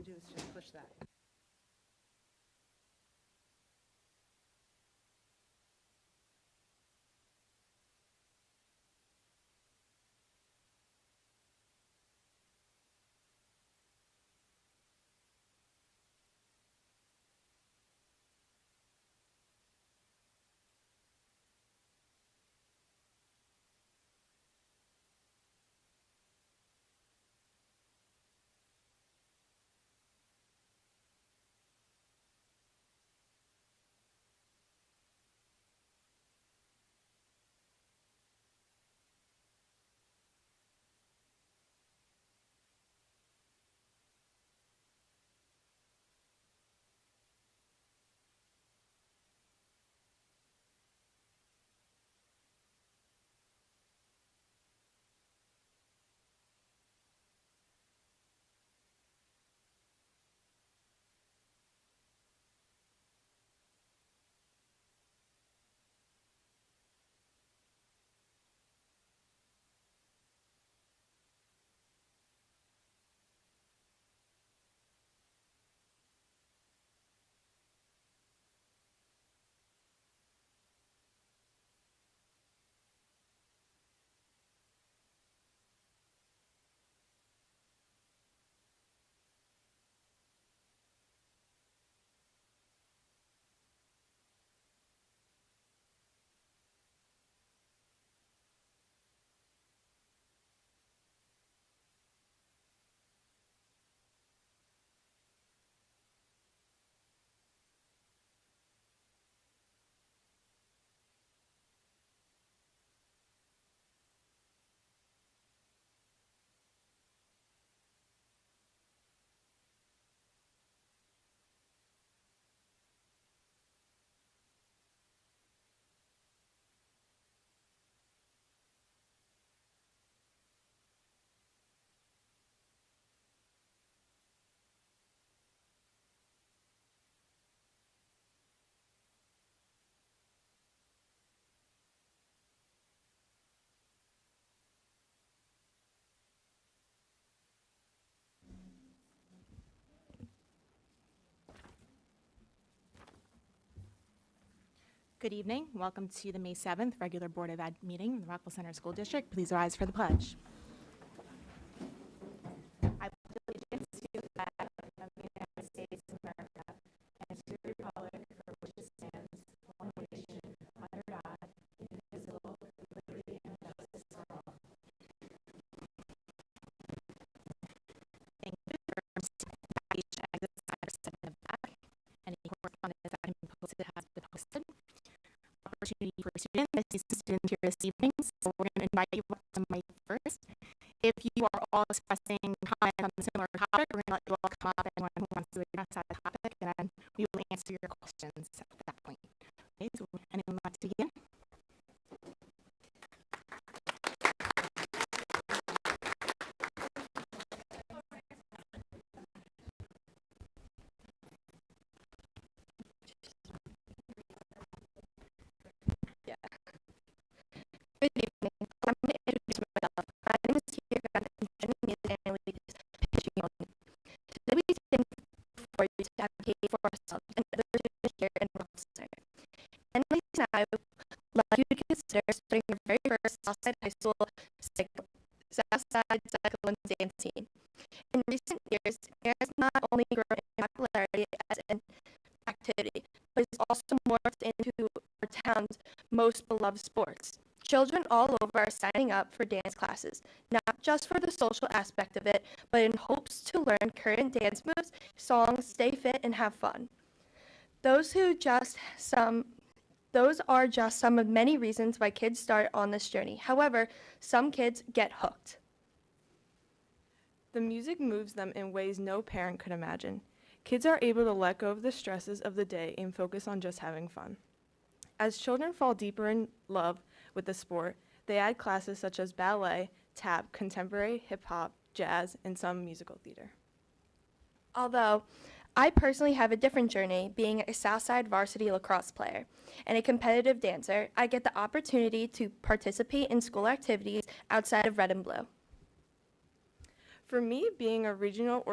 do is just push that. Good evening. Welcome to the May 7th regular Board of Ed meeting in the Rockville Center School District. Please rise for the pledge. I pledge allegiance to the flag of the United States of America and to the republic for which it stands, one nation, under God, indivisible, with liberty and justice for all. Thank you for each exit sign in the back. Any correspondence that can be posted has been posted. Opportunity for students. I see some students here this evening, so we're going to invite you up to mic first. If you are all expressing comments on a similar topic, we're going to let you all come up, anyone who wants to address that topic, and then we will answer your questions at that point. Okay, so anyone like to begin? Good evening. I'm going to introduce myself. My name is here and I'm joining me as analytics petition. Today we stand for you to advocate for ourselves and other students here in Rockville Center. Analytics and I would like you to consider starting your very first Southside High School Southside cycle and dance team. In recent years, it has not only grown in popularity as an activity, but it's also morphed into our town's most beloved sports. Children all over are signing up for dance classes, not just for the social aspect of it, but in hopes to learn current dance moves, songs, stay fit, and have fun. Those are just some of many reasons why kids start on this journey. However, some kids get hooked. The music moves them in ways no parent could imagine. Kids are able to let go of the stresses of the day and focus on just having fun. As children fall deeper in love with the sport, they add classes such as ballet, tap, contemporary, hip-hop, jazz, and some musical theater. Although, I personally have a different journey. Being a Southside varsity lacrosse player and a competitive dancer, I get the opportunity to participate in school activities outside of red and blue. For me, being a regional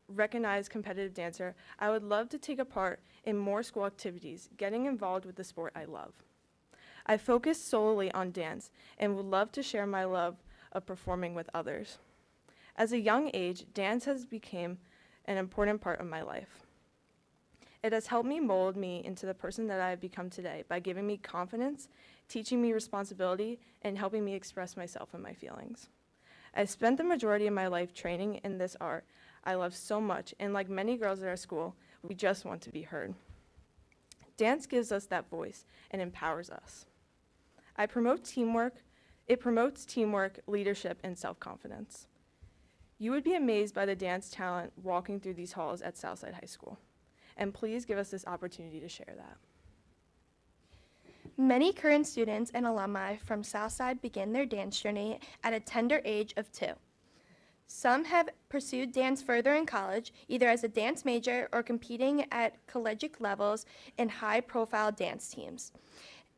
recognized competitive dancer, I would love to take a part in more school activities, getting involved with the sport I love. I focus solely on dance and would love to share my love of performing with others. As a young age, dance has become an important part of my life. It has helped me mold me into the person that I have become today by giving me confidence, teaching me responsibility, and helping me express myself and my feelings. I spent the majority of my life training in this art I love so much, and like many girls at our school, we just want to be heard. Dance gives us that voice and empowers us. It promotes teamwork, leadership, and self-confidence. You would be amazed by the dance talent walking through these halls at Southside High School. And please give us this opportunity to share that. Many current students and alumni from Southside begin their dance journey at a tender age of 2. Some have pursued dance further in college, either as a dance major or competing at collegiate levels in high-profile dance teams,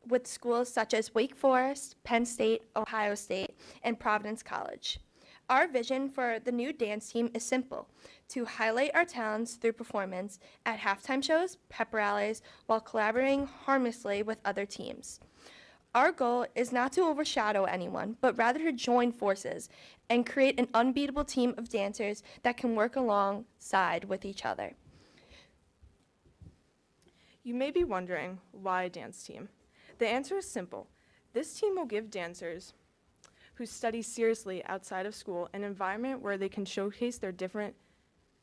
with schools such as Wake Forest, Penn State, Ohio State, and Providence College. Our vision for the new dance team is simple: to highlight our talents through performance at halftime shows, pep rallies, while collaborating harmoniously with other teams. Our goal is not to overshadow anyone, but rather to join forces and create an unbeatable team of dancers that can work alongside with each other. You may be wondering, why a dance team? The answer is simple. This team will give dancers who study seriously outside of school an environment where they can showcase their different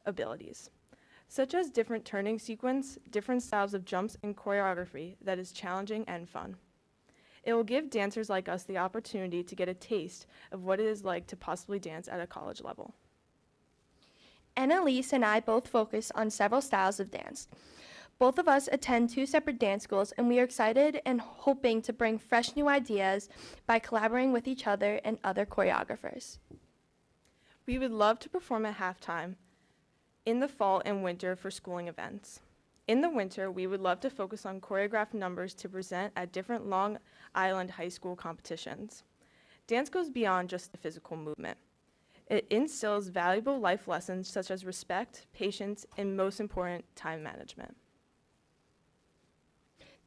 abilities, such as different turning sequence, different styles of jumps, and choreography that is challenging and fun. It will give dancers like us the opportunity to get a taste of what it is like to possibly dance at a college level. Annalise and I both focus on several styles of dance. Both of us attend 2 separate dance schools, and we are excited and hoping to bring fresh new ideas by collaborating with each other and other choreographers. We would love to perform at halftime in the fall and winter for schooling events. In the winter, we would love to focus on choreographed numbers to present at different Long Island high school competitions. Dance goes beyond just the physical movement. It instills valuable life lessons such as respect, patience, and most important, time management.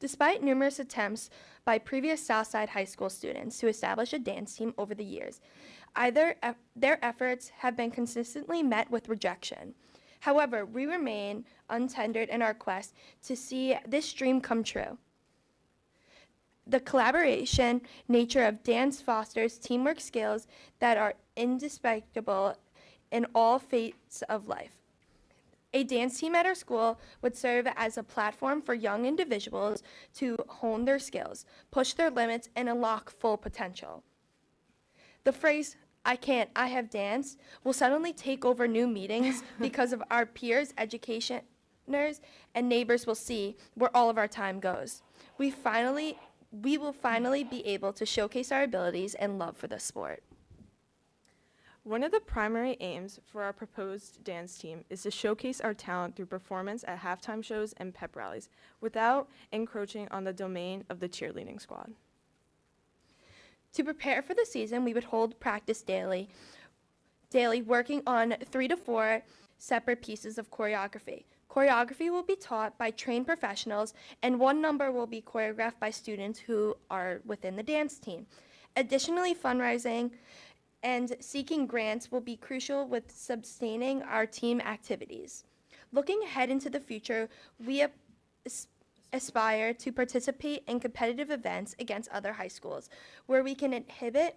Despite numerous attempts by previous Southside High School students to establish a dance team over the years, their efforts have been consistently met with rejection. However, we remain untendered in our quest to see this dream come true. The collaboration nature of dance fosters teamwork skills that are indispensable in all phases of life. A dance team at our school would serve as a platform for young individuals to hone their skills, push their limits, and unlock full potential. The phrase, "I can't, I have dance," will suddenly take over new meetings because of our peers, educationers, and neighbors will see where all of our time goes. We will finally be able to showcase our abilities and love for the sport. One of the primary aims for our proposed dance team is to showcase our talent through performance at halftime shows and pep rallies without encroaching on the domain of the cheerleading squad. To prepare for the season, we would hold practice daily working on 3 to 4 separate pieces of choreography. Choreography will be taught by trained professionals, and one number will be choreographed by students who are within the dance team. Additionally, fundraising and seeking grants will be crucial with sustaining our team activities. Looking ahead into the future, we aspire to participate in competitive events against other high schools, where we can exhibit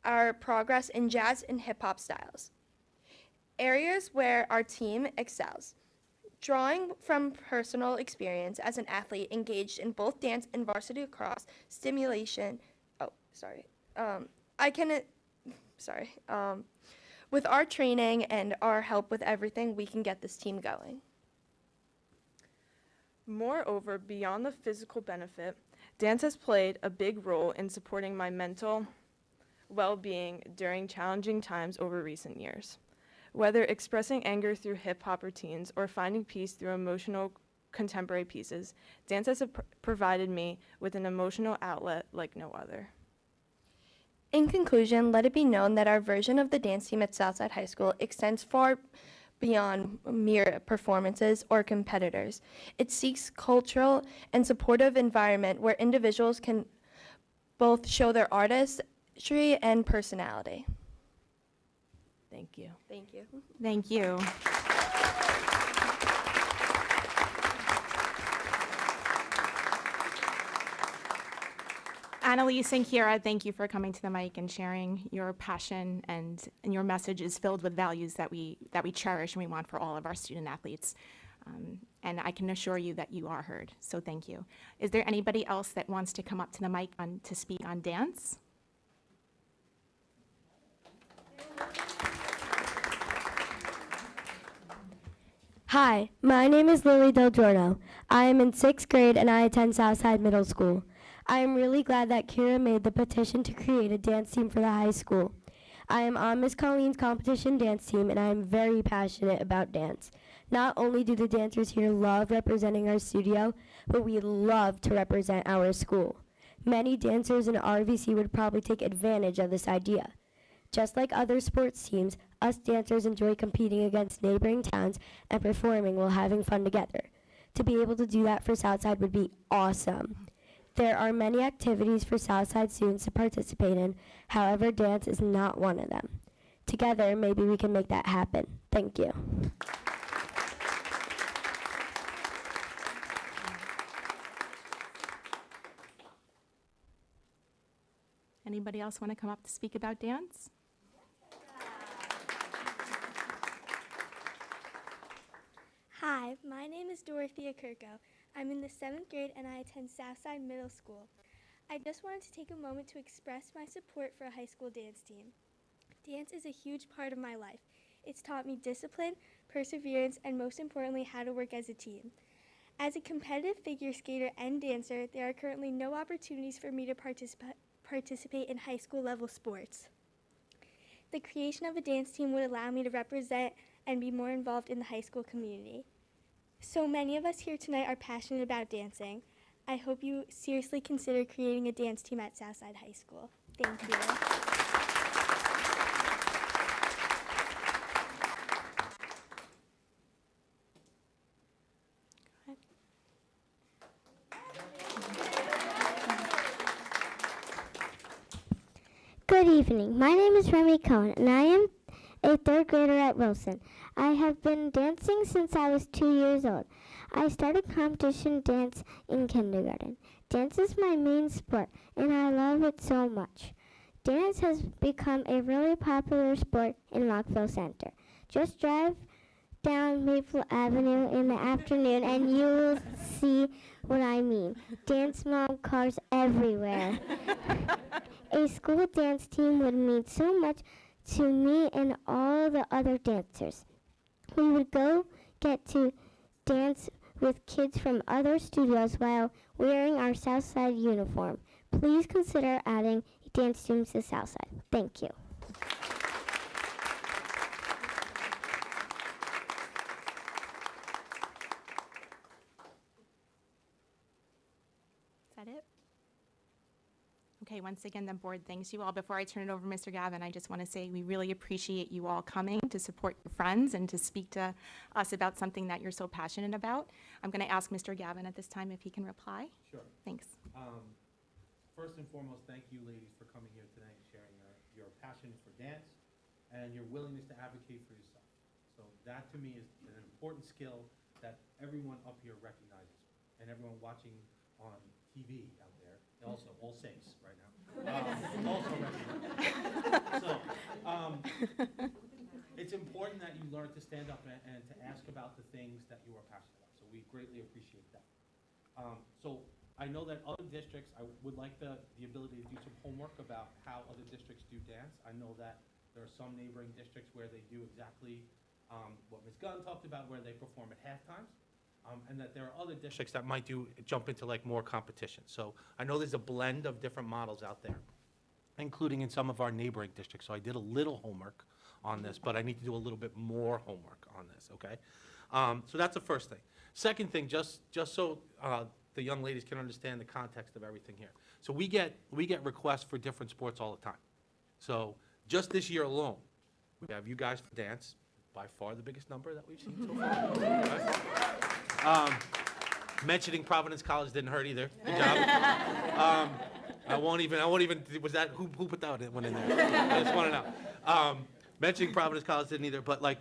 our progress in jazz and hip-hop styles, areas where our team excels. Drawing from personal experience as an athlete engaged in both dance and varsity lacrosse, with our training and our help with everything, we can get this team going. Moreover, beyond the physical benefit, dance has played a big role in supporting my mental well-being during challenging times over recent years. Whether expressing anger through hip-hop routines or finding peace through emotional contemporary pieces, dance has provided me with an emotional outlet like no other. In conclusion, let it be known that our version of the dance team at Southside High School extends far beyond mere performances or competitors. It seeks cultural and supportive environment where individuals can both show their artistry and personality. Thank you. Thank you. Thank you. Annalise and Kira, thank you for coming to the mic and sharing your passion, and your message is filled with values that we cherish and we want for all of our student athletes. And I can assure you that you are heard, so thank you. Is there anybody else that wants to come up to the mic to speak on dance? Hi, my name is Lily Del Giorno. I am in 6th grade and I attend Southside Middle School. I am really glad that Kira made the petition to create a dance team for the high school. I am on Miss Colleen's competition dance team and I am very passionate about dance. Not only do the dancers here love representing our studio, but we love to represent our school. Many dancers in RVC would probably take advantage of this idea. Just like other sports teams, us dancers enjoy competing against neighboring towns and performing while having fun together. To be able to do that for Southside would be awesome. There are many activities for Southside students to participate in, however, dance is not one of them. Together, maybe we can make that happen. Thank you. Anybody else want to come up to speak about dance? Hi, my name is Dorothea Kirko. I'm in the 7th grade and I attend Southside Middle School. I just wanted to take a moment to express my support for a high school dance team. Dance is a huge part of my life. It's taught me discipline, perseverance, and most importantly, how to work as a team. As a competitive figure skater and dancer, there are currently no opportunities for me to participate in high school level sports. The creation of a dance team would allow me to represent and be more involved in the high school community. So many of us here tonight are passionate about dancing. I hope you seriously consider creating a dance team at Southside High School. Thank you. Good evening. My name is Remy Cohen, and I am a 3rd grader at Wilson. I have been dancing since I was 2 years old. I started competition dance in kindergarten. Dance is my main sport, and I love it so much. Dance has become a really popular sport in Rockville Center. Just drive down Maple Avenue in the afternoon, and you will see what I mean. Dance mom cars everywhere. A school dance team would mean so much to me and all the other dancers. We would go get to dance with kids from other studios while wearing our Southside uniform. Please consider adding a dance team to Southside. Thank you. Is that it? Okay, once again, the board thanks you all. Before I turn it over to Mr. Gavin, I just want to say we really appreciate you all coming to support your friends and to speak to us about something that you're so passionate about. I'm going to ask Mr. Gavin at this time if he can reply. Sure. Thanks. First and foremost, thank you, ladies, for coming here tonight and sharing your passion for dance and your willingness to advocate for yourself. So that, to me, is an important skill that everyone up here recognizes, and everyone watching on TV out there, also, all 6 right now, also recognize. So, it's important that you learn to stand up and to ask about the things that you are passionate about. So we greatly appreciate that. So I know that other districts, I would like the ability to do some homework about how other districts do dance. I know that there are some neighboring districts where they do exactly what Ms. Gunn talked about, where they perform at halftimes. And that there are other districts that might jump into like more competition. So I know there's a blend of different models out there, including in some of our neighboring districts. So I did a little homework on this, but I need to do a little bit more homework on this, okay? So that's the first thing. Second thing, just so the young ladies can understand the context of everything here. So we get requests for different sports all the time. So just this year alone, we have you guys for dance, by far the biggest number that we've seen so far. By far. Mentioning Providence College didn't hurt either. Good job. I won't even, was that, who put that one in there? I just want to know. Mentioning Providence College didn't either, but like,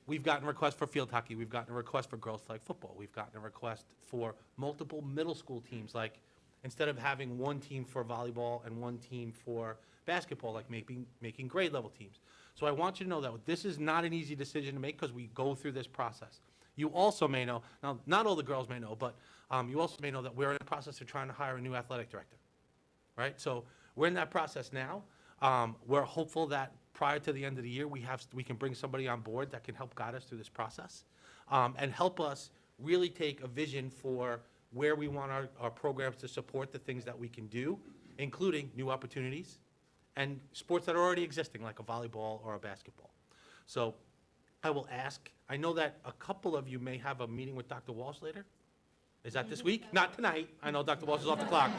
we've gotten requests for field hockey, we've gotten a request for girls flag football, we've gotten a request for multiple middle school teams, like, instead of having one team for volleyball and one team for basketball, like making grade level teams. So I want you to know that this is not an easy decision to make because we go through this process. You also may know, now not all the girls may know, but you also may know that we're in the process of trying to hire a new athletic director, right? So we're in that process now. We're hopeful that prior to the end of the year, we can bring somebody on board that can help guide us through this process and help us really take a vision for where we want our programs to support the things that we can do, including new opportunities and sports that are already existing, like a volleyball or a basketball. So I will ask, I know that a couple of you may have a meeting with Dr. Walsh later. Is that this week? Not tonight. I know Dr. Walsh is off the clock.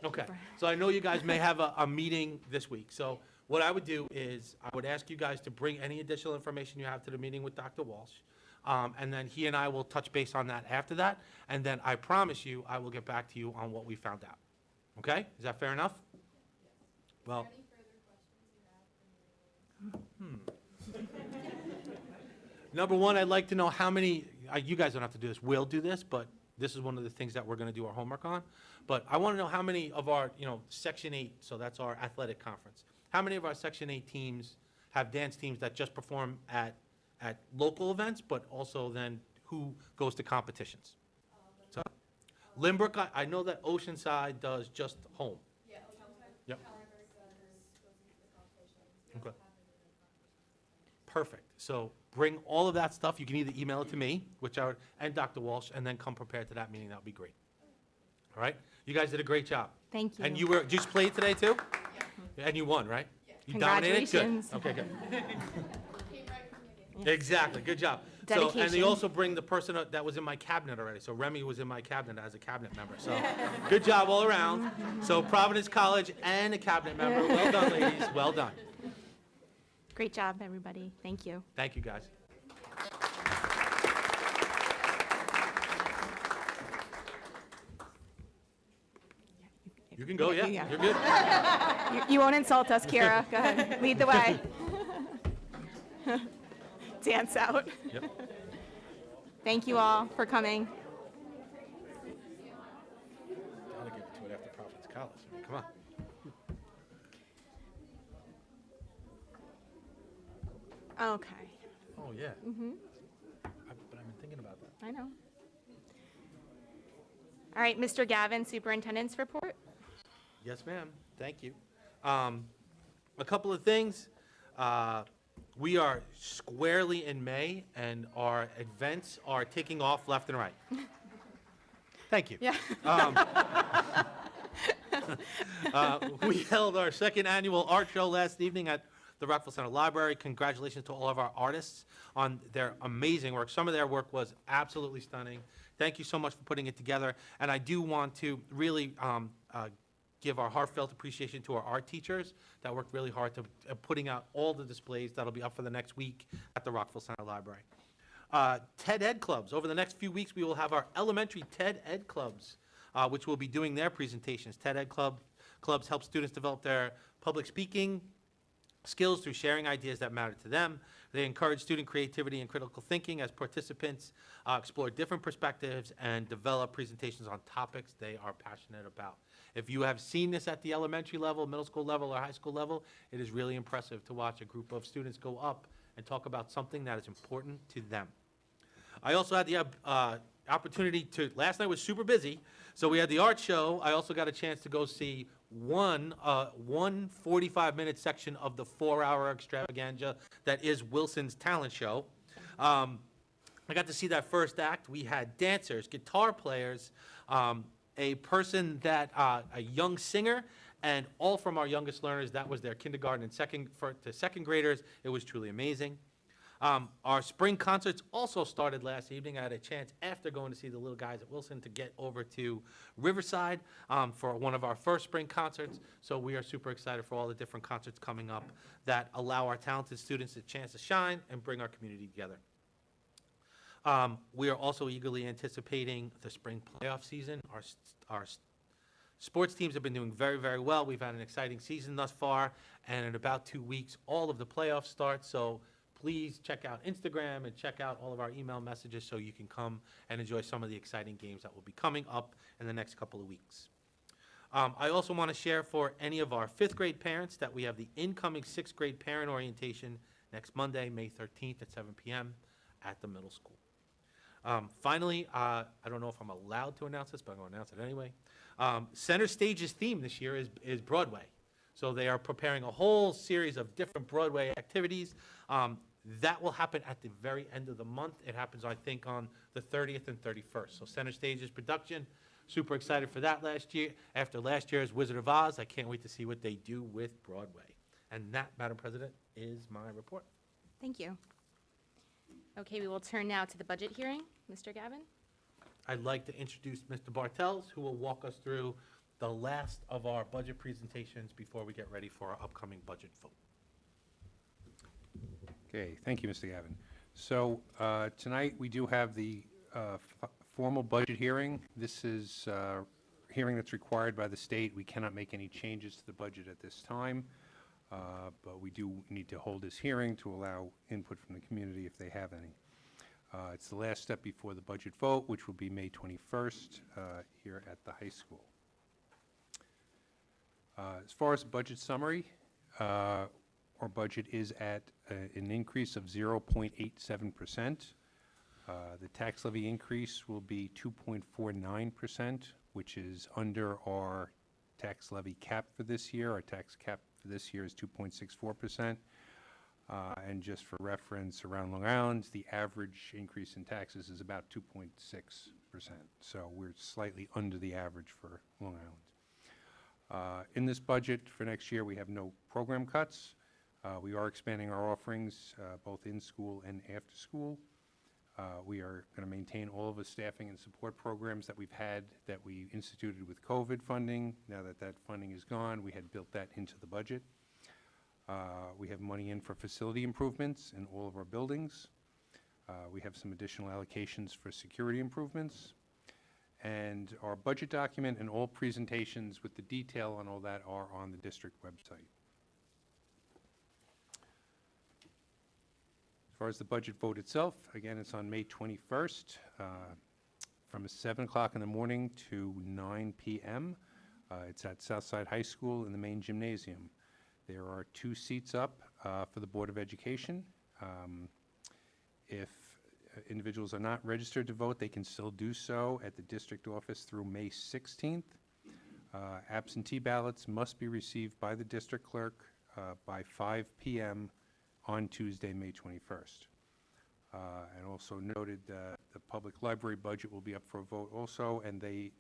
Okay, so I know you guys may have a meeting this week. So what I would do is I would ask you guys to bring any additional information you have to the meeting with Dr. Walsh. And then he and I will touch base on that after that. And then I promise you, I will get back to you on what we found out. Okay? Is that fair enough? Well. Number one, I'd like to know how many, you guys don't have to do this, we'll do this, but this is one of the things that we're going to do our homework on. But I want to know how many of our, Section 8, so that's our athletic conference, how many of our Section 8 teams have dance teams that just perform at local events, but also then who goes to competitions? So, Lynbrook, I know that Oceanside does just home. Yeah, Oceanside. Yep. However, there's goes into the competitions. Okay. Perfect. So bring all of that stuff. You can either email it to me, and Dr. Walsh, and then come prepared to that meeting. That would be great. All right? You guys did a great job. Thank you. And did you played today too? Yeah. And you won, right? Yeah. You dominated? Good. Congratulations. Okay, good. Came right from the game. Exactly. Good job. So, and they Dedication. also bring the person that was in my cabinet already. So Remy was in my cabinet as a cabinet member. So good job all around. So Providence College and a cabinet member. Well done, ladies. Well done. Great job, everybody. Thank you. Thank you, guys. You can go, yeah. Yeah. You're good. You won't insult us, Kira. Go ahead. Lead the way. Dance out. Yep. Thank you all for coming. Gotta give it to it after Providence College. Come on. Okay. Oh, yeah. Mm-hmm. But I've been thinking about that. I know. All right, Mr. Gavin, Superintendent's report. Yes, ma'am. Thank you. A couple of things. We are squarely in May, and our events are taking off left and right. Thank you. Yeah. We held our second annual art show last evening at the Rockville Center Library. Congratulations to all of our artists on their amazing work. Some of their work was absolutely stunning. Thank you so much for putting it together. And I do want to really give our heartfelt appreciation to our art teachers that worked really hard to putting out all the displays that'll be up for the next week at the Rockville Center Library. TED Ed clubs. Over the next few weeks, we will have our elementary TED Ed clubs, which will be doing their presentations. TED Ed clubs help students develop their public speaking skills through sharing ideas that matter to them. They encourage student creativity and critical thinking as participants explore different perspectives and develop presentations on topics they are passionate about. If you have seen this at the elementary level, middle school level, or high school level, it is really impressive to watch a group of students go up and talk about something that is important to them. I also had the opportunity last night was super busy, so we had the art show. I also got a chance to go see one 45-minute section of the 4-hour extravaganza that is Wilson's talent show. I got to see that first act. We had dancers, guitar players, a person a young singer, and all from our youngest learners. That was their kindergarten and second graders. It was truly amazing. Our spring concerts also started last evening. I had a chance after going to see the little guys at Wilson to get over to Riverside for one of our first spring concerts. So we are super excited for all the different concerts coming up that allow our talented students a chance to shine and bring our community together. We are also eagerly anticipating the spring playoff season. Our sports teams have been doing very, very well. We've had an exciting season thus far, and in about 2 weeks, all of the playoffs start. So please check out Instagram and check out all of our email messages so you can come and enjoy some of the exciting games that will be coming up in the next couple of weeks. I also want to share for any of our 5th grade parents that we have the incoming 6th grade parent orientation next Monday, May 13th at 7 p.m. at the middle school. Finally, I don't know if I'm allowed to announce this, but I'm going to announce it anyway. Center Stage's theme this year is Broadway. So they are preparing a whole series of different Broadway activities. That will happen at the very end of the month. It happens, I think, on the 30th and 31st. So Center Stage's production, super excited for that last year. After last year's Wizard of Oz, I can't wait to see what they do with Broadway. And that, Madam President, is my report. Thank you. Okay, we will turn now to the budget hearing. Mr. Gavin? I'd like to introduce Mr. Bartels, who will walk us through the last of our budget presentations before we get ready for our upcoming budget vote. Okay, thank you, Mr. Gavin. So tonight we do have the formal budget hearing. This is a hearing that's required by the state. We cannot make any changes to the budget at this time, but we do need to hold this hearing to allow input from the community if they have any. It's the last step before the budget vote, which will be May 21st here at the high school. As far as the budget summary, our budget is at an increase of 0.87%. The tax levy increase will be 2.49%, which is under our tax levy cap for this year. Our tax cap for this year is 2.64%. And just for reference, around Long Island, the average increase in taxes is about 2.6%. So we're slightly under the average for Long Island. In this budget for next year, we have no program cuts. We are expanding our offerings both in school and after school. We are going to maintain all of the staffing and support programs that we've had that we instituted with COVID funding. Now that that funding is gone, we had built that into the budget. We have money in for facility improvements in all of our buildings. We have some additional allocations for security improvements. And our budget document and all presentations with the detail on all that are on the district website. As far as the budget vote itself, again, it's on May 21st from 7 o'clock in the morning to 9 p.m. It's at Southside High School in the main gymnasium. There are 2 seats up for the Board of Education. If individuals are not registered to vote, they can still do so at the district office through May 16th. Absentee ballots must be received by the district clerk by 5 p.m. on Tuesday, May 21st. And also noted the public library budget will be up for a vote also, and they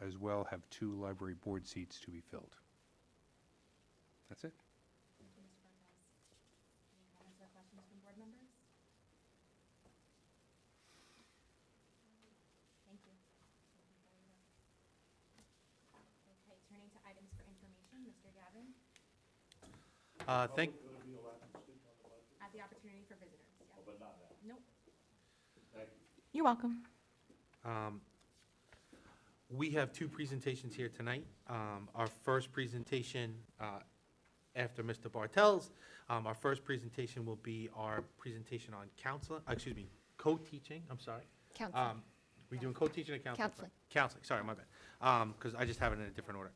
as well have 2 library board seats to be filled. That's it. Thank you, Mr. Bartels. Any comments or questions from board members? Thank you. Okay, turning to items for information, Mr. Gavin. At the opportunity for visitors. Yeah. But not now. Nope. Thank you. You're welcome. We have 2 presentations here tonight. Our first presentation after Mr. Bartels, our first presentation will be our presentation on co-teaching, I'm sorry. Counseling. We doing co-teaching or counseling? Counseling. Counseling, sorry, my bad. Because I just have it in a different order.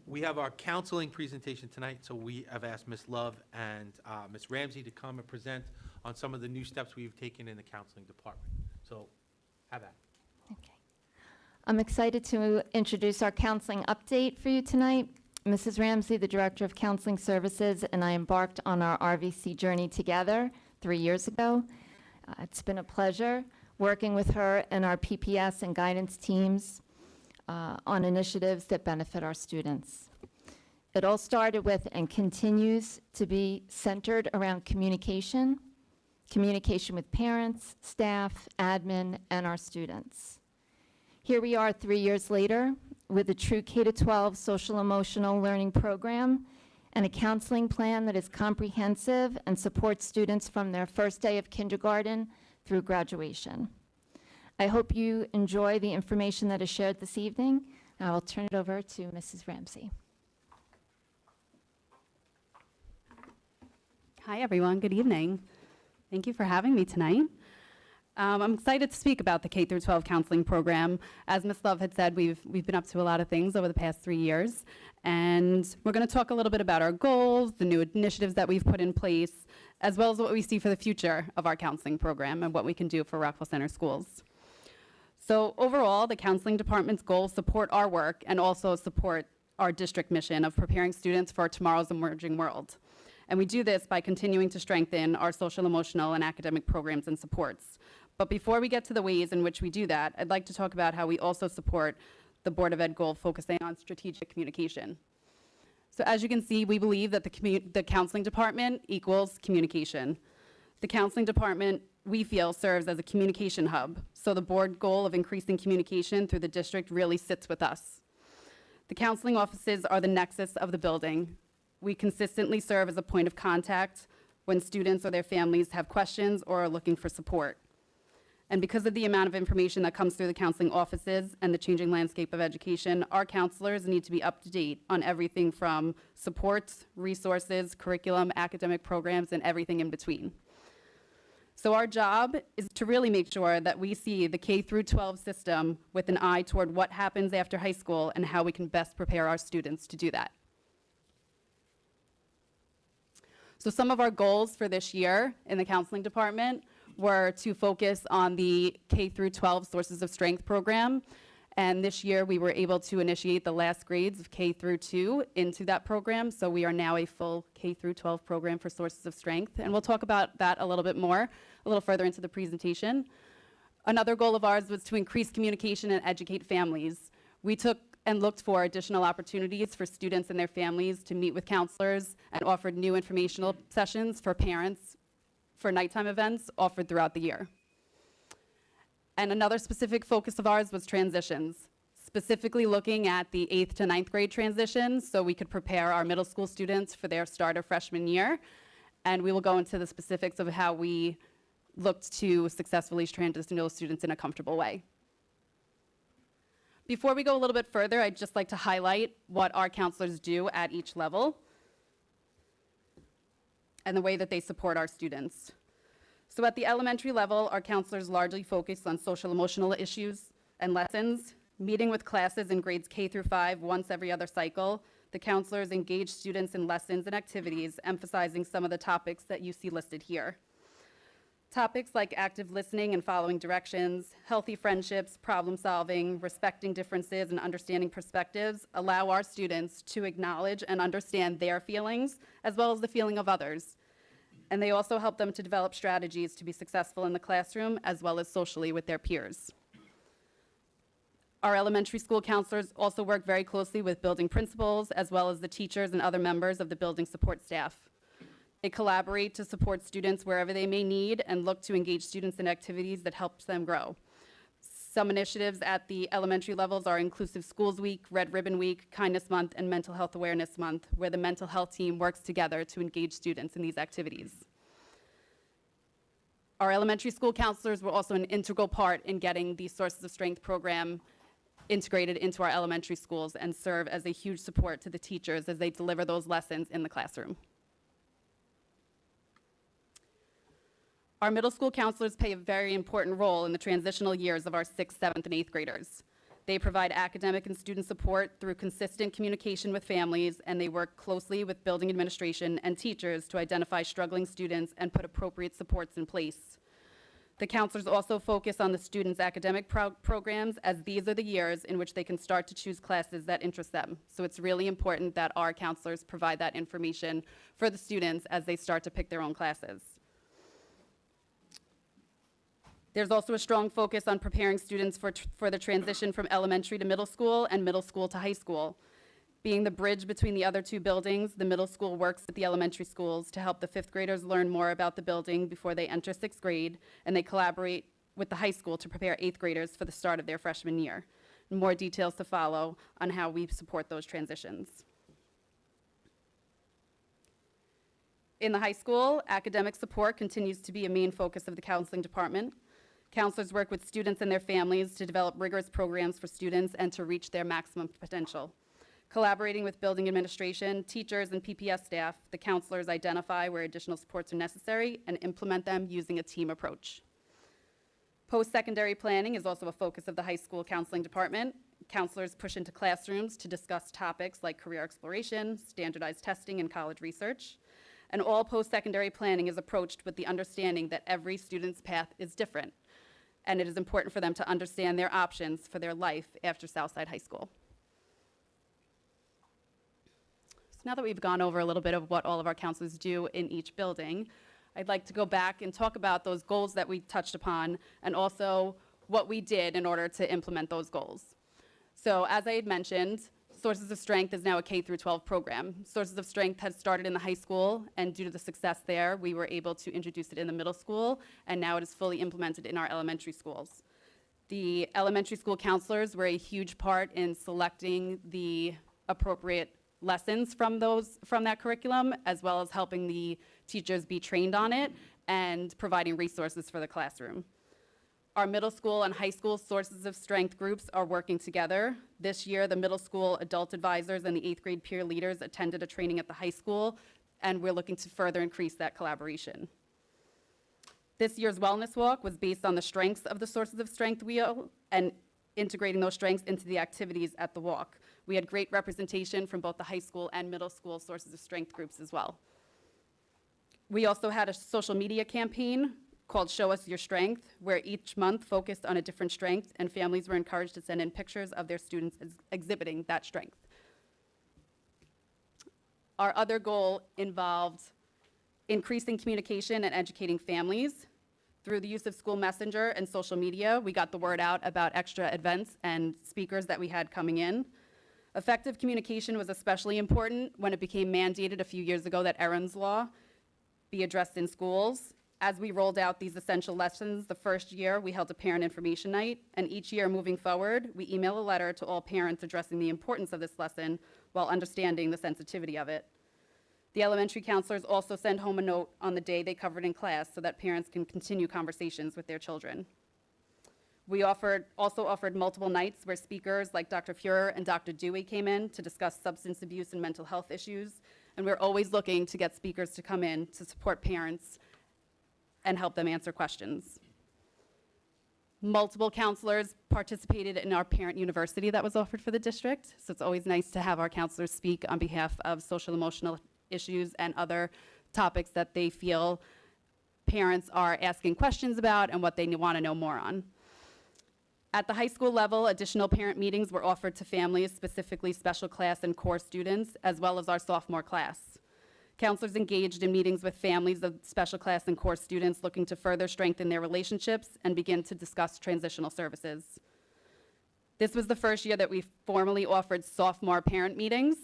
We have our counseling presentation tonight, so we have asked Ms. Love and Ms. Ramsey to come and present on some of the new steps we've taken in the counseling department. So, have that. Okay. I'm excited to introduce our counseling update for you tonight. Mrs. Ramsey, the Director of Counseling Services, and I embarked on our RVC journey together 3 years ago. It's been a pleasure working with her and our PPS and guidance teams on initiatives that benefit our students. It all started with and continues to be centered around communication with parents, staff, admin, and our students. Here we are 3 years later with a true K-12 social emotional learning program and a counseling plan that is comprehensive and supports students from their first day of kindergarten through graduation. I hope you enjoy the information that is shared this evening. I will turn it over to Mrs. Ramsey. Hi, everyone. Good evening. Thank you for having me tonight. I'm excited to speak about the K-12 counseling program. As Ms. Love had said, we've been up to a lot of things over the past 3 years, and we're going to talk a little bit about our goals, the new initiatives that we've put in place, as well as what we see for the future of our counseling program and what we can do for Rockville Center schools. So overall, the counseling department's goals support our work and also support our district mission of preparing students for tomorrow's emerging world. And we do this by continuing to strengthen our social, emotional, and academic programs and supports. But before we get to the ways in which we do that, I'd like to talk about how we also support the Board of Ed goal focusing on strategic communication. So as you can see, we believe that the counseling department equals communication. The counseling department, we feel, serves as a communication hub. So the board goal of increasing communication through the district really sits with us. The counseling offices are the nexus of the building. We consistently serve as a point of contact when students or their families have questions or are looking for support. And because of the amount of information that comes through the counseling offices and the changing landscape of education, our counselors need to be up to date on everything from supports, resources, curriculum, academic programs, and everything in between. So our job is to really make sure that we see the K-12 system with an eye toward what happens after high school and how we can best prepare our students to do that. So some of our goals for this year in the counseling department were to focus on the K-12 Sources of Strength program. And this year we were able to initiate the last grades of K-2 into that program. So we are now a full K-12 program for Sources of Strength. And we'll talk about that a little bit more, a little further into the presentation. Another goal of ours was to increase communication and educate families. We took and looked for additional opportunities for students and their families to meet with counselors and offered new informational sessions for parents for nighttime events offered throughout the year. And another specific focus of ours was transitions, specifically looking at the 8th to 9th grade transitions so we could prepare our middle school students for their start of freshman year. And we will go into the specifics of how we looked to successfully transition those students in a comfortable way. Before we go a little bit further, I'd just like to highlight what our counselors do at each level and the way that they support our students. So at the elementary level, our counselors largely focus on social emotional issues and lessons, meeting with classes in grades K-5 once every other cycle. The counselors engage students in lessons and activities, emphasizing some of the topics that you see listed here. Topics like active listening and following directions, healthy friendships, problem solving, respecting differences, and understanding perspectives allow our students to acknowledge and understand their feelings as well as the feeling of others. And they also help them to develop strategies to be successful in the classroom as well as socially with their peers. Our elementary school counselors also work very closely with building principals as well as the teachers and other members of the building support staff. They collaborate to support students wherever they may need and look to engage students in activities that helps them grow. Some initiatives at the elementary levels are Inclusive Schools Week, Red Ribbon Week, Kindness Month, and Mental Health Awareness Month, where the mental health team works together to engage students in these activities. Our elementary school counselors were also an integral part in getting the Sources of Strength program integrated into our elementary schools and serve as a huge support to the teachers as they deliver those lessons in the classroom. Our middle school counselors play a very important role in the transitional years of our 6th, 7th, and 8th graders. They provide academic and student support through consistent communication with families, and they work closely with building administration and teachers to identify struggling students and put appropriate supports in place. The counselors also focus on the students' academic programs, as these are the years in which they can start to choose classes that interest them. So it's really important that our counselors provide that information for the students as they start to pick their own classes. There's also a strong focus on preparing students for the transition from elementary to middle school and middle school to high school. Being the bridge between the other two buildings, the middle school works with the elementary schools to help the 5th graders learn more about the building before they enter 6th grade, and they collaborate with the high school to prepare 8th graders for the start of their freshman year. More details to follow on how we support those transitions. In the high school, academic support continues to be a main focus of the counseling department. Counselors work with students and their families to develop rigorous programs for students and to reach their maximum potential. Collaborating with building administration, teachers, and PPS staff, the counselors identify where additional supports are necessary and implement them using a team approach. Post-secondary planning is also a focus of the high school counseling department. Counselors push into classrooms to discuss topics like career exploration, standardized testing, and college research. And all post-secondary planning is approached with the understanding that every student's path is different, and it is important for them to understand their options for their life after Southside High School. So now that we've gone over a little bit of what all of our counselors do in each building, I'd like to go back and talk about those goals that we touched upon and also what we did in order to implement those goals. So as I had mentioned, Sources of Strength is now a K-12 program. Sources of Strength has started in the high school, and due to the success there, we were able to introduce it in the middle school, and now it is fully implemented in our elementary schools. The elementary school counselors were a huge part in selecting the appropriate lessons from that curriculum, as well as helping the teachers be trained on it and providing resources for the classroom. Our middle school and high school Sources of Strength groups are working together. This year, the middle school adult advisors and the 8th grade peer leaders attended a training at the high school, and we're looking to further increase that collaboration. This year's wellness walk was based on the strengths of the Sources of Strength wheel and integrating those strengths into the activities at the walk. We had great representation from both the high school and middle school Sources of Strength groups as well. We also had a social media campaign called Show Us Your Strength, where each month focused on a different strength, and families were encouraged to send in pictures of their students exhibiting that strength. Our other goal involved increasing communication and educating families. Through the use of school messenger and social media, we got the word out about extra events and speakers that we had coming in. Effective communication was especially important when it became mandated a few years ago that Erin's Law be addressed in schools. As we rolled out these essential lessons, the first year we held a parent information night, and each year moving forward, we email a letter to all parents addressing the importance of this lesson while understanding the sensitivity of it. The elementary counselors also send home a note on the day they covered in class so that parents can continue conversations with their children. We also offered multiple nights where speakers like Dr. Fuhrer and Dr. Dewey came in to discuss substance abuse and mental health issues, and we're always looking to get speakers to come in to support parents and help them answer questions. Multiple counselors participated in our parent university that was offered for the district, so it's always nice to have our counselors speak on behalf of social emotional issues and other topics that they feel parents are asking questions about and what they want to know more on. At the high school level, additional parent meetings were offered to families, specifically special class and core students, as well as our sophomore class. Counselors engaged in meetings with families of special class and core students looking to further strengthen their relationships and begin to discuss transitional services. This was the first year that we formally offered sophomore parent meetings,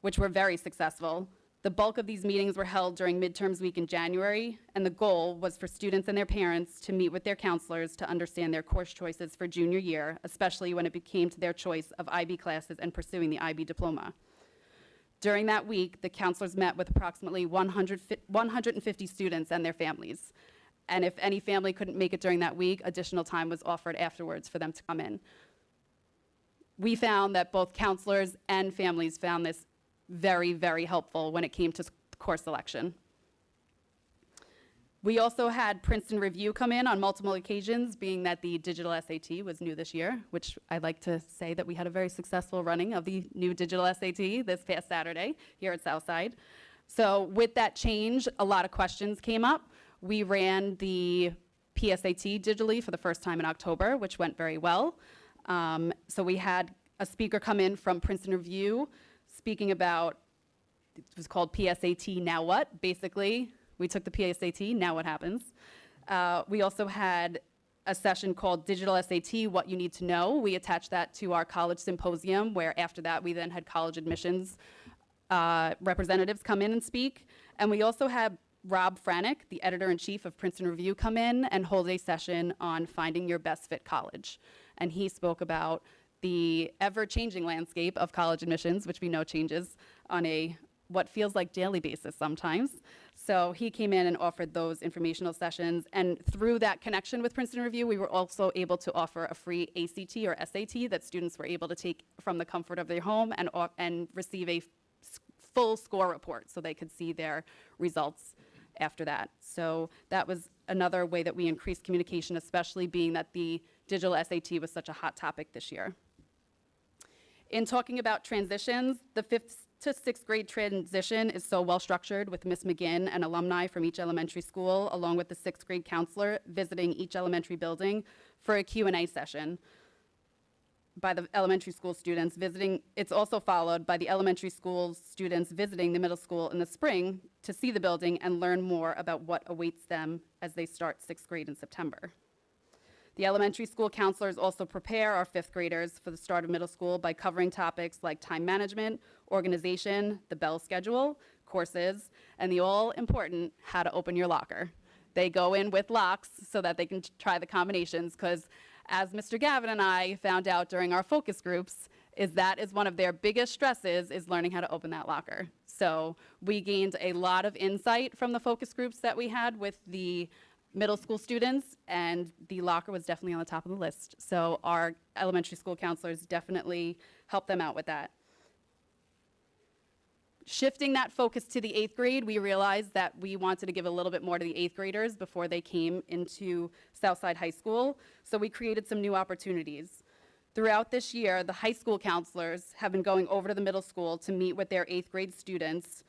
which were very successful. The bulk of these meetings were held during midterms week in January, and the goal was for students and their parents to meet with their counselors to understand their course choices for junior year, especially when it came to their choice of IB classes and pursuing the IB diploma. During that week, the counselors met with approximately 150 students and their families. And if any family couldn't make it during that week, additional time was offered afterwards for them to come in. We found that both counselors and families found this very, very helpful when it came to course selection. We also had Princeton Review come in on multiple occasions, being that the digital SAT was new this year, which I'd like to say that we had a very successful running of the new digital SAT this past Saturday here at Southside. So with that change, a lot of questions came up. We ran the PSAT digitally for the first time in October, which went very well. So we had a speaker come in from Princeton Review speaking about, it was called PSAT Now What, basically. We took the PSAT, now what happens? We also had a session called Digital SAT, What You Need to Know. We attached that to our college symposium, where after that we then had college admissions representatives come in and speak. And we also had Rob Franick, the editor-in-chief of Princeton Review, come in and hold a session on finding your best fit college. And he spoke about the ever-changing landscape of college admissions, which we know changes on a what feels like daily basis sometimes. So he came in and offered those informational sessions. And through that connection with Princeton Review, we were also able to offer a free ACT or SAT that students were able to take from the comfort of their home and receive a full score report so they could see their results after that. So that was another way that we increased communication, especially being that the digital SAT was such a hot topic this year. In talking about transitions, the 5th to 6th grade transition is so well structured, with Ms. McGinn and alumni from each elementary school, along with the 6th grade counselor, visiting each elementary building for a Q&A session by the elementary school students visiting. It's also followed by the elementary school students visiting the middle school in the spring to see the building and learn more about what awaits them as they start 6th grade in September. The elementary school counselors also prepare our 5th graders for the start of middle school by covering topics like time management, organization, the bell schedule, courses, and the all-important how to open your locker. They go in with locks so that they can try the combinations, because as Mr. Gavin and I found out during our focus groups, that is one of their biggest stresses, is learning how to open that locker. So we gained a lot of insight from the focus groups that we had with the middle school students, and the locker was definitely on the top of the list. So our elementary school counselors definitely helped them out with that. Shifting that focus to the 8th grade, we realized that we wanted to give a little bit more to the 8th graders before they came into Southside High School. So we created some new opportunities. Throughout this year, the high school counselors have been going over to the middle school to meet with their 8th grade students,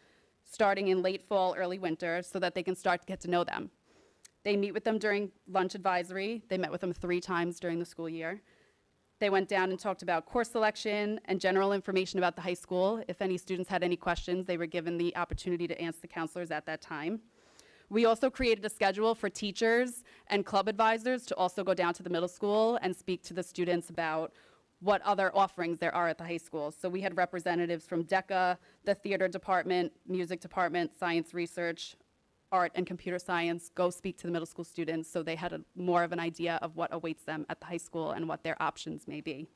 starting in late fall, early winter, so that they can start to get to know them. They meet with them during lunch advisory. They met with them 3 times during the school year. They went down and talked about course selection and general information about the high school. If any students had any questions, they were given the opportunity to ask the counselors at that time. We also created a schedule for teachers and club advisors to also go down to the middle school and speak to the students about what other offerings there are at the high school. So we had representatives from DECA, the theater department, music department, science research, art and computer science, go speak to the middle school students so they had more of an idea of what awaits them at the high school and what their options may be.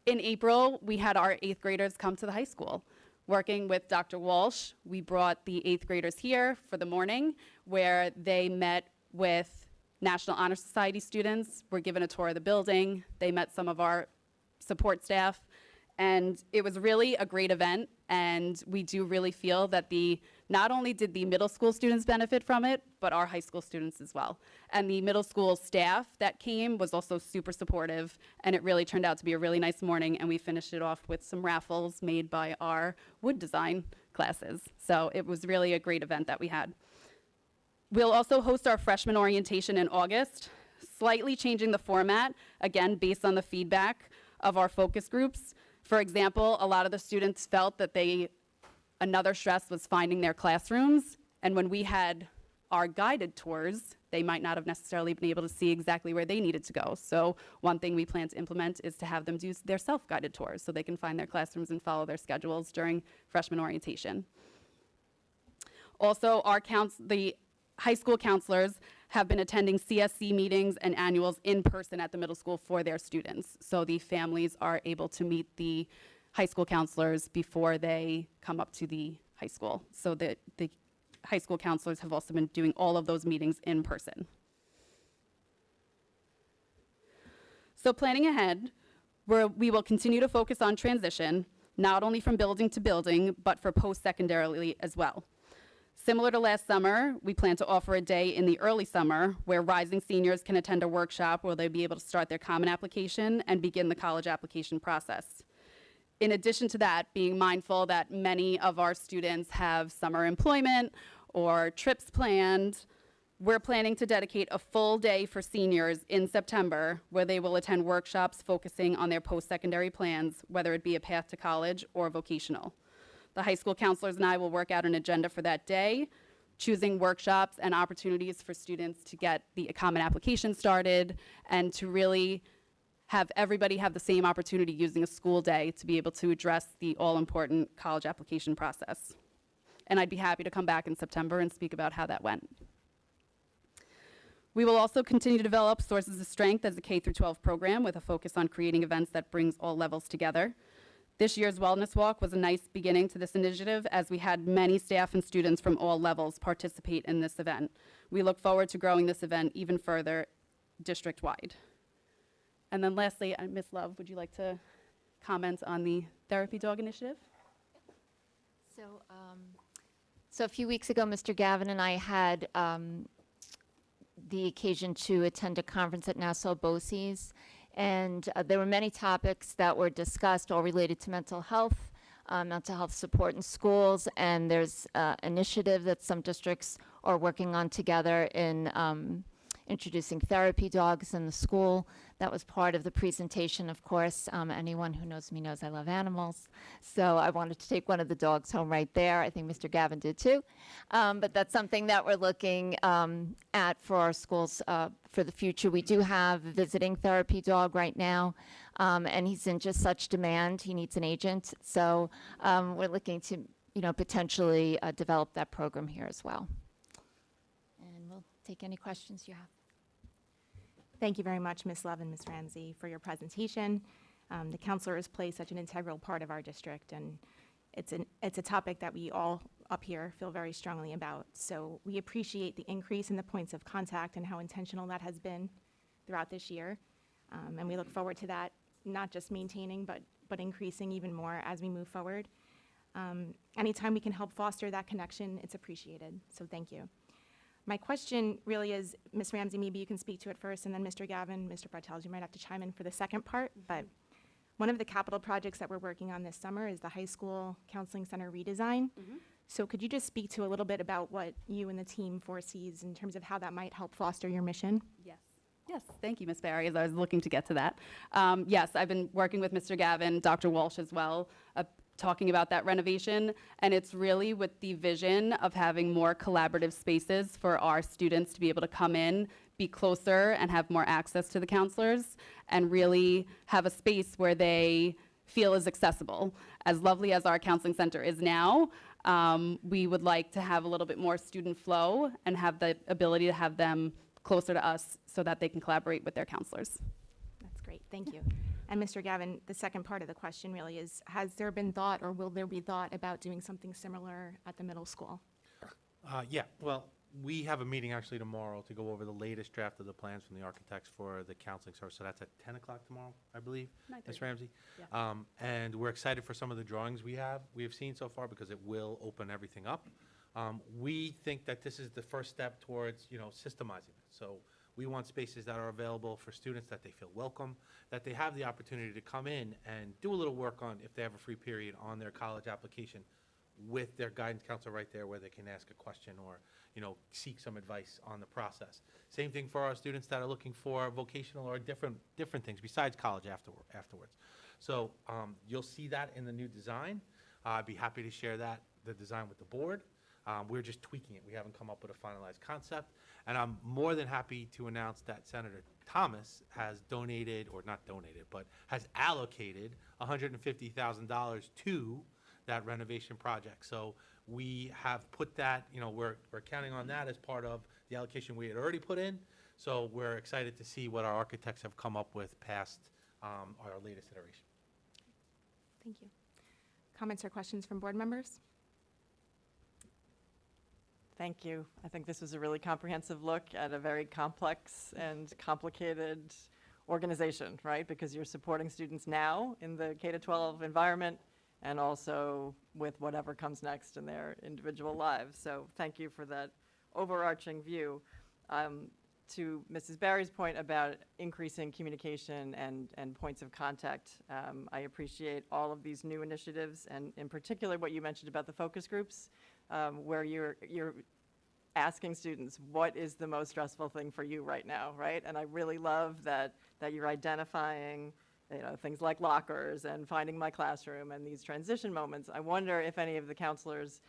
In April, we had our 8th graders come to the high school. Working with Dr. Walsh, we brought the 8th graders here for the morning, where they met with National Honor Society students, were given a tour of the building, they met some of our support staff, and it was really a great event. And we do really feel that not only did the middle school students benefit from it, but our high school students as well. And the middle school staff that came was also super supportive, and it really turned out to be a really nice morning, and we finished it off with some raffles made by our wood design classes. So it was really a great event that we had. We'll also host our freshman orientation in August, slightly changing the format, again, based on the feedback of our focus groups. For example, a lot of the students felt that another stress was finding their classrooms, and when we had our guided tours, they might not have necessarily been able to see exactly where they needed to go. So one thing we plan to implement is to have them do their self-guided tours so they can find their classrooms and follow their schedules during freshman orientation. Also, the high school counselors have been attending CSC meetings and annuals in person at the middle school for their students. So the families are able to meet the high school counselors before they come up to the high school. So the high school counselors have also been doing all of those meetings in person. So planning ahead, we will continue to focus on transition, not only from building to building, but for post-secondarily as well. Similar to last summer, we plan to offer a day in the early summer where rising seniors can attend a workshop where they'll be able to start their common application and begin the college application process. In addition to that, being mindful that many of our students have summer employment or trips planned, we're planning to dedicate a full day for seniors in September where they will attend workshops focusing on their post-secondary plans, whether it be a path to college or vocational. The high school counselors and I will work out an agenda for that day, choosing workshops and opportunities for students to get the common application started and to really have everybody have the same opportunity using a school day to be able to address the all-important college application process. And I'd be happy to come back in September and speak about how that went. We will also continue to develop sources of strength as a K-12 program with a focus on creating events that brings all levels together. This year's Wellness Walk was a nice beginning to this initiative as we had many staff and students from all levels participate in this event. We look forward to growing this event even further district-wide. And then lastly, Ms. Love, would you like to comment on the Therapy Dog Initiative? So a few weeks ago, Mr. Gavin and I had the occasion to attend a conference at Nassau BOCES, and there were many topics that were discussed, all related to mental health support in schools, and there's an initiative that some districts are working on together in introducing therapy dogs in the school. That was part of the presentation, of course. Anyone who knows me knows I love animals. So I wanted to take one of the dogs home right there. I think Mr. Gavin did too. But that's something that we're looking at for our schools for the future. We do have a visiting therapy dog right now, and he's in just such demand. He needs an agent. So we're looking to, potentially develop that program here as well. And we'll take any questions you have. Thank you very much, Ms. Love and Ms. Ramsey, for your presentation. The counselors play such an integral part of our district, and it's a topic that we all up here feel very strongly about. So we appreciate the increase in the points of contact and how intentional that has been throughout this year. And we look forward to that, not just maintaining, but increasing even more as we move forward. Anytime we can help foster that connection, it's appreciated. So thank you. My question really is, Ms. Ramsey, maybe you can speak to it first, and then Mr. Gavin, Mr. Bartels, you might have to chime in for the second part. But one of the capital projects that we're working on this summer is the high school counseling center redesign. So could you just speak to a little bit about what you and the team foresees in terms of how that might help foster your mission? Yes, thank you, Ms. Barry, as I was looking to get to that. Yes, I've been working with Mr. Gavin, Dr. Walsh as well, talking about that renovation, and it's really with the vision of having more collaborative spaces for our students to be able to come in, be closer, and have more access to the counselors, and really have a space where they feel is accessible. As lovely as our counseling center is now, we would like to have a little bit more student flow and have the ability to have them closer to us so that they can collaborate with their counselors. That's great, thank you. And Mr. Gavin, the second part of the question really is, has there been thought or will there be thought about doing something similar at the middle school? Yeah, well, we have a meeting actually tomorrow to go over the latest draft of the plans from the architects for the counseling service. So that's at 10 o'clock tomorrow, I believe, Ms. Ramsey. Yeah. And we're excited for some of the drawings we have seen so far because it will open everything up. We think that this is the first step towards, systemizing it. So we want spaces that are available for students, that they feel welcome, that they have the opportunity to come in and do a little work on, if they have a free period, on their college application with their guidance counselor right there where they can ask a question or, seek some advice on the process. Same thing for our students that are looking for vocational or different things besides college afterwards. So you'll see that in the new design. I'd be happy to share the design with the board. We're just tweaking it. We haven't come up with a finalized concept. And I'm more than happy to announce that Senator Thomas has donated, or not donated, but has allocated $150,000 to that renovation project. So we have put that, we're counting on that as part of the allocation we had already put in. So we're excited to see what our architects have come up with past our latest iteration. Thank you. Comments or questions from board members? Thank you. I think this was a really comprehensive look at a very complex and complicated organization, right? Because you're supporting students now in the K-12 environment and also with whatever comes next in their individual lives. So thank you for that overarching view. To Mrs. Barry's point about increasing communication and points of contact, I appreciate all of these new initiatives, and in particular what you mentioned about the focus groups, where you're asking students, what is the most stressful thing for you right now, right? And I really love that you're identifying things like lockers and finding my classroom and these transition moments. I wonder if any of the counselors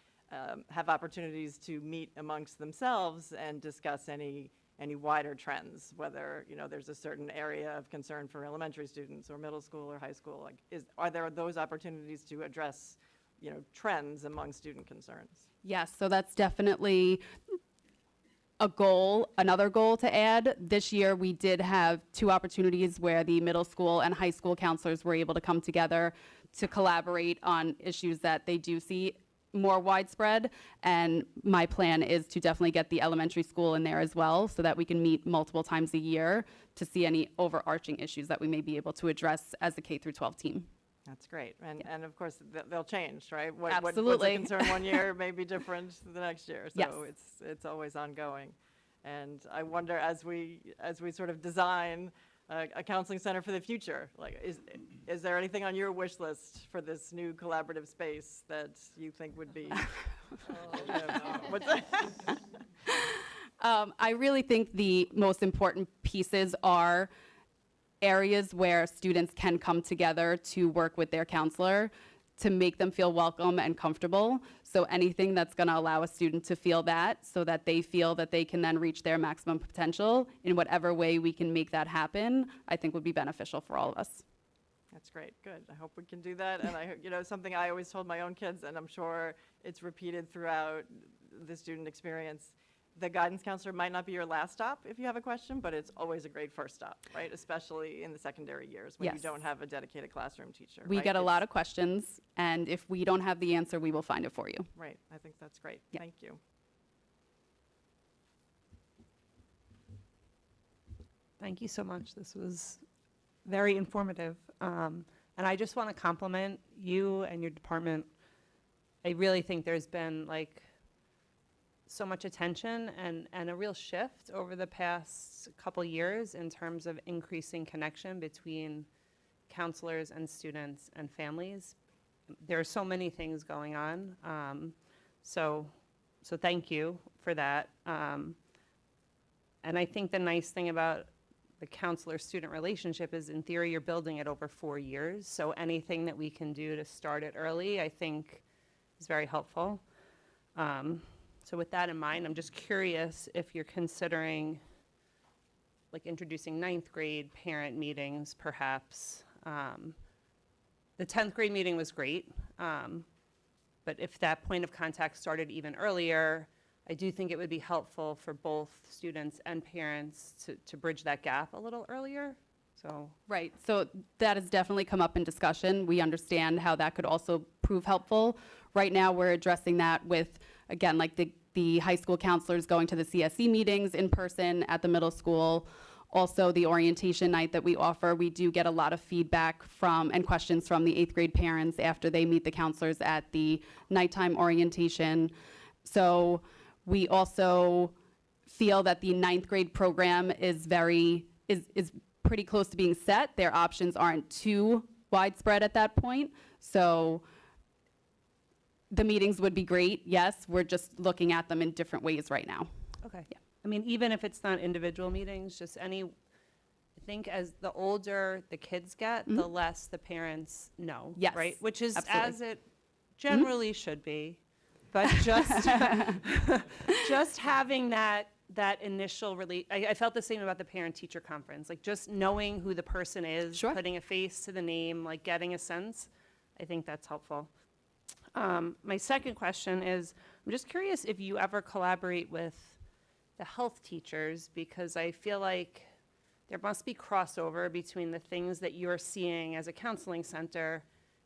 have opportunities to meet amongst themselves and discuss any wider trends, whether, there's a certain area of concern for elementary students or middle school or high school. Like, are there those opportunities to address, trends among student concerns? Yes, so that's definitely a goal, another goal to add. This year, we did have 2 opportunities where the middle school and high school counselors were able to come together to collaborate on issues that they do see more widespread. And my plan is to definitely get the elementary school in there as well, so that we can meet multiple times a year to see any overarching issues that we may be able to address as a K through 12 team. That's great. And of course, they'll change, right? Absolutely. What's a concern one year may be different the next year. So Yes. it's always ongoing. And I wonder, as we sort of design a counseling center for the future, like, is there anything on your wish list for this new collaborative space that you think would be? What's that? I really think the most important pieces are areas where students can come together to work with their counselor to make them feel welcome and comfortable. So anything that's going to allow a student to feel that, so that they feel that they can then reach their maximum potential in whatever way we can make that happen, I think would be beneficial for all of us. That's great. Good. I hope we can do that. And something I always told my own kids, and I'm sure it's repeated throughout the student experience, the guidance counselor might not be your last stop if you have a question, but it's always a great first stop, right? Especially in the secondary years when you Yes. don't have a dedicated classroom teacher. We right? get a lot of questions, and if we don't have the answer, we will find it for you. Right. I think that's great. Yeah. Thank you. Thank you so much. This was very informative. And I just want to compliment you and your department. I really think there's been so much attention and a real shift over the past couple years in terms of increasing connection between counselors and students and families. There are so many things going on. So thank you for that. And I think the nice thing about the counselor-student relationship is, in theory, you're building it over 4 years. So anything that we can do to start it early, I think, is very helpful. So with that in mind, I'm just curious if you're considering introducing 9th grade parent meetings, perhaps. The 10th grade meeting was great, but if that point of contact started even earlier, I do think it would be helpful for both students and parents to bridge that gap a little earlier. So Right, so that has definitely come up in discussion. We understand how that could also prove helpful. Right now, we're addressing that with, again, the high school counselors going to the CSE meetings in person at the middle school. Also, the orientation night that we offer, we do get a lot of feedback from and questions from the 8th grade parents after they meet the counselors at the nighttime orientation. So we also feel that the 9th grade program is pretty close to being set. Their options aren't too widespread at that point. So the meetings would be great, yes. We're just looking at them in different ways right now. okay. Yeah. I mean, even if it's not individual meetings, just I think as the older the kids get, the less the parents know. Yes, Right? Which is absolutely. as it generally should be. But just just having that initial I felt the same about the parent-teacher conference. Just knowing who the person is, Sure. putting a face to the name, getting a sense. I think that's helpful. My second question is, I'm just curious if you ever collaborate with the health teachers, because I feel like there must be crossover between the things that you're seeing as a counseling center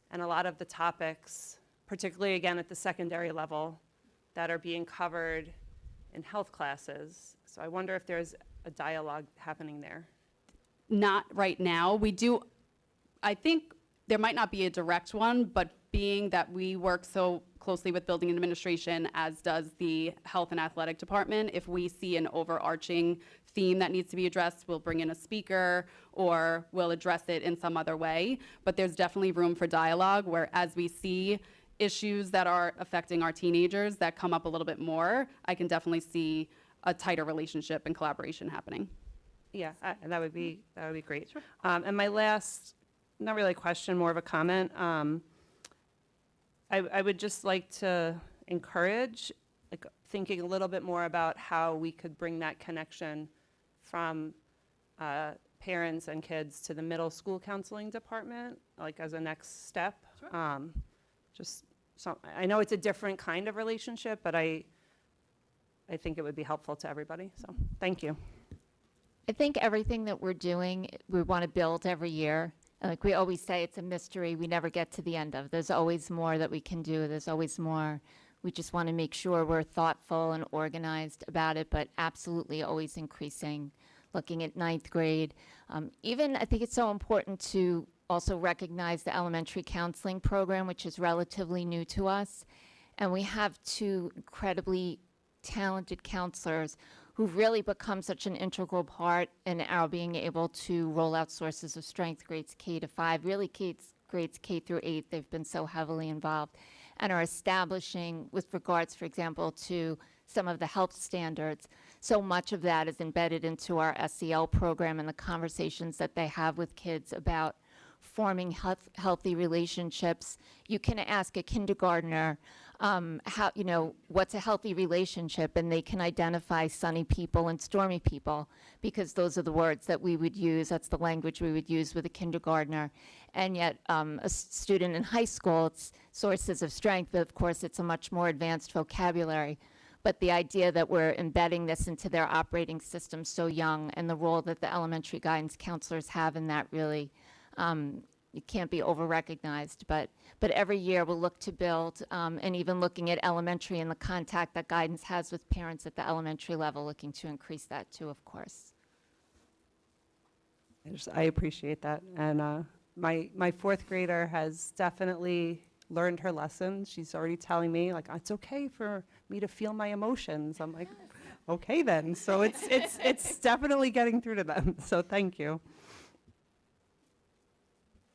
and a lot of the topics, particularly again at the secondary level, that are being covered in health classes. So I wonder if there's a dialogue happening there. Not right now. We do, I think there might not be a direct one, but being that we work so closely with building and administration, as does the health and athletic department, if we see an overarching theme that needs to be addressed, we'll bring in a speaker or we'll address it in some other way. But there's definitely room for dialogue, where as we see issues that are affecting our teenagers that come up a little bit more, I can definitely see a tighter relationship and collaboration happening. Yeah, that would be great. Sure. And my last, not really a question, more of a comment. I would just like to encourage, like, thinking a little bit more about how we could bring that connection from parents and kids to the middle school counseling department, like as a next step. Just so, I know it's a different kind of relationship, but I think it would be helpful to everybody. So thank you. I think everything that we're doing, we want to build every year. Like we always say, it's a mystery we never get to the end of. There's always more that we can do. There's always more. We just want to make sure we're thoughtful and organized about it, but absolutely always increasing, looking at 9th grade. Even, I think it's so important to also recognize the elementary counseling program, which is relatively new to us. And we have 2 incredibly talented counselors who've really become such an integral part in our being able to roll out sources of strength, grades K to 5, really grades K through 8. They've been so heavily involved and are establishing, with regards, for example, to some of the health standards. So much of that is embedded into our SEL program and the conversations that they have with kids about forming healthy relationships. You can ask a kindergartner, how, you know, what's a healthy relationship, and they can identify sunny people and stormy people, because those are the words that we would use. That's the language we would use with a kindergartner. And yet a student in high school, it's sources of strength, but of course it's a much more advanced vocabulary. But the idea that we're embedding this into their operating system so young, and the role that the elementary guidance counselors have in that, really, it can't be over-recognized. But every year we'll look to build, and even looking at elementary and the contact that guidance has with parents at the elementary level, looking to increase that too, of course. I appreciate that. And my 4th grader has definitely learned her lesson. She's already telling me, like, it's okay for me to feel my emotions. I'm like, okay then. So it's definitely getting through to them. So thank you.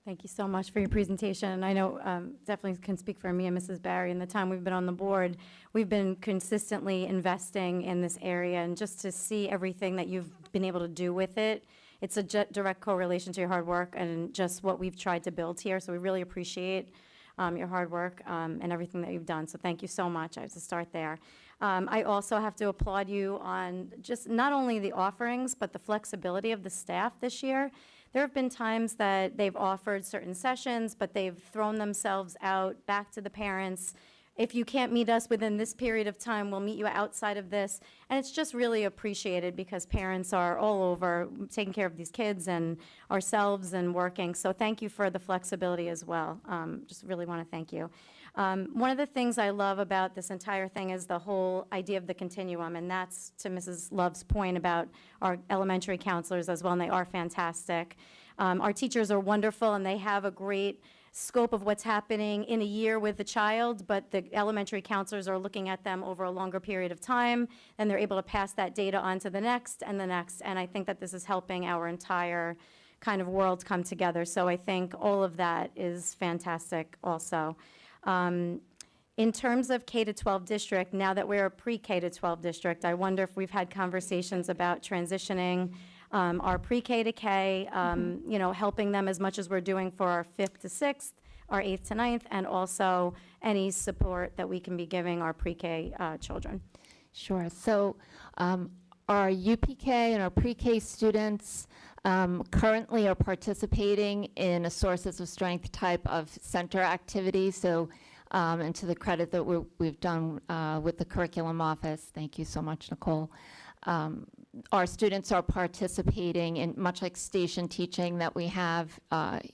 Thank you so much for your presentation. I know definitely can speak for me and Mrs. Barry. In the time we've been on the board, we've been consistently investing in this area, and just to see everything that you've been able to do with it, it's a direct correlation to your hard work and just what we've tried to build here. So we really appreciate your hard work and everything that you've done. So thank you so much. I have to start there. I also have to applaud you on just not only the offerings, but the flexibility of the staff this year. There have been times that they've offered certain sessions, but they've thrown themselves out back to the parents. If you can't meet us within this period of time, we'll meet you outside of this. And it's just really appreciated, because parents are all over taking care of these kids and ourselves and working. So thank you for the flexibility as well. Just really want to thank you. One of the things I love about this entire thing is the whole idea of the continuum, and that's to Mrs. Love's point about our elementary counselors as well, and they are fantastic. Our teachers are wonderful, and they have a great scope of what's happening in a year with the child, but the elementary counselors are looking at them over a longer period of time, and they're able to pass that data on to the next and the next, and I think that this is helping our entire kind of world come together. So I think all of that is fantastic also. In terms of K-12 district, now that we're a pre-K-12 district, I wonder if we've had conversations about transitioning our pre-K to K, you know, helping them as much as we're doing for our 5th to 6th, our 8th to 9th, and also any support that we can be giving our pre-K children. Sure. So our UPK and our pre-K students currently are participating in a sources of strength type of center activity. So, and to the credit that we've done with the curriculum office, thank you so much, Nicole. Our students are participating in, much like station teaching that we have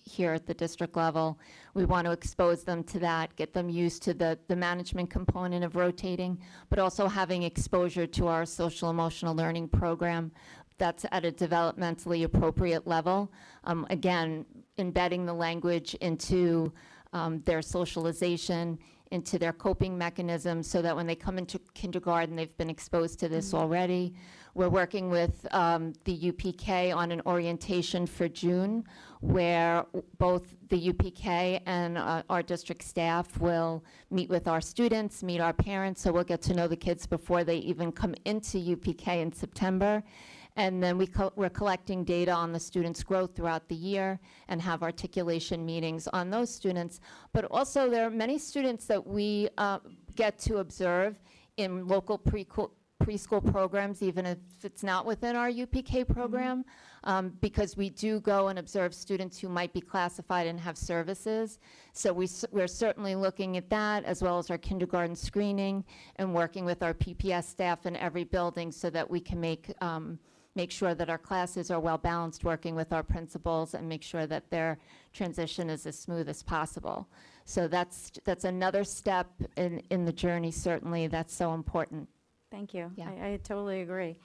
here at the district level. We want to expose them to that, get them used to the management component of rotating, but also having exposure to our social emotional learning program that's at a developmentally appropriate level. Again, embedding the language into their socialization, into their coping mechanisms, so that when they come into kindergarten, they've been exposed to this already. We're working with the UPK on an orientation for June, where both the UPK and our district staff will meet with our students, meet our parents, so we'll get to know the kids before they even come into UPK in September. And then we're collecting data on the students' growth throughout the year and have articulation meetings on those students. But also there are many students that we get to observe in local preschool programs, even if it's not within our UPK program, because we do go and observe students who might be classified and have services. So we're certainly looking at that, as well as our kindergarten screening and working with our PPS staff in every building so that we can make sure that our classes are well balanced, working with our principals, and make sure that their transition is as smooth as possible. So that's another step in the journey, certainly, that's so important. Thank you. Yeah. I totally agree.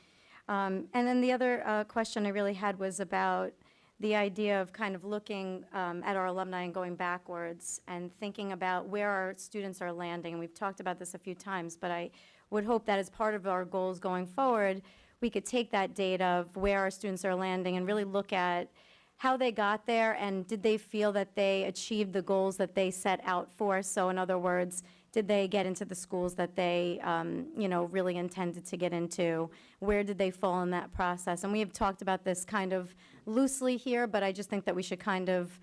And then the other question I really had was about the idea of kind of looking at our alumni and going backwards and thinking about where our students are landing. And we've talked about this a few times, but I would hope that as part of our goals going forward, we could take that data of where our students are landing and really look at how they got there and did they feel that they achieved the goals that they set out for. So in other words, did they get into the schools that they, really intended to get into? Where did they fall in that process? And we have talked about this kind of loosely here, but I just think that we should kind of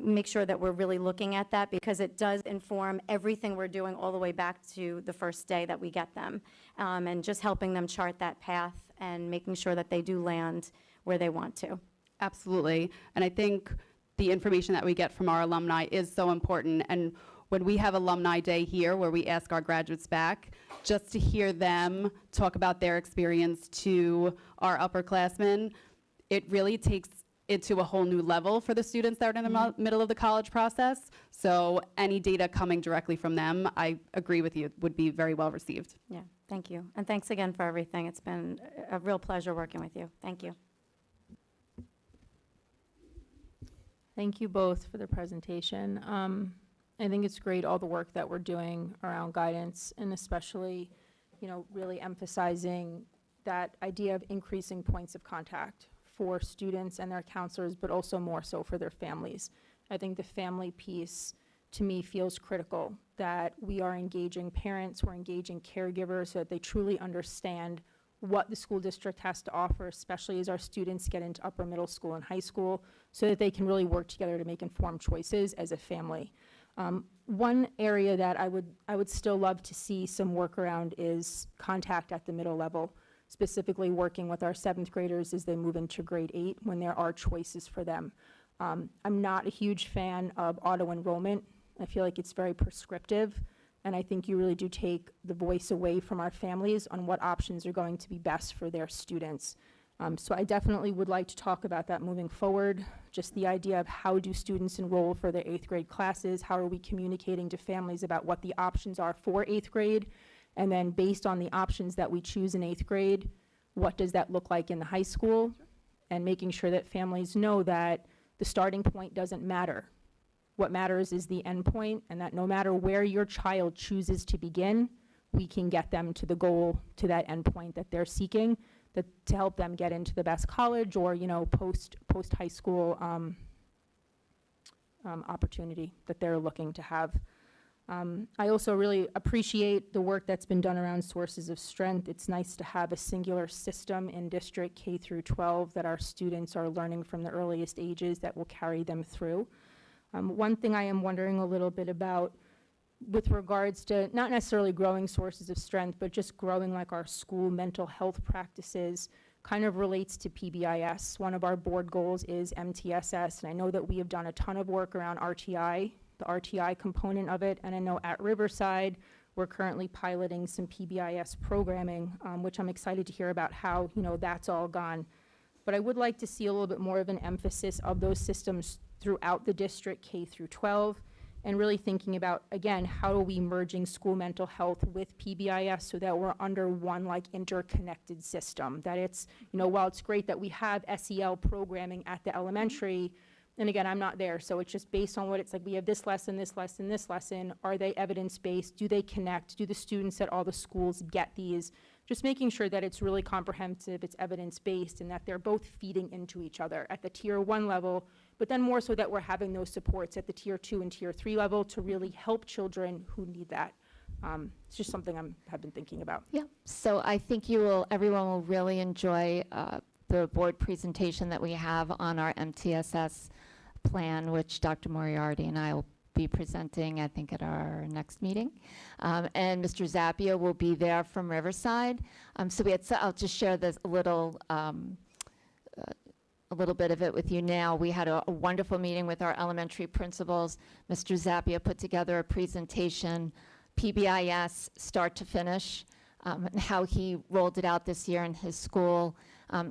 make sure that we're really looking at that because it does inform everything we're doing all the way back to the first day that we get them, and just helping them chart that path and making sure that they do land where they want to. Absolutely. And I think the information that we get from our alumni is so important. And when we have Alumni Day here, where we ask our graduates back, just to hear them talk about their experience to our upperclassmen, it really takes it to a whole new level for the students that are in the middle of the college process. So any data coming directly from them, I agree with you, would be very well received. Yeah, thank you. And thanks again for everything. It's been a real pleasure working with you. Thank you. Thank you both for the presentation. I think it's great, all the work that we're doing around guidance, and especially, really emphasizing that idea of increasing points of contact for students and their counselors, but also more so for their families. I think the family piece, to me, feels critical, that we are engaging parents, we're engaging caregivers so that they truly understand what the school district has to offer, especially as our students get into upper middle school and high school, so that they can really work together to make informed choices as a family. One area that I would still love to see some work around is contact at the middle level, specifically working with our 7th graders as they move into grade 8 when there are choices for them. I'm not a huge fan of auto-enrollment. I feel like it's very prescriptive, and I think you really do take the voice away from our families on what options are going to be best for their students. So I definitely would like to talk about that moving forward, just the idea of how do students enroll for their 8th grade classes, how are we communicating to families about what the options are for 8th grade, and then based on the options that we choose in 8th grade, what does that look like in the high school, and making sure that families know that the starting point doesn't matter. What matters is the end point, and that no matter where your child chooses to begin, we can get them to the goal, to that end point that they're seeking, to help them get into the best college or, post high school opportunity that they're looking to have. I also really appreciate the work that's been done around sources of strength. It's nice to have a singular system in district K through 12 that our students are learning from the earliest ages that will carry them through. One thing I am wondering a little bit about with regards to not necessarily growing sources of strength, but just growing like our school mental health practices kind of relates to PBIS. One of our board goals is MTSS, and I know that we have done a ton of work around RTI, the RTI component of it, and I know at Riverside, we're currently piloting some PBIS programming, which I'm excited to hear about how, that's all gone. But I would like to see a little bit more of an emphasis of those systems throughout the district K through 12. And really thinking about, again, how are we merging school mental health with PBIS so that we're under one interconnected system, that it's, while it's great that we have SEL programming at the elementary, and again, I'm not there, so it's just based on what it's like, we have this lesson, this lesson, this lesson, are they evidence-based, do they connect, do the students at all the schools get these, just making sure that it's really comprehensive, it's evidence-based, and that they're both feeding into each other at the tier 1 level, but then more so that we're having those supports at the tier 2 and tier 3 level to really help children who need that. It's just something I have been thinking about. Yeah, so I think everyone will really enjoy the board presentation that we have on our MTSS plan, which Dr. Moriarty and I will be presenting, I think, at our next meeting. And Mr. Zappia will be there from Riverside. So I'll just share this a little bit of it with you now. We had a wonderful meeting with our elementary principals. Mr. Zappia put together a presentation, PBIS, start to finish, and how he rolled it out this year in his school.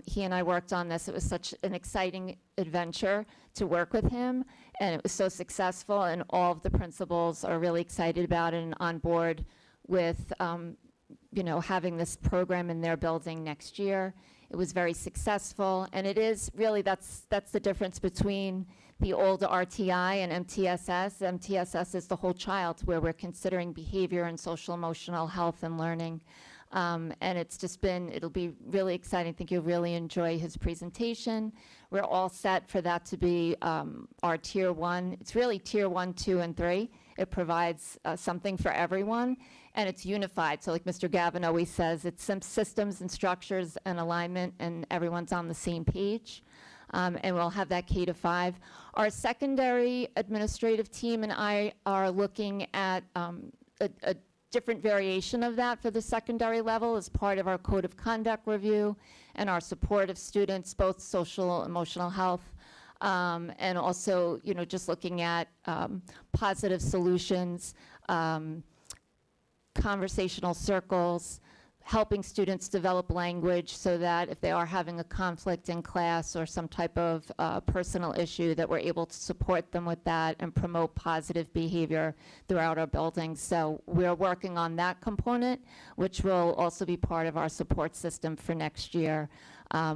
He and I worked on this. It was such an exciting adventure to work with him, and it was so successful, and all of the principals are really excited about it and on board with having this program in their building next year. It was very successful, and it is really, that's the difference between the old RTI and MTSS. MTSS is the whole child, where we're considering behavior and social emotional health and learning. And it'll be really exciting. I think you'll really enjoy his presentation. We're all set for that to be our tier 1. It's really tier 1, 2, and 3. It provides something for everyone, and it's unified. So like Mr. Gavin always says, it's some systems and structures and alignment, and everyone's on the same page. And we'll have that K to 5. Our secondary administrative team and I are looking at a different variation of that for the secondary level as part of our code of conduct review and our support of students, both social, emotional health, and also, just looking at positive solutions, conversational circles, helping students develop language so that if they are having a conflict in class or some type of personal issue, that we're able to support them with that and promote positive behavior throughout our buildings. So we're working on that component, which will also be part of our support system for next year.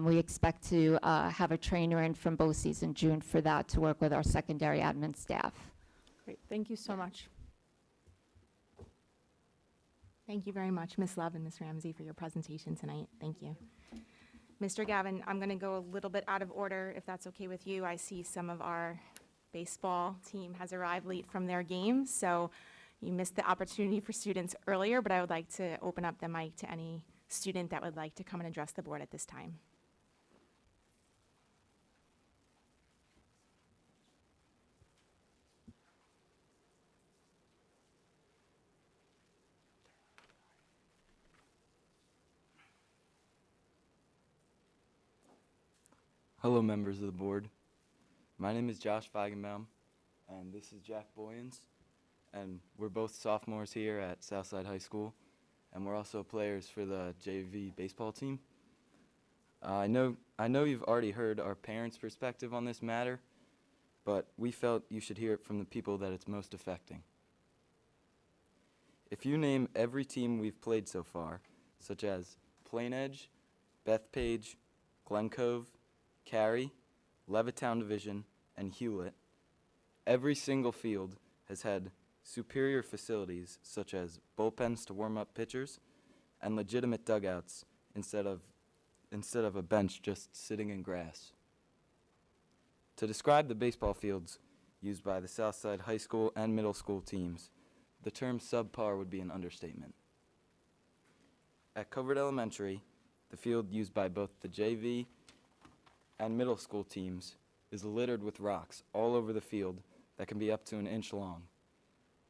We expect to have a trainer in from BOCES in June for that to work with our secondary admin staff. Great, thank you so much. Thank you very much, Ms. Love and Ms. Ramsey, for your presentation tonight. Thank you. Mr. Gavin, I'm going to go a little bit out of order, if that's okay with you. I see some of our baseball team has arrived late from their game, so you missed the opportunity for students earlier, but I would like to open up the mic to any student that would like to come and address the board at this time. Hello, members of the board. My name is Josh Feigenbaum, and this is Jack Boyens, and we're both sophomores here at Southside High School, and we're also players for the JV baseball team. I know you've already heard our parents' perspective on this matter, but we felt you should hear it from the people that it's most affecting. If you name every team we've played so far, such as Plain Edge, Bethpage, Glen Cove, Cary, Levittown Division, and Hewlett, every single field has had superior facilities such as bullpens to warm up pitchers and legitimate dugouts instead of a bench just sitting in grass. To describe the baseball fields used by the Southside High School and middle school teams, the term subpar would be an understatement. At Covert Elementary, the field used by both the JV and middle school teams is littered with rocks all over the field that can be up to 1 inch long.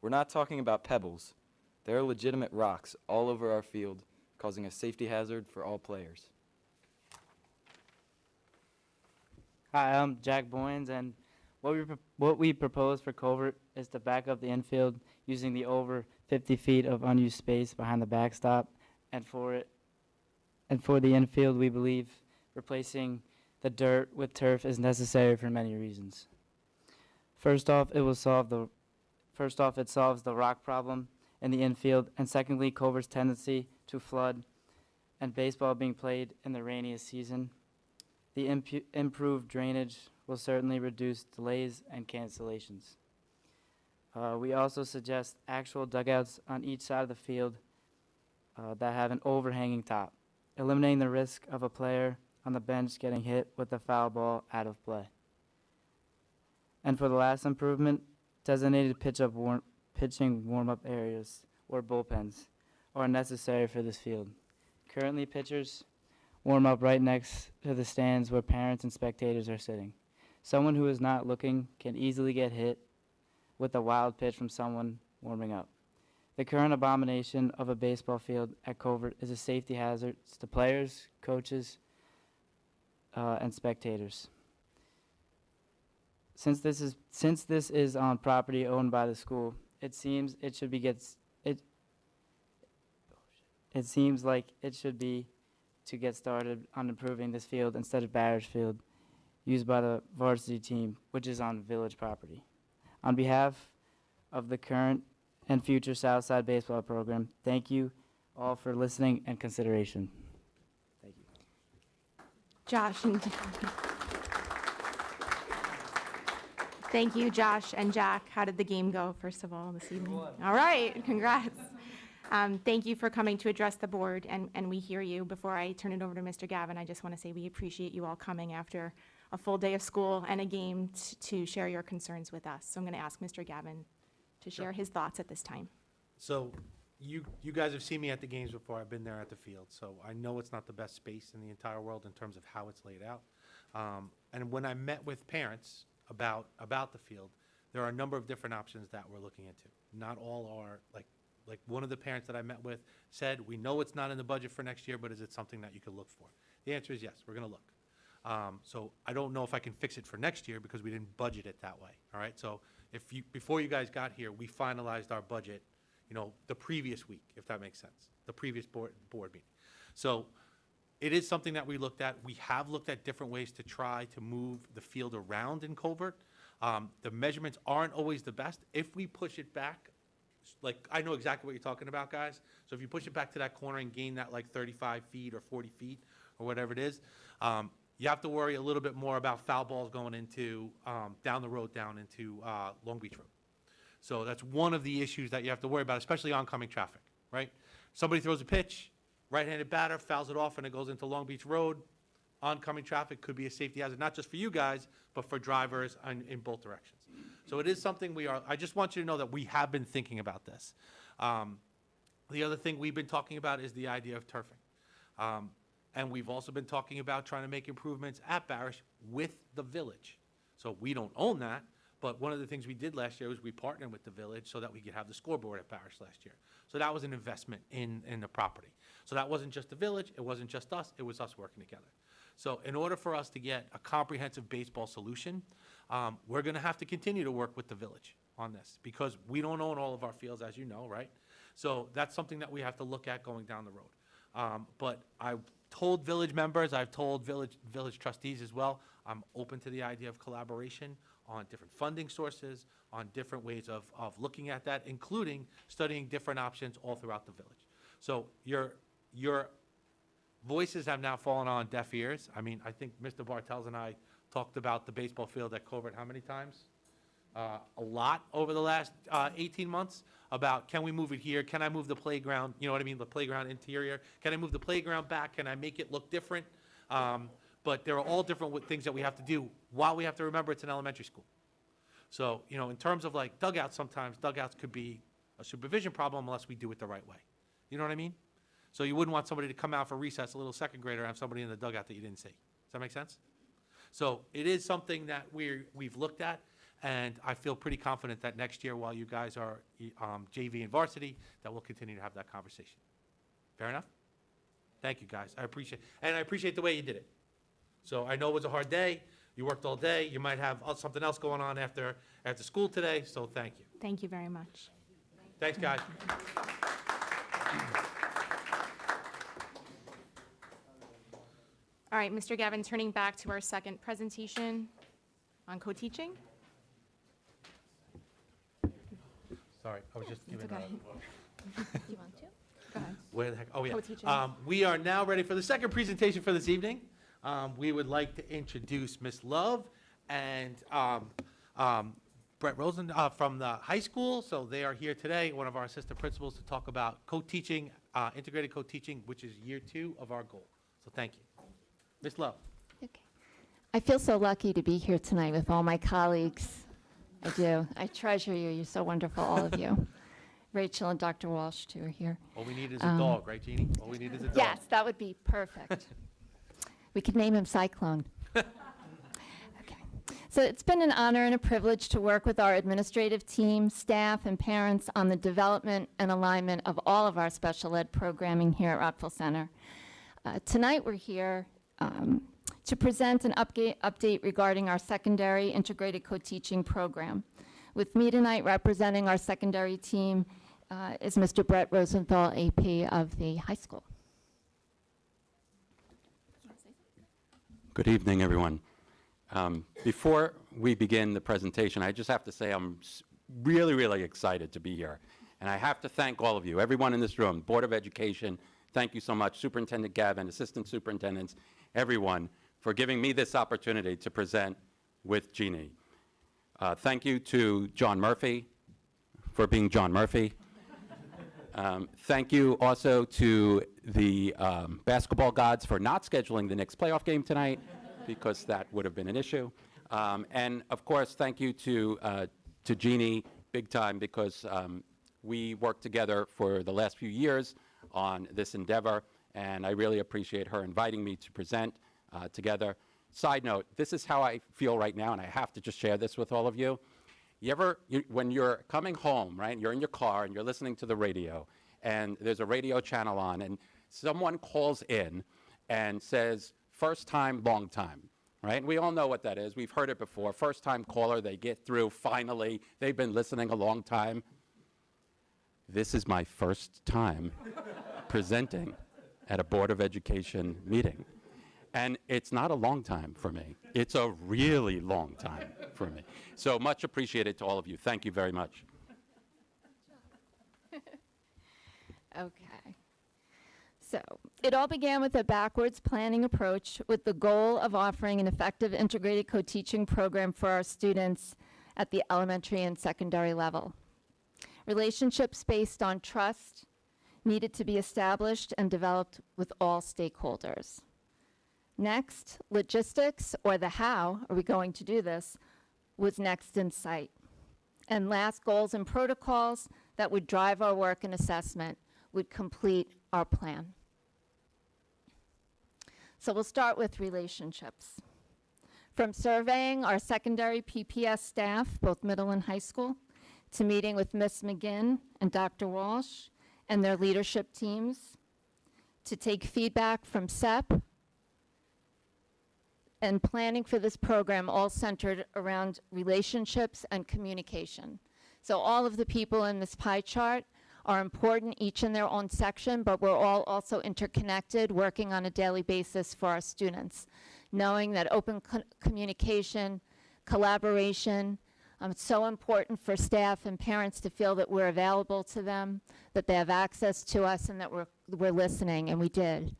We're not talking about pebbles. There are legitimate rocks all over our field, causing a safety hazard for all players. Hi, I'm Jack Boyens, and what we propose for Covert is to back up the infield using the over 50 feet of unused space behind the backstop, and for the infield, we believe replacing the dirt with turf is necessary for many reasons. First off, it solves the rock problem in the infield, and secondly, Covert's tendency to flood and baseball being played in the rainiest season. The improved drainage will certainly reduce delays and cancellations. We also suggest actual dugouts on each side of the field that have an overhanging top, eliminating the risk of a player on the bench getting hit with a foul ball out of play. And for the last improvement, designated pitching warm-up areas or bullpens are necessary for this field. Currently, pitchers warm up right next to the stands where parents and spectators are sitting. Someone who is not looking can easily get hit with a wild pitch from someone warming up. The current abomination of a baseball field at Covert is a safety hazard to players, coaches, and spectators. Since this is on property owned by the school, it seems like it should be to get started on improving this field instead of Barrish Field, used by the varsity team, which is on village property. On behalf of the current and future Southside baseball program, thank you all for listening and consideration. Thank you. Josh and thank you, Josh and Jack. How did the game go, first of all, this evening? All right, congrats. Thank you for coming to address the board, and we hear you. Before I turn it over to Mr. Gavin, I just want to say we appreciate you all coming after a full day of school and a game to share your concerns with us. So I'm going to ask Mr. Gavin to share his thoughts at this time. So you guys have seen me at the games before. I've been there at the field. So I know it's not the best space in the entire world in terms of how it's laid out. And when I met with parents about the field, there are a number of different options that we're looking into. Not all are like one of the parents that I met with said, we know it's not in the budget for next year, but is it something that you could look for? The answer is yes, we're going to look. So I don't know if I can fix it for next year because we didn't budget it that way. All right. So before you guys got here, we finalized our budget, the previous week, if that makes sense, the previous board meeting. So it is something that we looked at. We have looked at different ways to try to move the field around in Covert. The measurements aren't always the best. If we push it back, I know exactly what you're talking about, guys. So if you push it back to that corner and gain that 35 feet or 40 feet or whatever it is, you have to worry a little bit more about foul balls going into, down the road, down into Long Beach Road. So that's one of the issues that you have to worry about, especially oncoming traffic, right? Somebody throws a pitch, right-handed batter, fouls it off, and it goes into Long Beach Road. Oncoming traffic could be a safety hazard, not just for you guys, but for drivers in both directions. So it is something I just want you to know that we have been thinking about this. The other thing we've been talking about is the idea of turfing. And we've also been talking about trying to make improvements at Barish with the village. So we don't own that, but one of the things we did last year was we partnered with the village so that we could have the scoreboard at Barish last year. So that was an investment in the property. So that wasn't just the village, it wasn't just us, it was us working together. So in order for us to get a comprehensive baseball solution, we're going to have to continue to work with the village on this because we don't own all of our fields, as you know, right? So that's something that we have to look at going down the road. But I've told village members, I've told village trustees as well, I'm open to the idea of collaboration on different funding sources, on different ways of looking at that, including studying different options all throughout the village. So your voices have now fallen on deaf ears. I mean, I think Mr. Bartels and I talked about the baseball field at Covert how many times? A lot over the last 18 months about can we move it here? Can I move the playground? You know what I mean? The playground interior. Can I move the playground back? Can I make it look different? But there are all different things that we have to do while we have to remember it's an elementary school. So, in terms of dugouts, sometimes dugouts could be a supervision problem unless we do it the right way. You know what I mean? So you wouldn't want somebody to come out for recess, a little second grader, and have somebody in the dugout that you didn't see. Does that make sense? So it is something that we've looked at, and I feel pretty confident that next year, while you guys are JV and varsity, that we'll continue to have that conversation. Fair enough? Thank you, guys. I appreciate the way you did it. So I know it was a hard day. You worked all day. You might have something else going on after school today, so thank you. Thank you very much. Thanks, guys. All right, Mr. Gavin, turning back to our second presentation on co-teaching. Sorry, I was just giving okay. You want to? Go ahead. Where the heck? Oh, yeah. Co-teaching. We are now ready for the second presentation for this evening. We would like to introduce Miss Love and Brett Rosen from the high school. So they are here today, one of our assistant principals, to talk about co-teaching, integrated co-teaching, which is year 2 of our goal. So thank you. Ms. Love. Okay. I feel so lucky to be here tonight with all my colleagues. I do. I treasure you. You're so wonderful, all of you. Rachel and Dr. Walsh, too, are here. All we need is a dog, right, Jeannie? All we need is a dog. Yes, that would be perfect. We could name him Cyclone. Okay. So it's been an honor and a privilege to work with our administrative team, staff, and parents on the development and alignment of all of our special ed programming here at Rockville Center. Tonight we're here to present an update regarding our secondary integrated co-teaching program. With me tonight representing our secondary team is Mr. Brett Rosenthal, AP of the high school. Good evening, everyone. Before we begin the presentation, I just have to say I'm really, really excited to be here. And I have to thank all of you, everyone in this room, Board of Education, thank you so much, Superintendent Gavin, Assistant Superintendents, everyone, for giving me this opportunity to present with Jeannie. Thank you to John Murphy for being John Murphy. Thank you also to the basketball gods for not scheduling the Knicks playoff game tonight, because that would have been an issue. And of course, thank you to Jeannie, big time, because we worked together for the last few years on this endeavor, and I really appreciate her inviting me to present together. Side note, this is how I feel right now, and I have to just share this with all of you. When you're coming home, right, you're in your car and you're listening to the radio, and there's a radio channel on, and someone calls in and says, first time, long time, right? And we all know what that is. We've heard it before. First time caller, they get through, finally. They've been listening a long time. This is my first time presenting at a Board of Education meeting. And it's not a long time for me. It's a really long time for me. So much appreciated to all of you. Thank you very much. Okay. So it all began with a backwards planning approach with the goal of offering an effective integrated co-teaching program for our students at the elementary and secondary level. Relationships based on trust needed to be established and developed with all stakeholders. Next, logistics, or the how are we going to do this, was next in sight. And last, goals and protocols that would drive our work and assessment would complete our plan. So we'll start with relationships. From surveying our secondary PPS staff, both middle and high school, to meeting with Ms. McGinn and Dr. Walsh and their leadership teams, to take feedback from SEP, and planning for this program all centered around relationships and communication. So all of the people in this pie chart are important, each in their own section, but we're all also interconnected, working on a daily basis for our students, knowing that open communication, collaboration, it's so important for staff and parents to feel that we're available to them, that they have access to us, and that we're listening, and we did.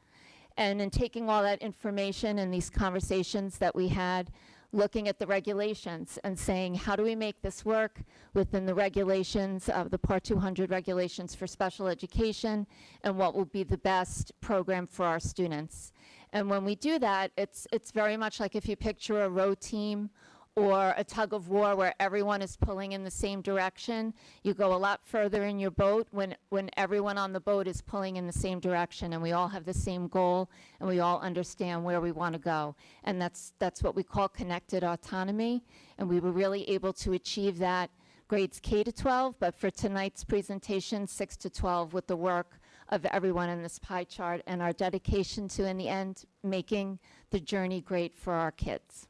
And in taking all that information and these conversations that we had, looking at the regulations and saying, how do we make this work within the regulations of the Part 200 regulations for special education, and what will be the best program for our students. And when we do that, it's very much like if you picture a row team or a tug of war where everyone is pulling in the same direction. You go a lot further in your boat when everyone on the boat is pulling in the same direction, and we all have the same goal, and we all understand where we want to go. And that's what we call connected autonomy, and we were really able to achieve that grades K to 12, but for tonight's presentation, 6 to 12, with the work of everyone in this pie chart and our dedication to, in the end, making the journey great for our kids.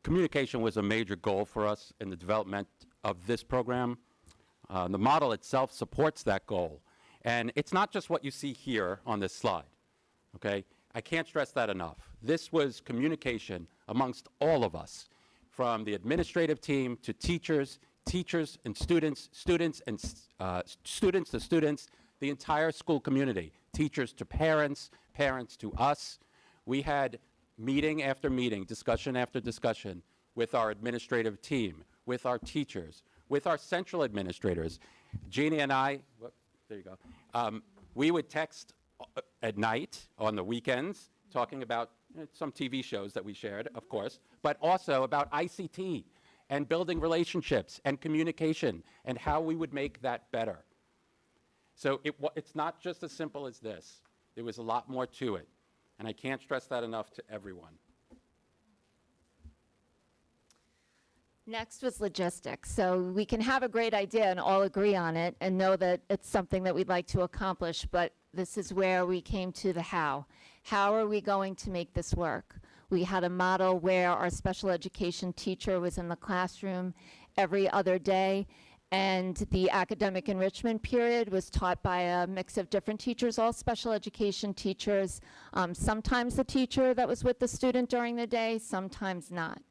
Communication was a major goal for us in the development of this program. The model itself supports that goal. And it's not just what you see here on this slide, okay? I can't stress that enough. This was communication amongst all of us, from the administrative team to teachers, teachers and students, students and students to students, the entire school community, teachers to parents, parents to us. We had meeting after meeting, discussion after discussion with our administrative team, with our teachers, with our central administrators. Jeannie and I, there you go, we would text at night on the weekends talking about some TV shows that we shared, of course, but also about ICT and building relationships and communication and how we would make that better. So it's not just as simple as this. There was a lot more to it. And I can't stress that enough to everyone. Next was logistics. So we can have a great idea and all agree on it and know that it's something that we'd like to accomplish, but this is where we came to the how. How are we going to make this work? We had a model where our special education teacher was in the classroom every other day, and the academic enrichment period was taught by a mix of different teachers, all special education teachers, sometimes the teacher that was with the student during the day, sometimes not.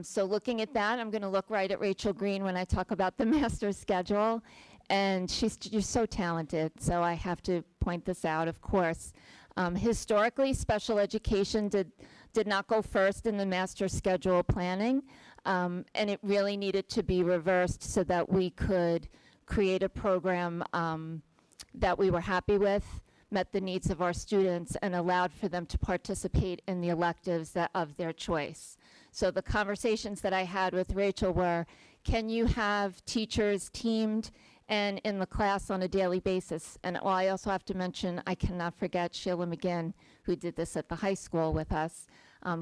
So looking at that, I'm going to look right at Rachel Green when I talk about the master's schedule, and she's so talented, so I have to point this out, of course. Historically, special education did not go first in the master's schedule planning, and it really needed to be reversed so that we could create a program that we were happy with, met the needs of our students, and allowed for them to participate in the electives of their choice. So the conversations that I had with Rachel were, can you have teachers teamed and in the class on a daily basis? And I also have to mention, I cannot forget Sheila McGinn, who did this at the high school with us.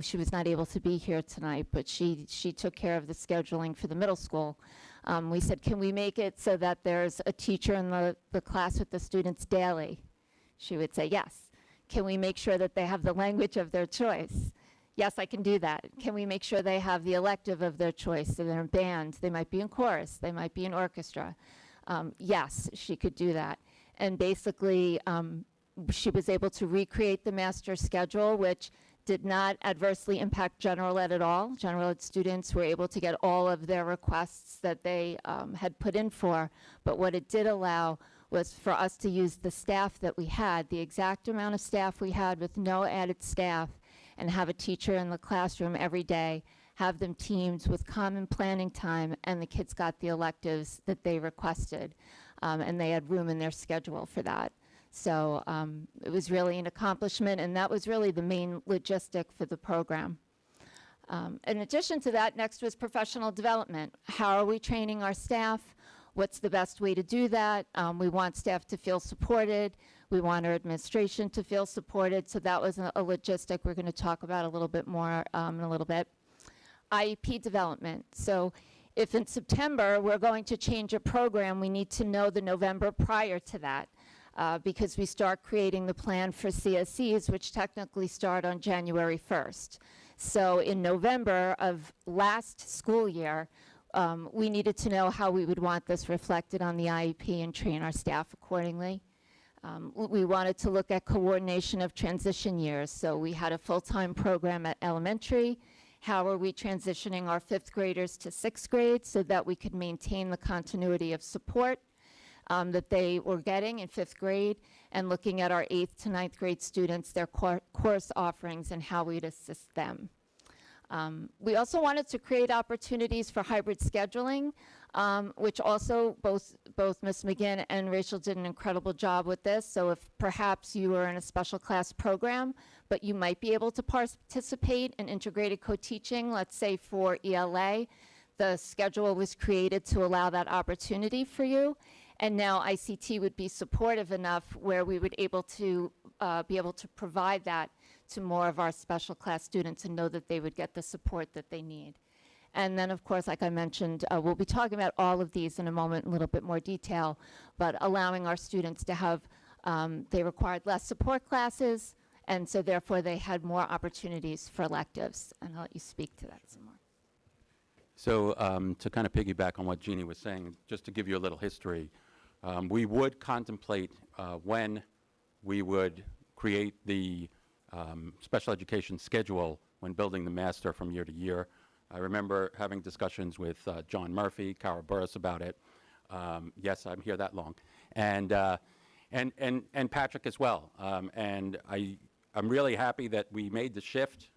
She was not able to be here tonight, but she took care of the scheduling for the middle school. We said, can we make it so that there's a teacher in the class with the students daily? She would say, yes. Can we make sure that they have the language of their choice? Yes, I can do that. Can we make sure they have the elective of their choice? So they're in band, they might be in chorus, they might be in orchestra. Yes, she could do that. And basically, she was able to recreate the master's schedule, which did not adversely impact general ed at all. General ed students were able to get all of their requests that they had put in for, but what it did allow was for us to use the staff that we had, the exact amount of staff we had with no added staff, and have a teacher in the classroom every day, have them teamed with common planning time, and the kids got the electives that they requested, and they had room in their schedule for that. So it was really an accomplishment, and that was really the main logistic for the program. In addition to that, next was professional development. How are we training our staff? What's the best way to do that? We want staff to feel supported. We want our administration to feel supported. So that was a logistic we're going to talk about a little bit more in a little bit. IEP development. So if in September we're going to change a program, we need to know the November prior to that. Because we start creating the plan for CSEs, which technically start on January 1st. So in November of last school year, we needed to know how we would want this reflected on the IEP and train our staff accordingly. We wanted to look at coordination of transition years. So we had a full-time program at elementary. How are we transitioning our 5th graders to 6th grade so that we could maintain the continuity of support that they were getting in 5th grade, and looking at our 8th to 9th grade students, their course offerings, and how we'd assist them. We also wanted to create opportunities for hybrid scheduling, which also both Ms. McGinn and Rachel did an incredible job with this. So if perhaps you were in a special class program, but you might be able to participate in integrated co-teaching, let's say for ELA, the schedule was created to allow that opportunity for you. And now ICT would be supportive enough where we would be able to provide that to more of our special class students and know that they would get the support that they need. And then, of course, like I mentioned, we'll be talking about all of these in a moment in a little bit more detail, but allowing our students to have, they required less support classes, and so therefore they had more opportunities for electives. And I'll let you speak to that some more. So to kind of piggyback on what Jeannie was saying, just to give you a little history, we would contemplate when we would create the special education schedule when building the master from year to year. I remember having discussions with John Murphy, Cara Burris about it. Yes, I'm here that long. And Patrick as well. And I'm really happy that we made the shift.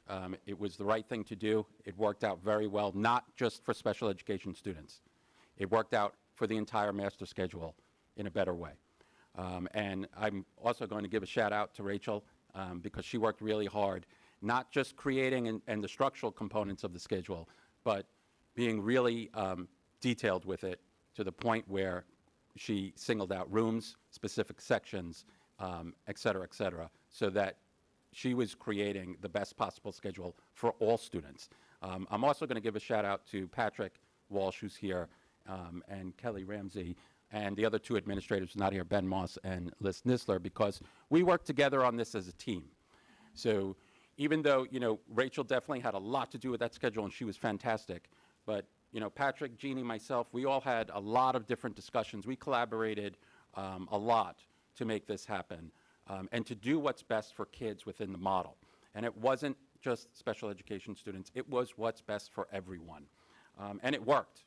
It was the right thing to do. It worked out very well, not just for special education students. It worked out for the entire master schedule in a better way. And I'm also going to give a shout out to Rachel because she worked really hard, not just creating and the structural components of the schedule, but being really detailed with it to the point where she singled out rooms, specific sections, et cetera, so that she was creating the best possible schedule for all students. I'm also going to give a shout out to Patrick Walsh, who's here, and Kelly Ramsey, and the other two administrators not here, Ben Moss and Liz Nisler, because we worked together on this as a team. So even though, Rachel definitely had a lot to do with that schedule, and she was fantastic, but, Patrick, Jeannie, myself, we all had a lot of different discussions. We collaborated a lot to make this happen, and to do what's best for kids within the model. And it wasn't just special education students, it was what's best for everyone. And it worked.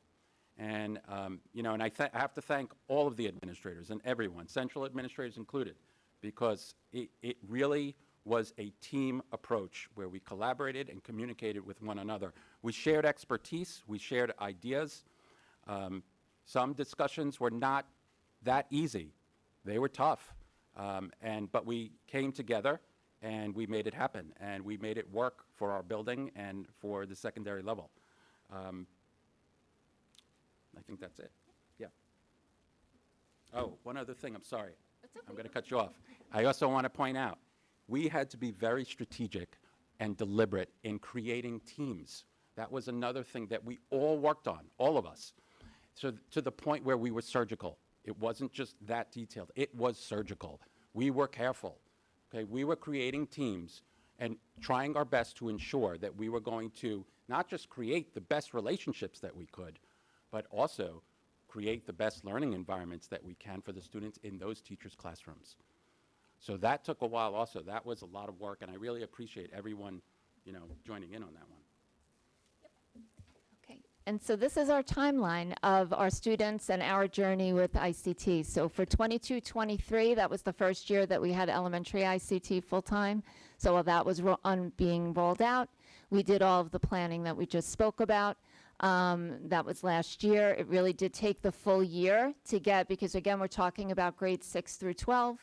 And, and I have to thank all of the administrators and everyone, central administrators included, because it really was a team approach where we collaborated and communicated with one another. We shared expertise, we shared ideas. Some discussions were not that easy. They were tough, but we came together and we made it happen, and we made it work for our building and for the secondary level. I think that's it. Yeah. Oh, one other thing, I'm sorry. I'm going to cut you off. I also want to point out, we had to be very strategic and deliberate in creating teams. That was another thing that we all worked on, all of us, so to the point where we were surgical. It wasn't just that detailed. It was surgical. We were careful. Okay? We were creating teams and trying our best to ensure that we were going to not just create the best relationships that we could, but also create the best learning environments that we can for the students in those teachers' classrooms. So that took a while also. That was a lot of work, and I really appreciate everyone, joining in on that one. Okay, and so this is our timeline of our students and our journey with ICT. So for 22-23, that was the first year that we had elementary ICT full-time. So while that was being rolled out, we did all of the planning that we just spoke about. That was last year. It really did take the full year to get, because again, we're talking about grades 6 through 12.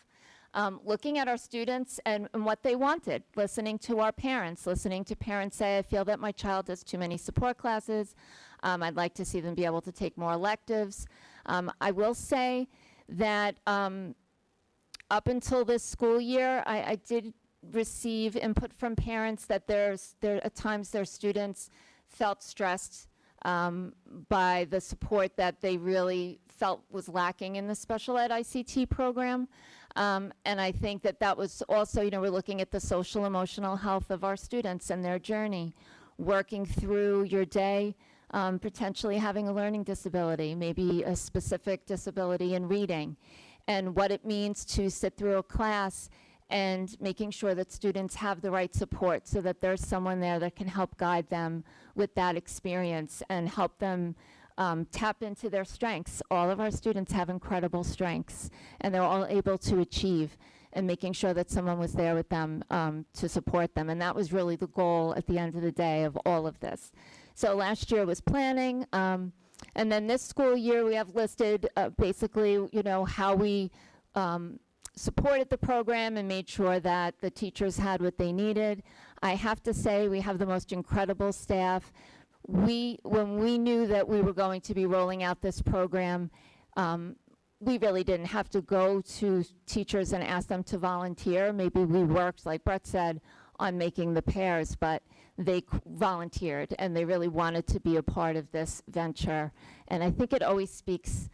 Looking at our students and what they wanted, listening to our parents, listening to parents say, I feel that my child has too many support classes. I'd like to see them be able to take more electives. I will say that up until this school year, I did receive input from parents that at times their students felt stressed by the support that they really felt was lacking in the special ed ICT program. And I think that was also, we're looking at the social emotional health of our students and their journey, working through your day, potentially having a learning disability, maybe a specific disability in reading, and what it means to sit through a class and making sure that students have the right support so that there's someone there that can help guide them with that experience and help them tap into their strengths. All of our students have incredible strengths, and they're all able to achieve, and making sure that someone was there with them to support them. And that was really the goal at the end of the day of all of this. So last year was planning, and then this school year we have listed basically, how we supported the program and made sure that the teachers had what they needed. I have to say we have the most incredible staff. When we knew that we were going to be rolling out this program, we really didn't have to go to teachers and ask them to volunteer. Maybe we worked, like Brett said, on making the pairs, but they volunteered and they really wanted to be a part of this venture. And I think it always speaks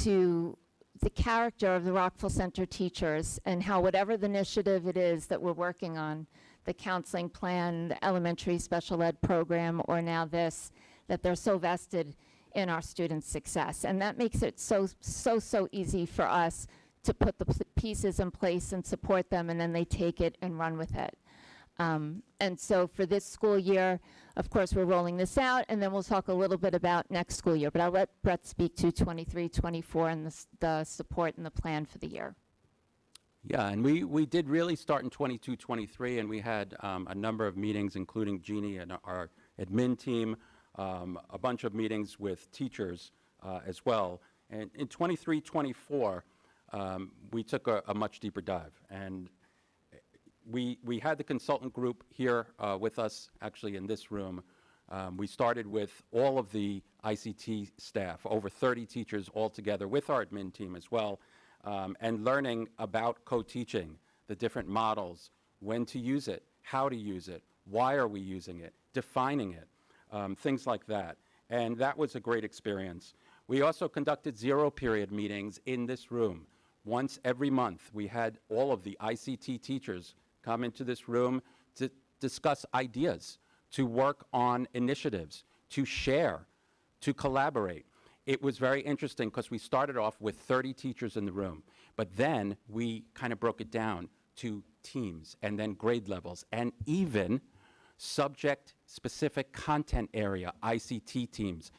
to the character of the Rockville Center teachers and how whatever the initiative it is that we're working on, the counseling plan, the elementary special ed program, or now this, that they're so vested in our students' success. And that makes it so easy for us to put the pieces in place and support them, and then they take it and run with it. And so for this school year, of course, we're rolling this out, and then we'll talk a little bit about next school year. But I'll let Brett speak to 23-24 and the support and the plan for the year. Yeah, and we did really start in 22-23, and we had a number of meetings, including Jeannie and our admin team, a bunch of meetings with teachers as well. And in 23-24, we took a much deeper dive. And we had the consultant group here with us, actually in this room. We started with all of the ICT staff, over 30 teachers all together with our admin team as well, and learning about co-teaching, the different models, when to use it, how to use it, why are we using it, defining it. things like that. And that was a great experience. We also conducted zero-period meetings in this room. Once every month, we had all of the ICT teachers come into this room to discuss ideas, to work on initiatives, to share, to collaborate. It was very interesting because we started off with 30 teachers in the room, but then we kind of broke it down to teams and then grade levels and even subject-specific content area ICT teams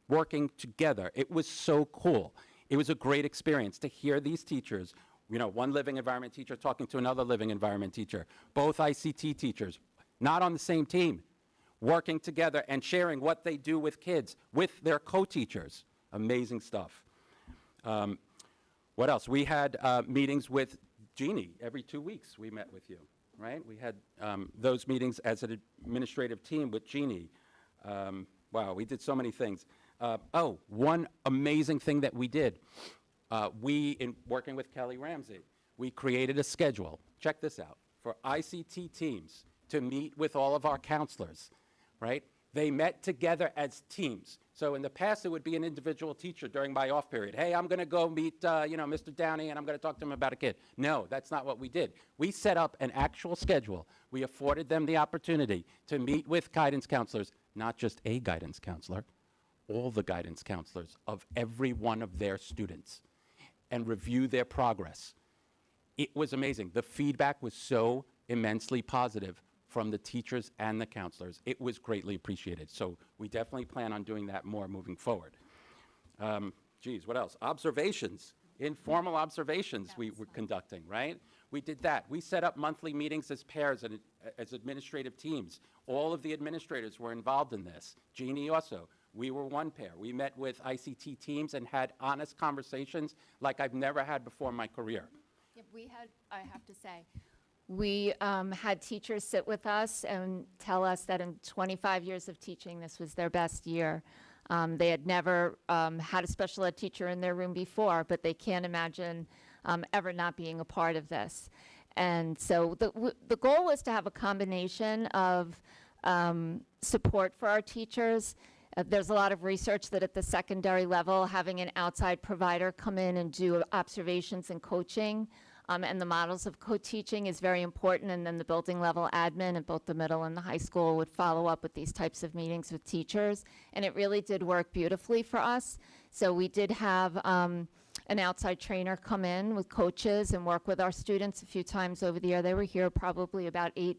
working together. It was so cool. It was a great experience to hear these teachers, you know, one living environment teacher talking to another living environment teacher, both ICT teachers, not on the same team, working together and sharing what they do with kids, with their co-teachers. Amazing stuff. What else? We had meetings with Jeannie every 2 weeks. We met with you, right? We had those meetings as an administrative team with Jeannie. Wow, we did so many things. Oh, one amazing thing that we did. In working with Kelly Ramsey, we created a schedule. Check this out. For ICT teams to meet with all of our counselors, right? They met together as teams. So in the past, it would be an individual teacher during my off period. Hey, I'm going to go meet, Mr. Downey, and I'm going to talk to him about a kid. No, that's not what we did. We set up an actual schedule. We afforded them the opportunity to meet with guidance counselors, not just a guidance counselor, all the guidance counselors of every one of their students, and review their progress. It was amazing. The feedback was so immensely positive from the teachers and the counselors. It was greatly appreciated. So we definitely plan on doing that more moving forward. What else? Observations, informal observations we were conducting, right? We did that. We set up monthly meetings as pairs and as administrative teams. All of the administrators were involved in this. Jeannie also. We were one pair. We met with ICT teams and had honest conversations like I've never had before in my career. Yeah, I have to say, we had teachers sit with us and tell us that in 25 years of teaching, this was their best year. They had never had a special ed teacher in their room before, but they can't imagine ever not being a part of this. And so the goal was to have a combination of support for our teachers. There's a lot of research that at the secondary level, having an outside provider come in and do observations and coaching and the models of co-teaching is very important. And then the building level admin at both the middle and the high school would follow up with these types of meetings with teachers. And it really did work beautifully for us. So we did have an outside trainer come in with coaches and work with our students a few times over the year. They were here probably about eight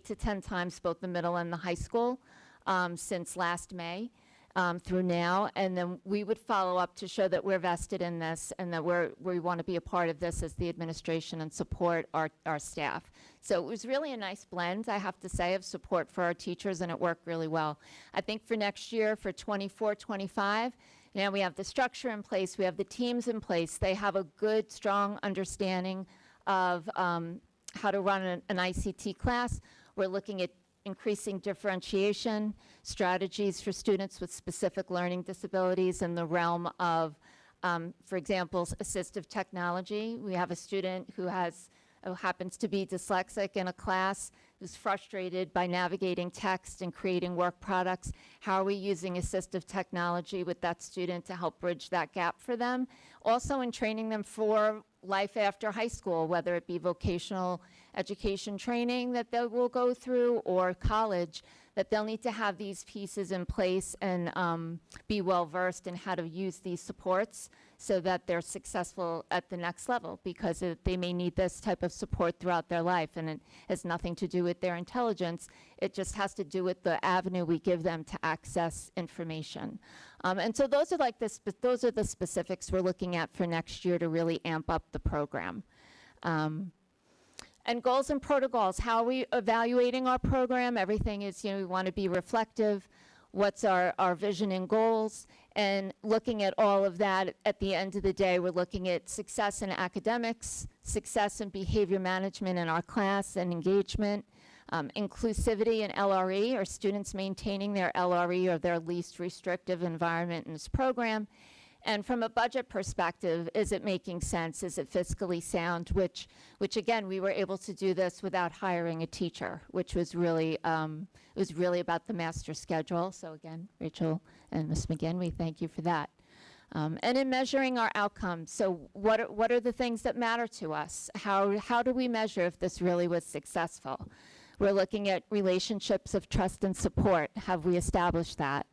to 10 times, both the middle and the high school, since last May through now. And then we would follow up to show that we're vested in this and that we want to be a part of this as the administration and support our staff. So it was really a nice blend, I have to say, of support for our teachers, and it worked really well. I think for next year, for 24-25, now we have the structure in place, we have the teams in place. They have a good, strong understanding of how to run an ICT class. We're looking at increasing differentiation, strategies for students with specific learning disabilities in the realm of, for example, assistive technology. We have a student who happens to be dyslexic in a class, who's frustrated by navigating text and creating work products. How are we using assistive technology with that student to help bridge that gap for them? Also in training them for life after high school, whether it be vocational education training that they will go through or college, that they'll need to have these pieces in place and be well versed in how to use these supports so that they're successful at the next level, because they may need this type of support throughout their life, and it has nothing to do with their intelligence. It just has to do with the avenue we give them to access information. And so those are those are the specifics we're looking at for next year to really amp up the program. And goals and protocols, how are we evaluating our program? Everything is, we want to be reflective. What's our vision and goals? And looking at all of that, at the end of the day, we're looking at success in academics, success in behavior management in our class and engagement, inclusivity and LRE, or students maintaining their LRE or their least restrictive environment in this program, And from a budget perspective, is it making sense? Is it fiscally sound? Which again, we were able to do this without hiring a teacher, which was really, it was really about the master schedule. So again, Rachel and Ms. McGinn, we thank you for that. And in measuring our outcomes, so what are the things that matter to us? How do we measure if this really was successful? We're looking at relationships of trust and support. Have we established that?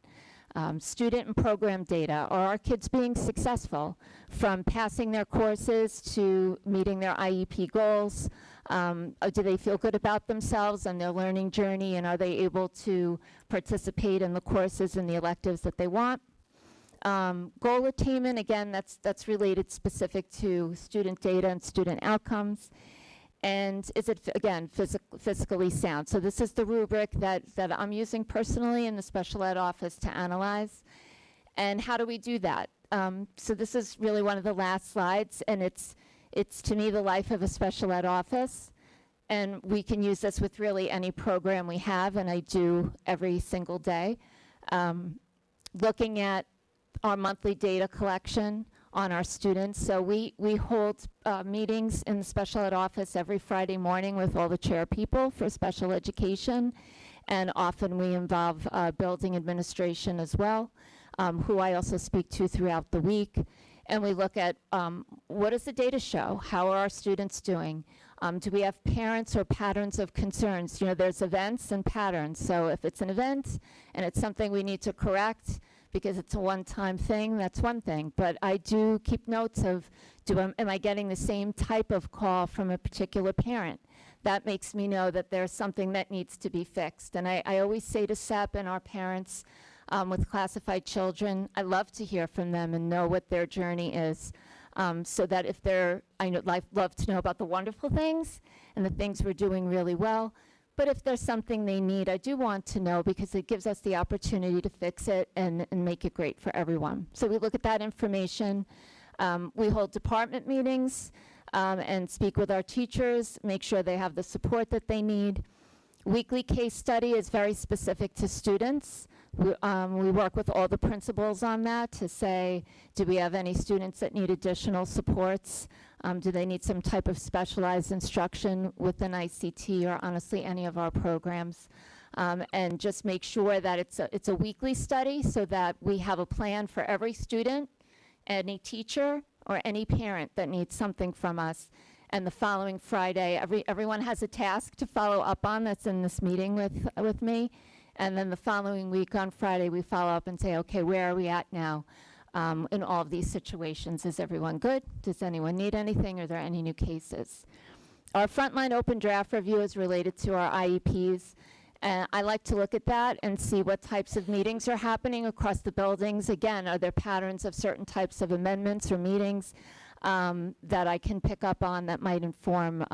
Student and program data. Are our kids being successful from passing their courses to meeting their IEP goals? Do they feel good about themselves and their learning journey, and are they able to participate in the courses and the electives that they want? Goal attainment, again, that's related specific to student data and student outcomes. And is it, again, fiscally sound? So this is the rubric that I'm using personally in the special ed office to analyze. And how do we do that? So this is really one of the last slides, and it's to me the life of a special ed office. And we can use this with really any program we have, and I do every single day. Looking at our monthly data collection on our students. So we hold meetings in the special ed office every Friday morning with all the chair people for special education, and often we involve building administration as well, who I also speak to throughout the week. And we look at what does the data show? How are our students doing? Do we have parents or patterns of concerns? You know, there's events and patterns. So if it's an event and it's something we need to correct, because it's a one-time thing, that's one thing. But I do keep notes of, am I getting the same type of call from a particular parent? That makes me know that there's something that needs to be fixed. And I always say to SEP and our parents with classified children, I love to hear from them and know what their journey is. So that if I love to know about the wonderful things and the things we're doing really well. But if there's something they need, I do want to know, because it gives us the opportunity to fix it and make it great for everyone. So we look at that information. We hold department meetings and speak with our teachers, make sure they have the support that they need. Weekly case study is very specific to students. We work with all the principals on that to say, do we have any students that need additional supports? Do they need some type of specialized instruction within ICT or honestly any of our programs? And just make sure that it's a weekly study so that we have a plan for every student, any teacher, or any parent that needs something from us. And the following Friday, everyone has a task to follow up on that's in this meeting with me. And then the following week on Friday, we follow up and say, okay, where are we at now in all of these situations? Is everyone good? Does anyone need anything? Are there any new cases? Our frontline open draft review is related to our IEPs. And I like to look at that and see what types of meetings are happening across the buildings. Again, are there patterns of certain types of amendments or meetings that I can pick up on that might inform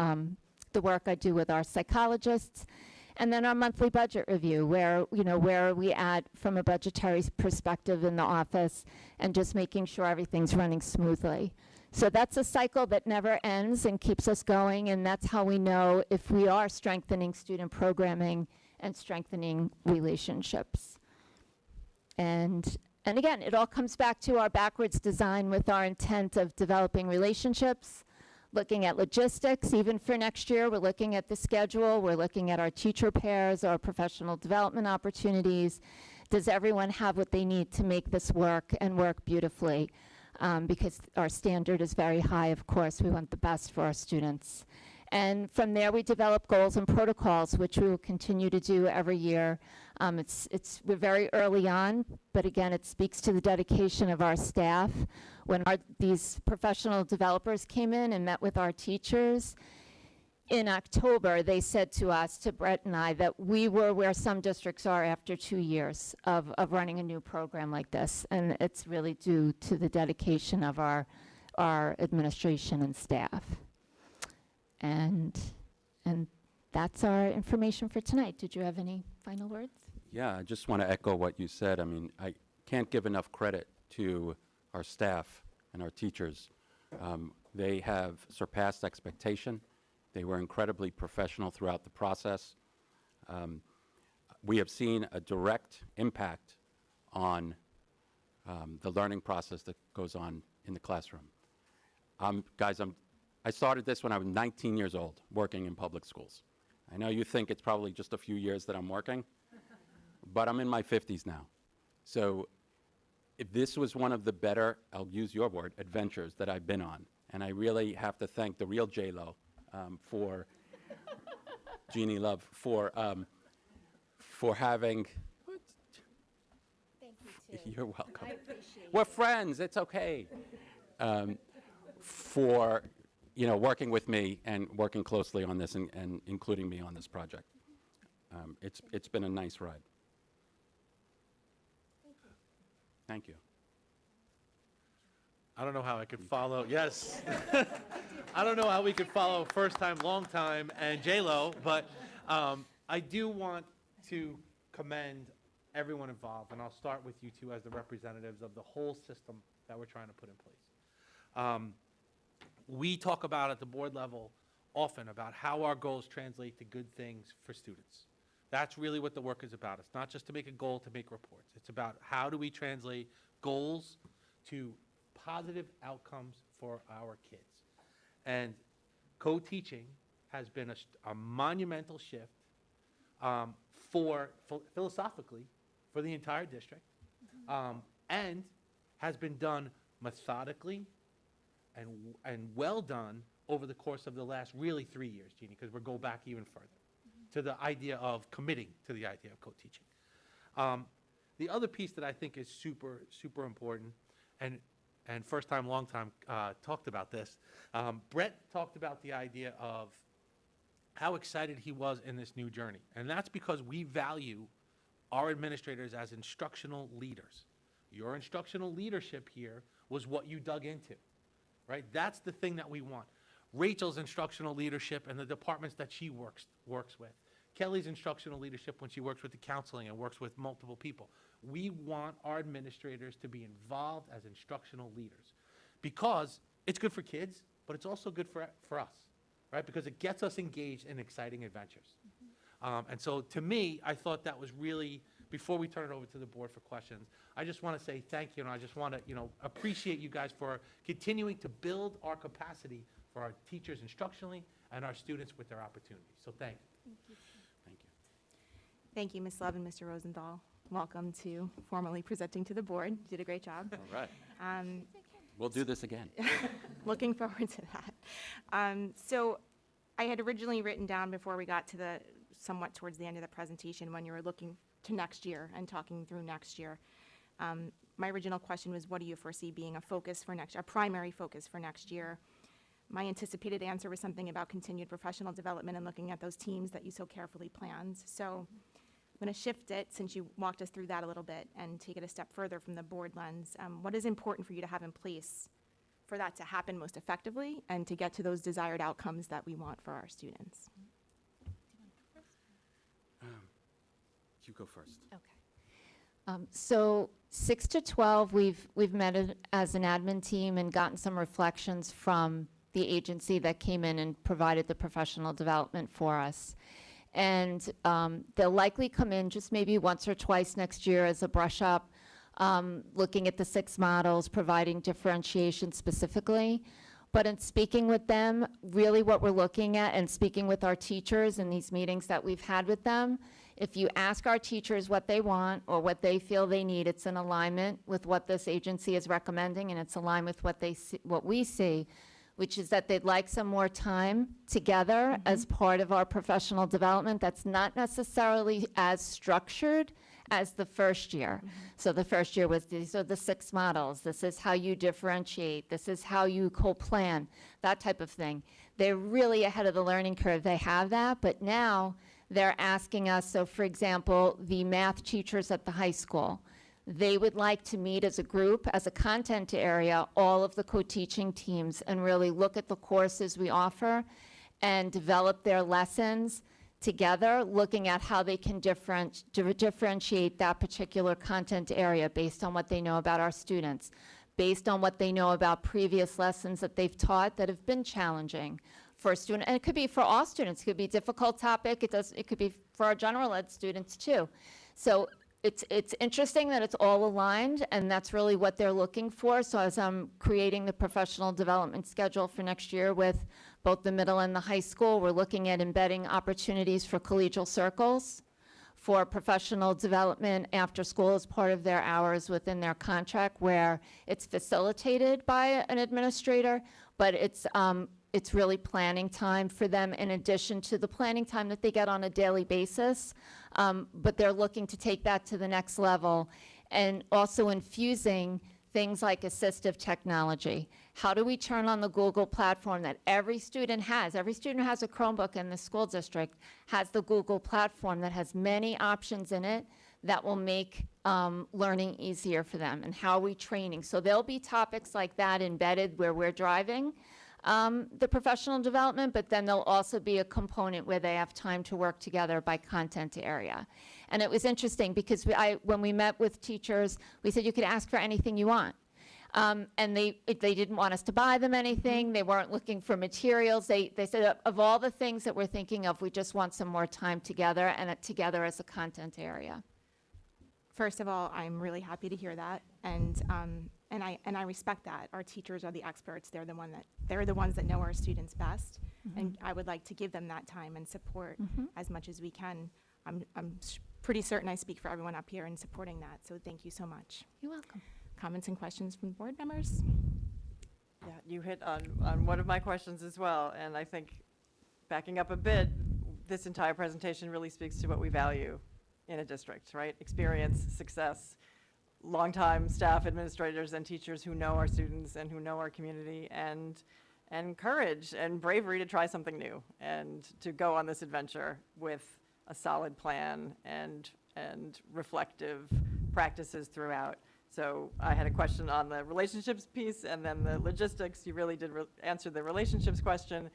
the work I do with our psychologists? And then our monthly budget review, where are we at from a budgetary perspective in the office, and just making sure everything's running smoothly. So that's a cycle that never ends and keeps us going, and that's how we know if we are strengthening student programming and strengthening relationships. And again, it all comes back to our backwards design with our intent of developing relationships, looking at logistics. Even for next year, we're looking at the schedule, we're looking at our teacher pairs, our professional development opportunities. Does everyone have what they need to make this work and work beautifully? Because our standard is very high, of course. We want the best for our students. And from there, we develop goals and protocols, which we will continue to do every year. We're very early on, but again, it speaks to the dedication of our staff. When these professional developers came in and met with our teachers, in October, they said to us, to Brett and I, that we were where some districts are after 2 years of running a new program like this. And it's really due to the dedication of our administration and staff. And that's our information for tonight. Did you have any final words? Yeah, I just want to echo what you said. I mean, I can't give enough credit to our staff and our teachers. They have surpassed expectation. They were incredibly professional throughout the process. We have seen a direct impact on the learning process that goes on in the classroom. Guys, I started this when I was 19 years old, working in public schools. I know you think it's probably just a few years that I'm working, but I'm in my 50s now. So if this was one of the better, I'll use your word, adventures that I've been on. And I really have to thank the real J-Lo for, Jeannie Love, for having, Thank you, too. you're welcome. I appreciate We're it. friends, it's okay. For, working with me and working closely on this and including me on this project. It's been a nice ride. Thank you. I don't know how I could follow, yes. I don't know how we could follow first time, long time, and J-Lo, but I do want to commend everyone involved, and I'll start with you two as the representatives of the whole system that we're trying to put in place. We talk about at the board level often about how our goals translate to good things for students. That's really what the work is about. It's not just to make a goal to make reports. It's about how do we translate goals to positive outcomes for our kids. And co-teaching has been a monumental shift philosophically for the entire district, and has been done methodically and well done over the course of the last really 3 years, Jeannie, because we'll go back even further to the idea of committing to the idea of co-teaching. The other piece that I think is super, super important, and first time, long time talked about this, Brett talked about the idea of how excited he was in this new journey. And that's because we value our administrators as instructional leaders. Your instructional leadership here was what you dug into, right? That's the thing that we want. Rachel's instructional leadership and the departments that she works with. Kelly's instructional leadership when she works with the counseling and works with multiple people. We want our administrators to be involved as instructional leaders because it's good for kids, but it's also good for us, right? Because it gets us engaged in exciting adventures. And so to me, I thought that was really, before we turn it over to the board for questions, I just want to say thank you, and I just want to, appreciate you guys for continuing to build our capacity for our teachers instructionally and our students with their opportunities. So thank you. Thank you. Thank you. Thank you, Ms. Love and Mr. Rosenthal. Welcome to formally presenting to the board. You did a great job. All right. We'll do this again. Looking forward to that. So I had originally written down before we got to the somewhat towards the end of the presentation when you were looking to next year and talking through next year. My original question was, what do you foresee being a primary focus for next year? My anticipated answer was something about continued professional development and looking at those teams that you so carefully planned. So I'm going to shift it, since you walked us through that a little bit, and take it a step further from the board lens. What is important for you to have in place for that to happen most effectively and to get to those desired outcomes that we want for our students? You go first. Okay. So 6 to 12, we've met as an admin team and gotten some reflections from the agency that came in and provided the professional development for us. And they'll likely come in just maybe once or twice next year as a brush up, looking at the 6 models, providing differentiation specifically. But in speaking with them, really what we're looking at, and speaking with our teachers in these meetings that we've had with them, if you ask our teachers what they want or what they feel they need, it's in alignment with what this agency is recommending, and it's aligned with what we see, which is that they'd like some more time together as part of our professional development. That's not necessarily as structured as the first year. So the first year was, these are the 6 models. This is how you differentiate. This is how you co-plan, that type of thing. They're really ahead of the learning curve. They have that, but now they're asking us, so for example, the math teachers at the high school, they would like to meet as a group, as a content area, all of the co-teaching teams, and really look at the courses we offer and develop their lessons together, looking at how they can differentiate that particular content area based on what they know about our students, based on what they know about previous lessons that they've taught that have been challenging for a student. And it could be for all students. It could be a difficult topic. It could be for our general ed students too. So it's interesting that it's all aligned, and that's really what they're looking for. So as I'm creating the professional development schedule for next year with both the middle and the high school, we're looking at embedding opportunities for collegial circles, for professional development after school as part of their hours within their contract, where it's facilitated by an administrator, but it's really planning time for them in addition to the planning time that they get on a daily basis. But they're looking to take that to the next level, and also infusing things like assistive technology. How do we turn on the Google platform that every student has? Every student who has a Chromebook in the school district has the Google platform that has many options in it that will make learning easier for them. And how are we training? So there'll be topics like that embedded where we're driving the professional development, but then there'll also be a component where they have time to work together by content area. And it was interesting because when we met with teachers, we said you could ask for anything you want. And they didn't want us to buy them anything. They weren't looking for materials. They said, of all the things that we're thinking of, we just want some more time together, and together as a content area. First of all, I'm really happy to hear that, and I respect that. Our teachers are the experts. They're the ones that know our students best, and I would like to give them that time and support as much as we can. I'm pretty certain I speak for everyone up here in supporting that. So thank you so much. You're welcome. Comments and questions from board members? Yeah, you hit on one of my questions as well, and I think backing up a bit, this entire presentation really speaks to what we value in a district, right? Experience, success, longtime staff, administrators, and teachers who know our students and who know our community, and courage and bravery to try something new and to go on this adventure with a solid plan and reflective practices throughout. So I had a question on the relationships piece, and then the logistics. You really did answer the relationships question.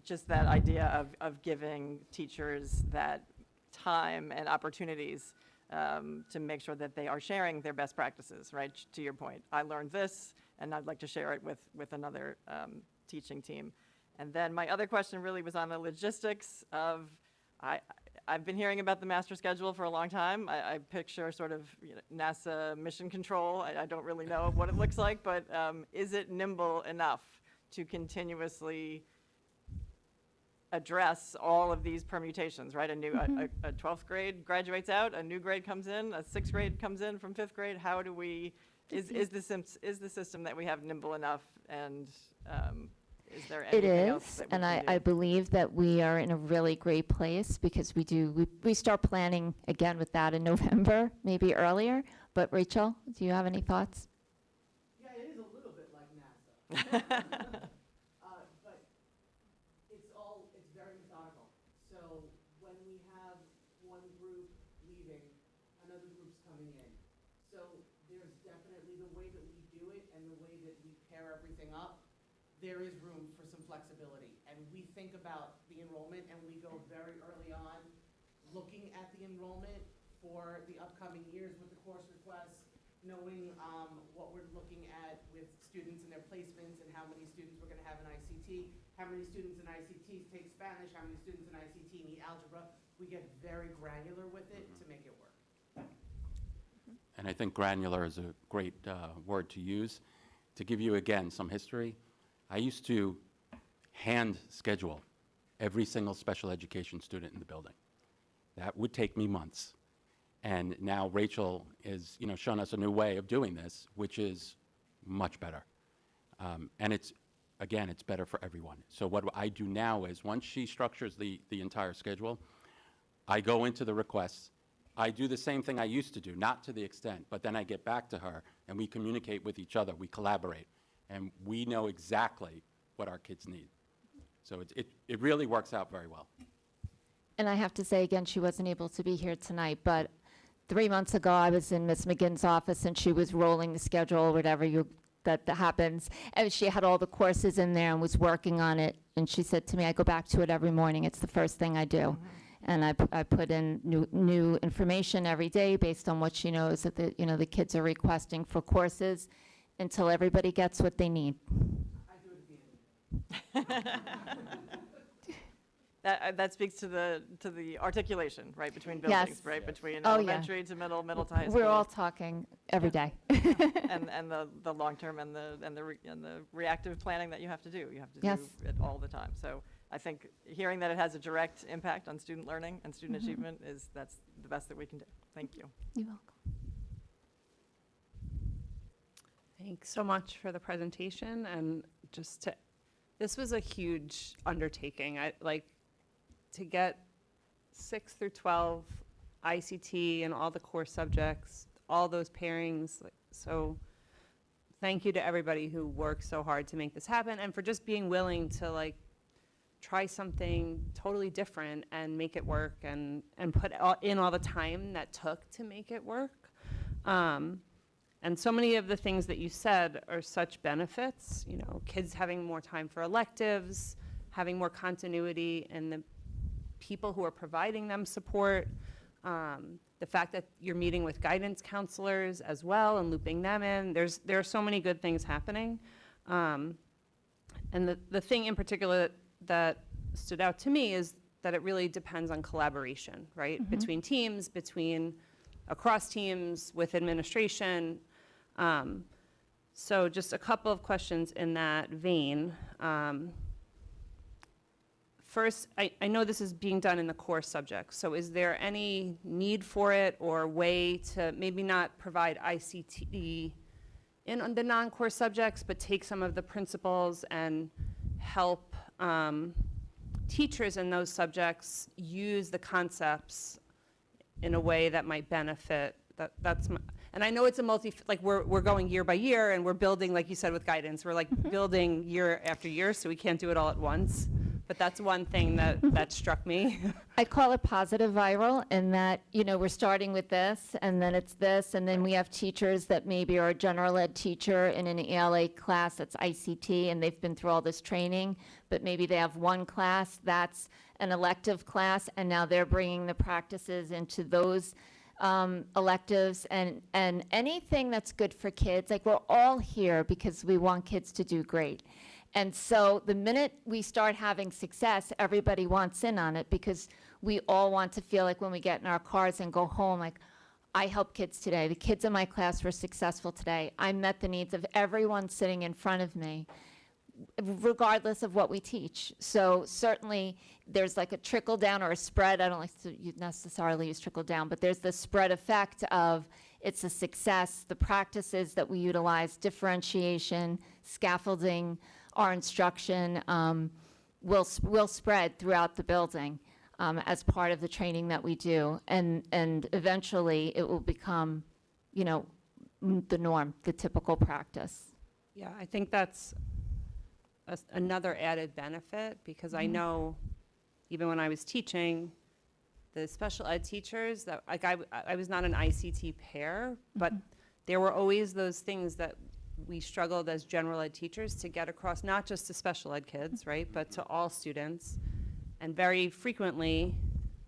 Just that idea of giving teachers that time and opportunities to make sure that they are sharing their best practices, right? To your point, I learned this, and I'd like to share it with another teaching team. And then my other question really was on the logistics of, I've been hearing about the master schedule for a long time. I picture sort of NASA mission control. I don't really know what it looks like, but is it nimble enough to continuously address all of these permutations, right? A 12th grade graduates out, a new grade comes in, a 6th grade comes in from 5th grade. How do we, is the system that we have nimble enough, and is there anything else that we and can do? I believe that we are in a really great place because we start planning again with that in November, maybe earlier. But Rachel, do you have any thoughts? Yeah, it is a little bit like NASA. But it's very methodical. So when we have one group leaving, another group's coming in. So there's definitely the way that we do it and the way that we pair everything up. There is room for some flexibility. And we think about the enrollment, and we go very early on looking at the enrollment for the upcoming years with the course requests, knowing what we're looking at with students and their placements, and how many students we're going to have in ICT, how many students in ICT take Spanish, how many students in ICT need algebra. We get very granular with it to make it work. And I think granular is a great word to use. To give you, again, some history, I used to hand schedule every single special education student in the building. That would take me months. And now Rachel is, shown us a new way of doing this, which is much better. And it's better for everyone. So what I do now is, once she structures the entire schedule, I go into the requests. I do the same thing I used to do, not to the extent, but then I get back to her, and we communicate with each other, we collaborate, and we know exactly what our kids need. So it really works out very well. And I have to say again, she wasn't able to be here tonight, but 3 months ago, I was in Miss McGinn's office, and she was rolling the schedule, whatever that happens. And she had all the courses in there and was working on it. And she said to me, I go back to it every morning. It's the first thing I do. And I put in new information every day based on what she knows that the kids are requesting for courses until everybody gets what they need. I do it at the end. That speaks to the articulation, right, between Yes. buildings, right, between Oh, yeah. elementary to middle to high school. We're all talking every day. And the long-term and the reactive planning that you have to do. You have to Yes. do it all the time. So I think hearing that it has a direct impact on student learning and student achievement that's the best that we can do. Thank you. You're welcome. Thanks so much for the presentation, and this was a huge undertaking. To get 6 through 12 ICT and all the core subjects, all those pairings. So thank you to everybody who worked so hard to make this happen, and for just being willing to try something totally different and make it work, and put in all the time that took to make it work. And so many of the things that you said are such benefits, kids having more time for electives, having more continuity in the people who are providing them support, the fact that you're meeting with guidance counselors as well and looping them in. There are so many good things happening. And the thing in particular that stood out to me is that it really depends on collaboration, right? Between teams, across teams, with administration. So just a couple of questions in that vein. First, I know this is being done in the core subjects, so is there any need for it or way to maybe not provide ICT in the non-core subjects, but take some of the principles and help teachers in those subjects use the concepts in a way that might benefit? And I know it's we're going year by year, and we're building, like you said, with guidance. We're building year after year, so we can't do it all at once. But that's one thing that struck me. I call it positive viral, in that, we're starting with this, and then it's this, and then we have teachers that maybe are a general ed teacher in an ELA class that's ICT, and they've been through all this training, but maybe they have one class that's an elective class, and now they're bringing the practices into those electives, and anything that's good for kids. We're all here because we want kids to do great. And so the minute we start having success, everybody wants in on it, because we all want to feel like when we get in our cars and go home, I helped kids today. The kids in my class were successful today. I met the needs of everyone sitting in front of me, regardless of what we teach. So certainly there's a trickle down or a spread. I don't like to necessarily use trickle down, but there's the spread effect of it's a success. The practices that we utilize, differentiation, scaffolding, our instruction will spread throughout the building as part of the training that we do, and eventually it will become, the norm, the typical practice. Yeah, I think that's another added benefit, because I know even when I was teaching, the special ed teachers that I was not an ICT pair, but there were always those things that we struggled as general ed teachers to get across, not just to special ed kids, right, but to all students. And very frequently,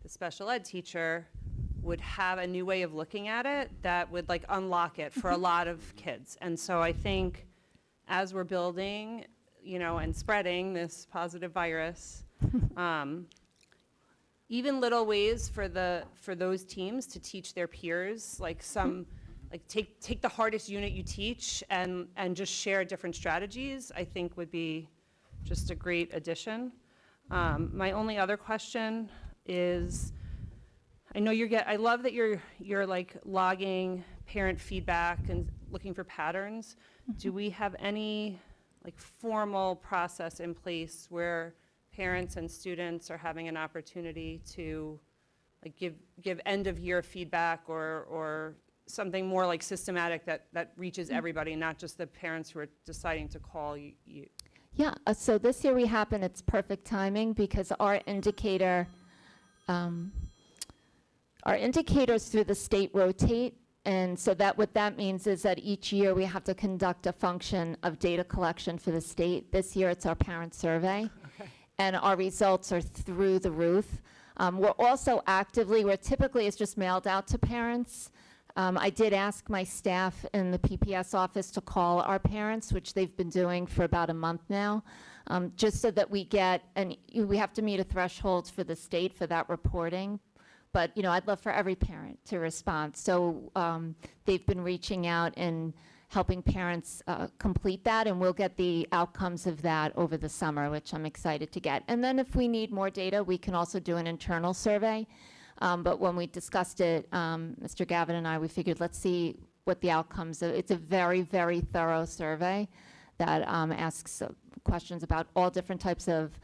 the special ed teacher would have a new way of looking at it that would unlock it for a lot of kids. And so I think as we're building, and spreading this positive virus, even little ways for those teams to teach their peers, take the hardest unit you teach and just share different strategies, I think would be just a great addition. My only other question is, I know I love that you're logging parent feedback and looking for patterns. Do we have any formal process in place where parents and students are having an opportunity to give end of year feedback or something more systematic that reaches everybody, not just the parents who are deciding to call you? Yeah, so this year we happen, it's perfect timing, because our indicators through the state rotate. And so what that means is that each year we have to conduct a function of data collection for the state. This year it's our parent survey. Okay. And our results are through the roof. We're also typically it's just mailed out to parents. I did ask my staff in the PPS office to call our parents, which they've been doing for about a month now, just so that we get, and we have to meet a threshold for the state for that reporting. But, I'd love for every parent to respond. So they've been reaching out and helping parents complete that, and we'll get the outcomes of that over the summer, which I'm excited to get. And then if we need more data, we can also do an internal survey. But when we discussed it, Mr. Gavin and I, we figured let's see what the outcomes are. It's a very, very thorough survey that asks questions about all different types of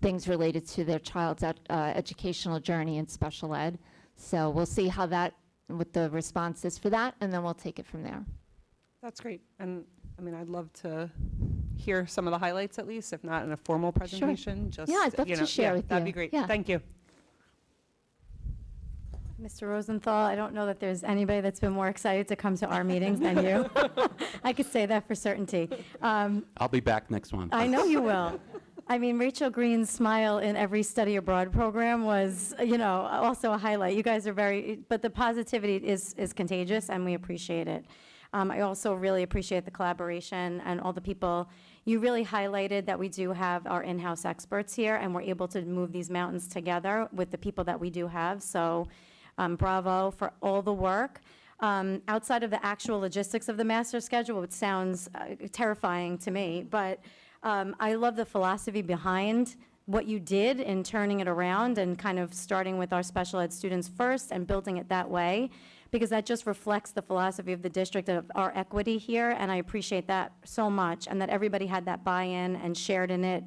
things related to their child's educational journey in special ed. So we'll see how what the response is for that, and then we'll take it from there. That's great. And I'd love to hear some of the highlights at least, if not in a formal presentation. Just, yeah, I'd love to share with you. That'd be great. Yeah. Thank you. Mr. Rosenthal, I don't know that there's anybody that's been more excited to come to our meetings than you. I could say that for certainty. I'll be back next month. I know you will. Rachel Green's smile in every study abroad program was, also a highlight. You guys are but the positivity is contagious, and we appreciate it. I also really appreciate the collaboration and all the people. You really highlighted that we do have our in-house experts here, and we're able to move these mountains together with the people that we do have. So bravo for all the work. Outside of the actual logistics of the master schedule, which sounds terrifying to me, but I love the philosophy behind what you did in turning it around and kind of starting with our special ed students first and building it that way, because that just reflects the philosophy of the district of our equity here, and I appreciate that so much, and that everybody had that buy-in and shared in it.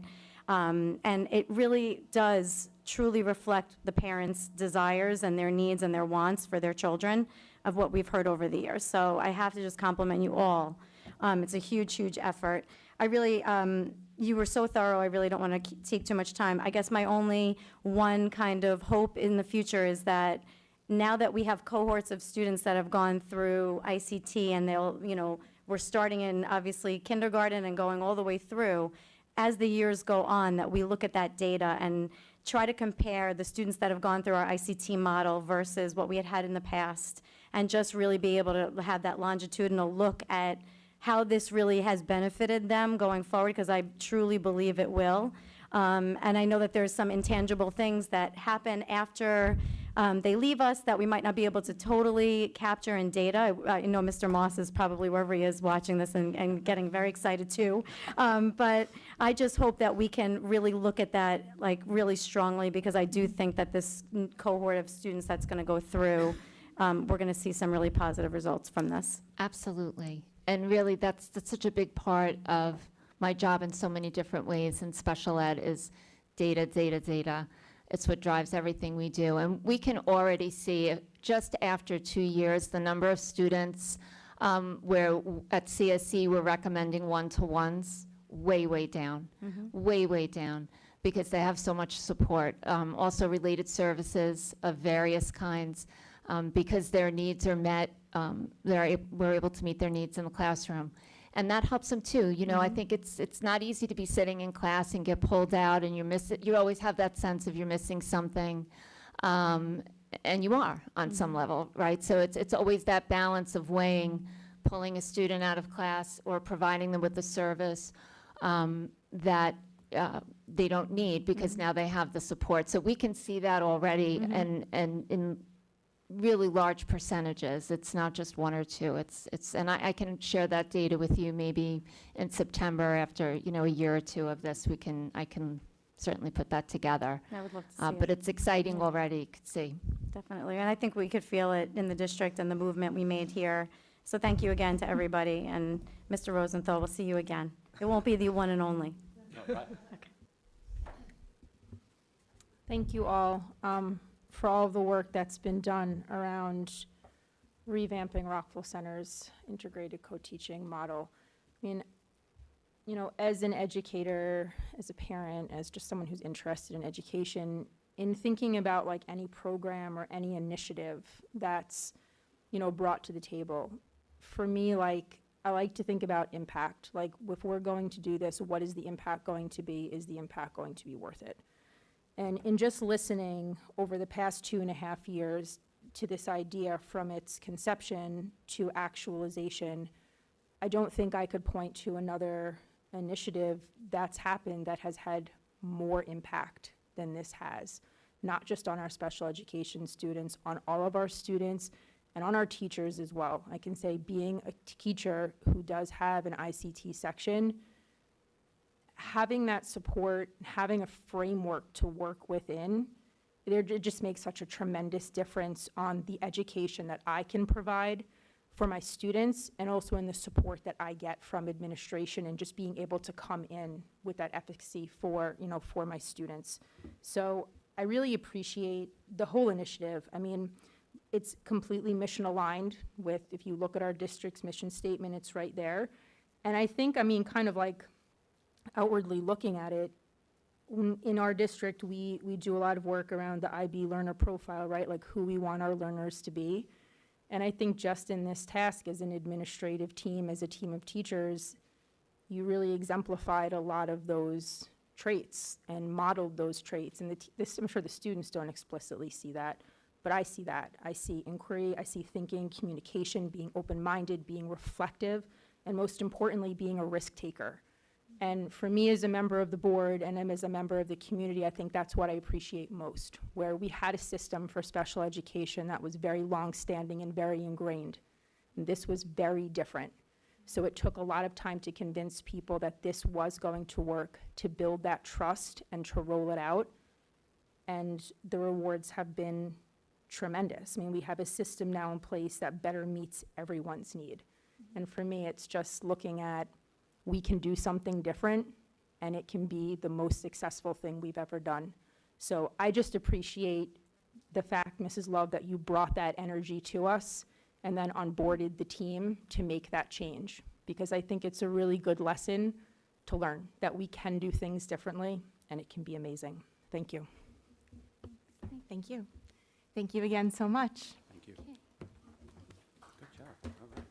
And it really does truly reflect the parents' desires and their needs and their wants for their children of what we've heard over the years. So I have to just compliment you all. It's a huge, huge effort. I really, you were so thorough, I really don't want to take too much time. I guess my only one kind of hope in the future is that now that we have cohorts of students that have gone through ICT and they'll, we're starting in obviously kindergarten and going all the way through, as the years go on, that we look at that data and try to compare the students that have gone through our ICT model versus what we had in the past, and just really be able to have that longitudinal look at how this really has benefited them going forward, because I truly believe it will. And I know that there's some intangible things that happen after they leave us that we might not be able to totally capture in data. I know Mr. Moss is probably wherever he is watching this and getting very excited too. But I just hope that we can really look at that really strongly, because I do think that this cohort of students that's going to go through, we're going to see some really positive results from this. Absolutely. And really, that's such a big part of my job in so many different ways in special ed is data, data, data. It's what drives everything we do. And we can already see, just after 2 years, the number of students where at CSE we're recommending one-to-ones, way, way down, way, way down, because they have so much support. Also related services of various kinds, because their needs are met, we're able to meet their needs in the classroom. And that helps them too. I think it's not easy to be sitting in class and get pulled out and you always have that sense of you're missing something. And you are on some level, right? So it's always that balance of weighing, pulling a student out of class or providing them with the service that they don't need, because now they have the support. So we can see that already and in really large percentages. It's not just one or two. And I can share that data with you maybe in September after a year or two of this. I can certainly put that together. I would love to see but it. it's exciting already. You could see. Definitely, and I think we could feel it in the district and the movement we made here. So thank you again to everybody, and Mr. Rosenthal, we'll see you again. It won't be the one and only. Thank you all for all of the work that's been done around revamping Rockville Center's integrated co-teaching model. As an educator, as a parent, as just someone who's interested in education, in thinking about any program or any initiative that's, brought to the table, for me, I like to think about impact. If we're going to do this, what is the impact going to be? Is the impact going to be worth it? And in just listening over the past 2.5 years to this idea from its conception to actualization, I don't think I could point to another initiative that's happened that has had more impact than this has, not just on our special education students, on all of our students, and on our teachers as well. I can say, being a teacher who does have an ICT section, having that support, having a framework to work within, it just makes such a tremendous difference on the education that I can provide for my students, and also in the support that I get from administration, and just being able to come in with that efficacy for, you know, for my students. So I really appreciate the whole initiative. I mean, it's completely mission aligned with, if you look at our district's mission statement, it's right there. And I think, I mean, kind of like outwardly looking at it, in our district, we do a lot of work around the IB learner profile, right? Like who we want our learners to be. And I think just in this task as an administrative team, as a team of teachers, you really exemplified a lot of those traits and modeled those traits. And I'm sure the students don't explicitly see that, but I see that. I see inquiry, I see thinking, communication, being open-minded, being reflective, and most importantly, being a risk taker. And for me as a member of the board and as a member of the community, I think that's what I appreciate most, where we had a system for special education that was very long-standing and very ingrained. And this was very different. So it took a lot of time to convince people that this was going to work, to build that trust and to roll it out. And the rewards have been tremendous. I mean, we have a system now in place that better meets everyone's need. And for me, it's just looking at, we can do something different, and it can be the most successful thing we've ever done. So I just appreciate the fact, Mrs. Love, that you brought that energy to us and then onboarded the team to make that change, because I think it's a really good lesson to learn that we can do things differently, and it can be amazing. Thank you. Thank you. Thank you again so much. Thank you. Good job. All right.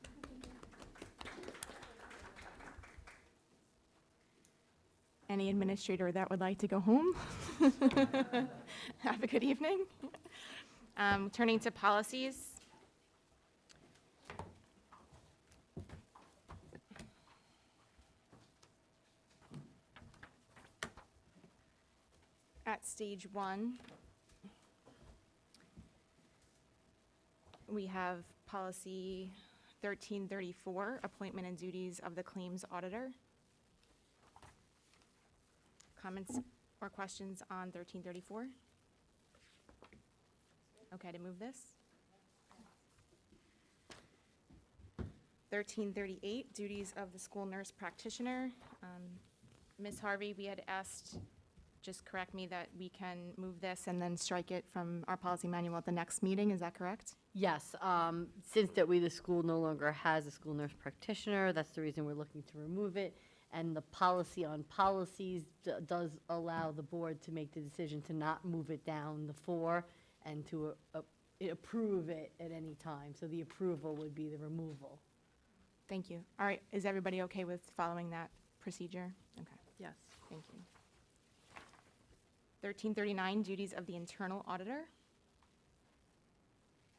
Any administrator that would like to go home? Have a good evening. Turning to policies. At stage 1, we have policy 1334, appointment and duties of the claims auditor. Comments or questions on 1334? Okay to move this. 1338, duties of the school nurse practitioner. Ms. Harvey, we had asked, just correct me, that we can move this and then strike it from our policy manual at the next meeting, is that correct? Yes, since that the school no longer has a school nurse practitioner, that's the reason we're looking to remove it. And the policy on policies does allow the board to make the decision to not move it down the 4 and to approve it at any time. So the approval would be the removal. Thank you. All right, is everybody okay with following that procedure? Okay. Yes. Thank you. 1339, duties of the internal auditor.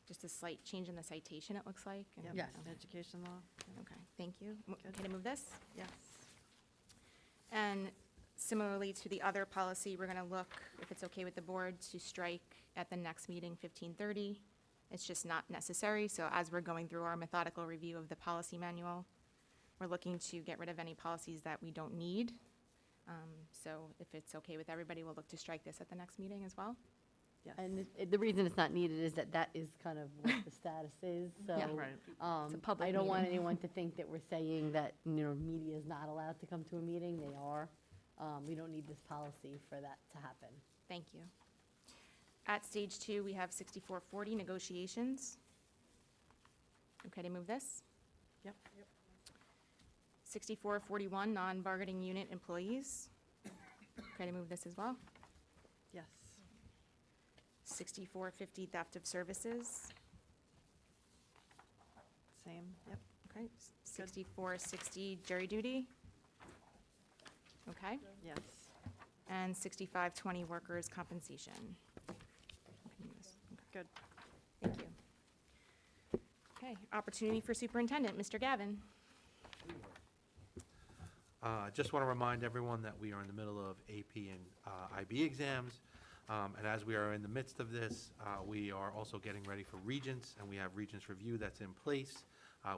Just a slight change in the citation, it looks like. Yep. Yes. Education law. Okay, thank you. Okay to move this? Yes. And similarly to the other policy, we're going to look, if it's okay with the board, to strike at the next meeting 1530. It's just not necessary. So as we're going through our methodical review of the policy manual, we're looking to get rid of any policies that we don't need. So if it's okay with everybody, we'll look to strike this at the next meeting as well. Yes. And the reason it's not needed is that is kind of what the status is. So Yeah. Right. It's a public I don't want meeting. anyone to think that we're saying that, media is not allowed to come to a meeting. They are. We don't need this policy for that to happen. Thank you. At stage 2, we have 6440, negotiations. Okay to move this? Yep. 6441, non-bargaining unit employees. Okay to move this as well? Yes. 6450, theft of services. Same. Yep. Okay. 6460, jury duty. Okay. Yes. And 6520, workers' compensation. Okay, Good. Thank you. Okay, opportunity for superintendent, Mr. Gavin. Just want to remind everyone that we are in the middle of AP and IB exams. And as we are in the midst of this, we are also getting ready for Regents, and we have Regents Review that's in place.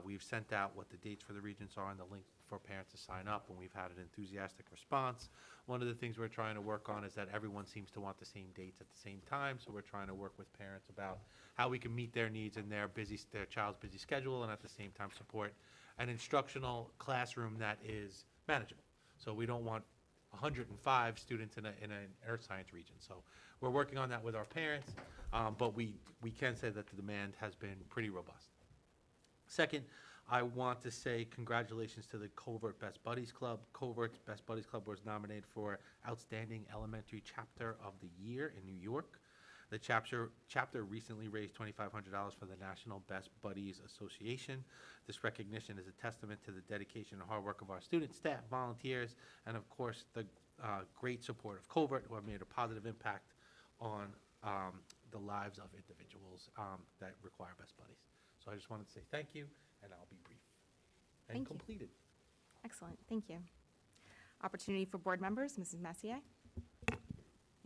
We've sent out what the dates for the Regents are and the link for parents to sign up, and we've had an enthusiastic response. One of the things we're trying to work on is that everyone seems to want the same dates at the same time, so we're trying to work with parents about how we can meet their needs in their child's busy schedule, and at the same time support an instructional classroom that is manageable. So we don't want 105 students in an earth science region. So we're working on that with our parents, but we can say that the demand has been pretty robust. Second, I want to say congratulations to the Covert Best Buddies Club. Covert's Best Buddies Club was nominated for Outstanding Elementary Chapter of the Year in New York. The chapter recently raised $2,500 for the National Best Buddies Association. This recognition is a testament to the dedication and hard work of our students, staff, volunteers, and of course the great support of Covert, who have made a positive impact on the lives of individuals that require Best Buddies. So I just wanted to say thank you, and I'll be brief and Thank you. completed. Excellent, thank you. Opportunity for board members, Mrs. Messier.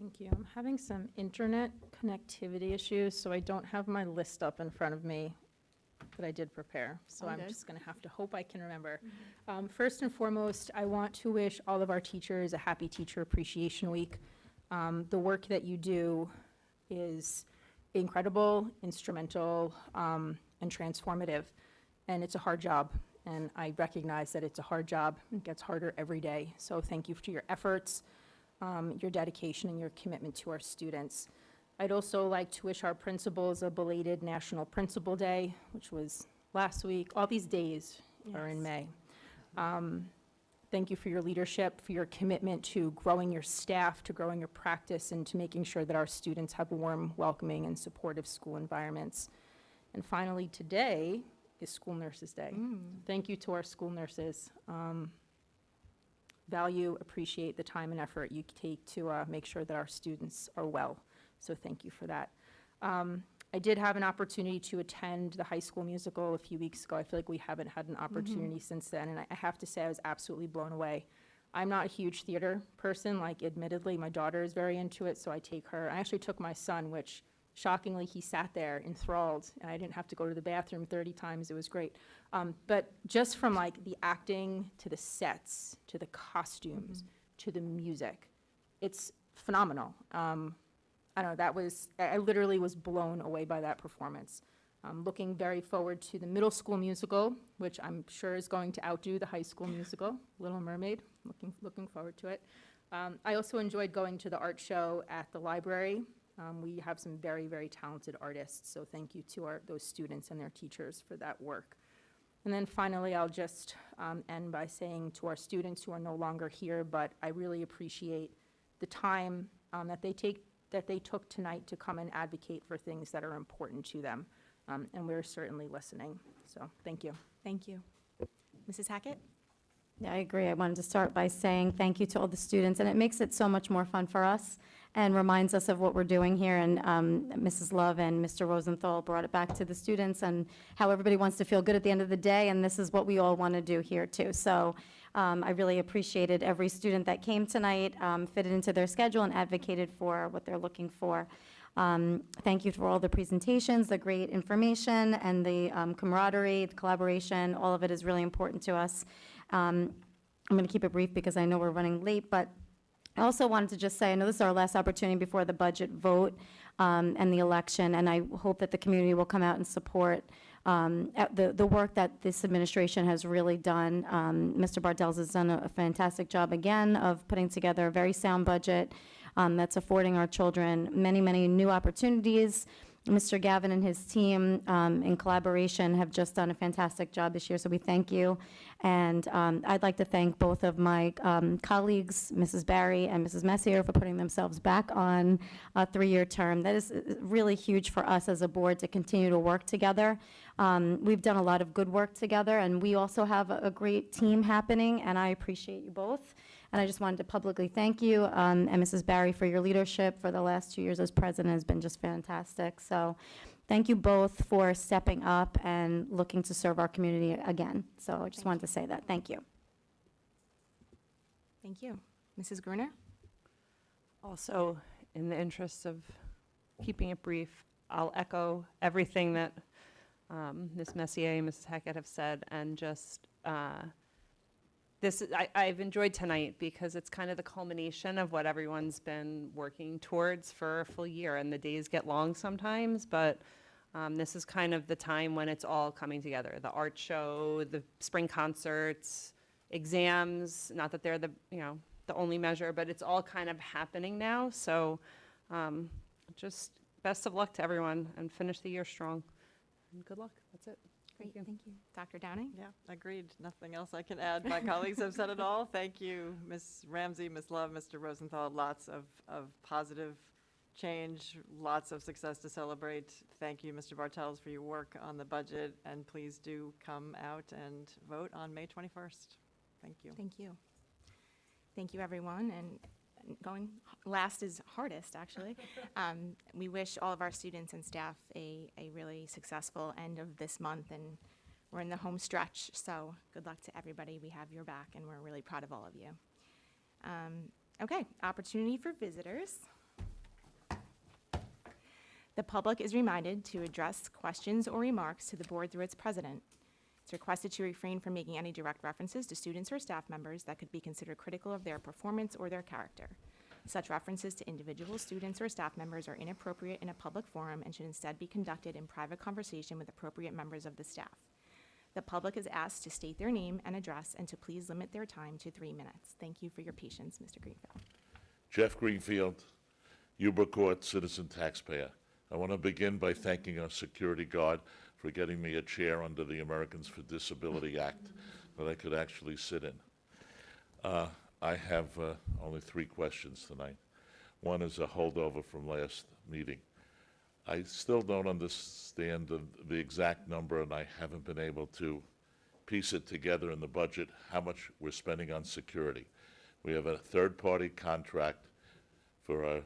Thank you. I'm having some internet connectivity issues, so I don't have my list up in front of me that I did prepare. So I'm Okay. just going to have to hope I can remember. First and foremost, I want to wish all of our teachers a happy Teacher Appreciation Week. The work that you do is incredible, instrumental, and transformative, and it's a hard job. And I recognize that it's a hard job. It gets harder every day. So thank you for your efforts, your dedication, and your commitment to our students. I'd also like to wish our principals a belated National Principal Day, which was last week. All these days are in May. Thank you for your leadership, for your commitment to growing your staff, to growing your practice, and to making sure that our students have warm, welcoming, and supportive school environments. And finally, today is School Nurses Day. Thank you to our school nurses. Value, appreciate the time and effort you take to make sure that our students are well. So thank you for that. I did have an opportunity to attend the High School Musical a few weeks ago. I feel like we haven't had an opportunity since then, and I have to say I was absolutely blown away. I'm not a huge theater person, like admittedly, my daughter is very into it, so I take her. I actually took my son, which shockingly, he sat there enthralled, and I didn't have to go to the bathroom 30 times. It was great. But just from like the acting to the sets, to the costumes, to the music, it's phenomenal. I don't know, I literally was blown away by that performance. I'm looking very forward to the middle school musical, which I'm sure is going to outdo the high school musical, Little Mermaid. Looking forward to it. I also enjoyed going to the art show at the library. We have some very, very talented artists, so thank you to those students and their teachers for that work. And then finally, I'll just end by saying to our students who are no longer here, but I really appreciate the time that they took tonight to come and advocate for things that are important to them. And we're certainly listening. So thank you. Thank you. Mrs. Hackett? Yeah, I agree. I wanted to start by saying thank you to all the students, and it makes it so much more fun for us and reminds us of what we're doing here. And Mrs. Love and Mr. Rosenthal brought it back to the students and how everybody wants to feel good at the end of the day, and this is what we all want to do here too. So I really appreciated every student that came tonight, fitted into their schedule and advocated for what they're looking for. Thank you for all the presentations, the great information, and the camaraderie, the collaboration. All of it is really important to us. I'm going to keep it brief because I know we're running late, but I also wanted to just say, I know this is our last opportunity before the budget vote and the election, and I hope that the community will come out and support the work that this administration has really done. Mr. Bartels has done a fantastic job again of putting together a very sound budget that's affording our children many, many new opportunities. Mr. Gavin and his team in collaboration have just done a fantastic job this year, so we thank you. And I'd like to thank both of my colleagues, Mrs. Barry and Mrs. Messier, for putting themselves back on a 3-year term. That is really huge for us as a board to continue to work together. We've done a lot of good work together, and we also have a great team happening, and I appreciate you both. And I just wanted to publicly thank you, and Mrs. Barry, for your leadership for the last 2 years as president has been just fantastic. So thank you both for stepping up and looking to serve our community again. So I just wanted to say that. Thank you. Thank you. Mrs. Gruner? Also, in the interest of keeping it brief, I'll echo everything that Ms. Messier and Mrs. Hackett have said, and just I've enjoyed tonight because it's kind of the culmination of what everyone's been working towards for a full year, and the days get long sometimes, but this is kind of the time when it's all coming together. The art show, the spring concerts, exams, not that they're the only measure, but it's all kind of happening now. So just best of luck to everyone and finish the year strong. And good luck. That's it. Great, thank you. Dr. Downing? Yeah, agreed. Nothing else I can add. My colleagues have said it all. Thank you, Ms. Ramsey, Ms. Love, Mr. Rosenthal. Lots of positive change, lots of success to celebrate. Thank you, Mr. Bartels, for your work on the budget, and please do come out and vote on May 21st. Thank you. Thank you. Thank you, everyone. And going last is hardest, actually. We wish all of our students and staff a really successful end of this month, and we're in the home stretch, so good luck to everybody. We have your back, and we're really proud of all of you. Okay, opportunity for visitors. The public is reminded to address questions or remarks to the board through its president. It's requested to refrain from making any direct references to students or staff members that could be considered critical of their performance or their character. Such references to individual students or staff members are inappropriate in a public forum and should instead be conducted in private conversation with appropriate members of the staff. The public is asked to state their name and address and to please limit their time to 3 minutes. Thank you for your patience, Mr. Greenfield. Jeff Greenfield, Yuba Court citizen taxpayer. I want to begin by thanking our security guard for getting me a chair under the Americans for Disability Act that I could actually sit in. I have only 3 questions tonight. One is a holdover from last meeting. I still don't understand the exact number, and I haven't been able to piece it together in the budget, how much we're spending on security. We have a third-party contract for our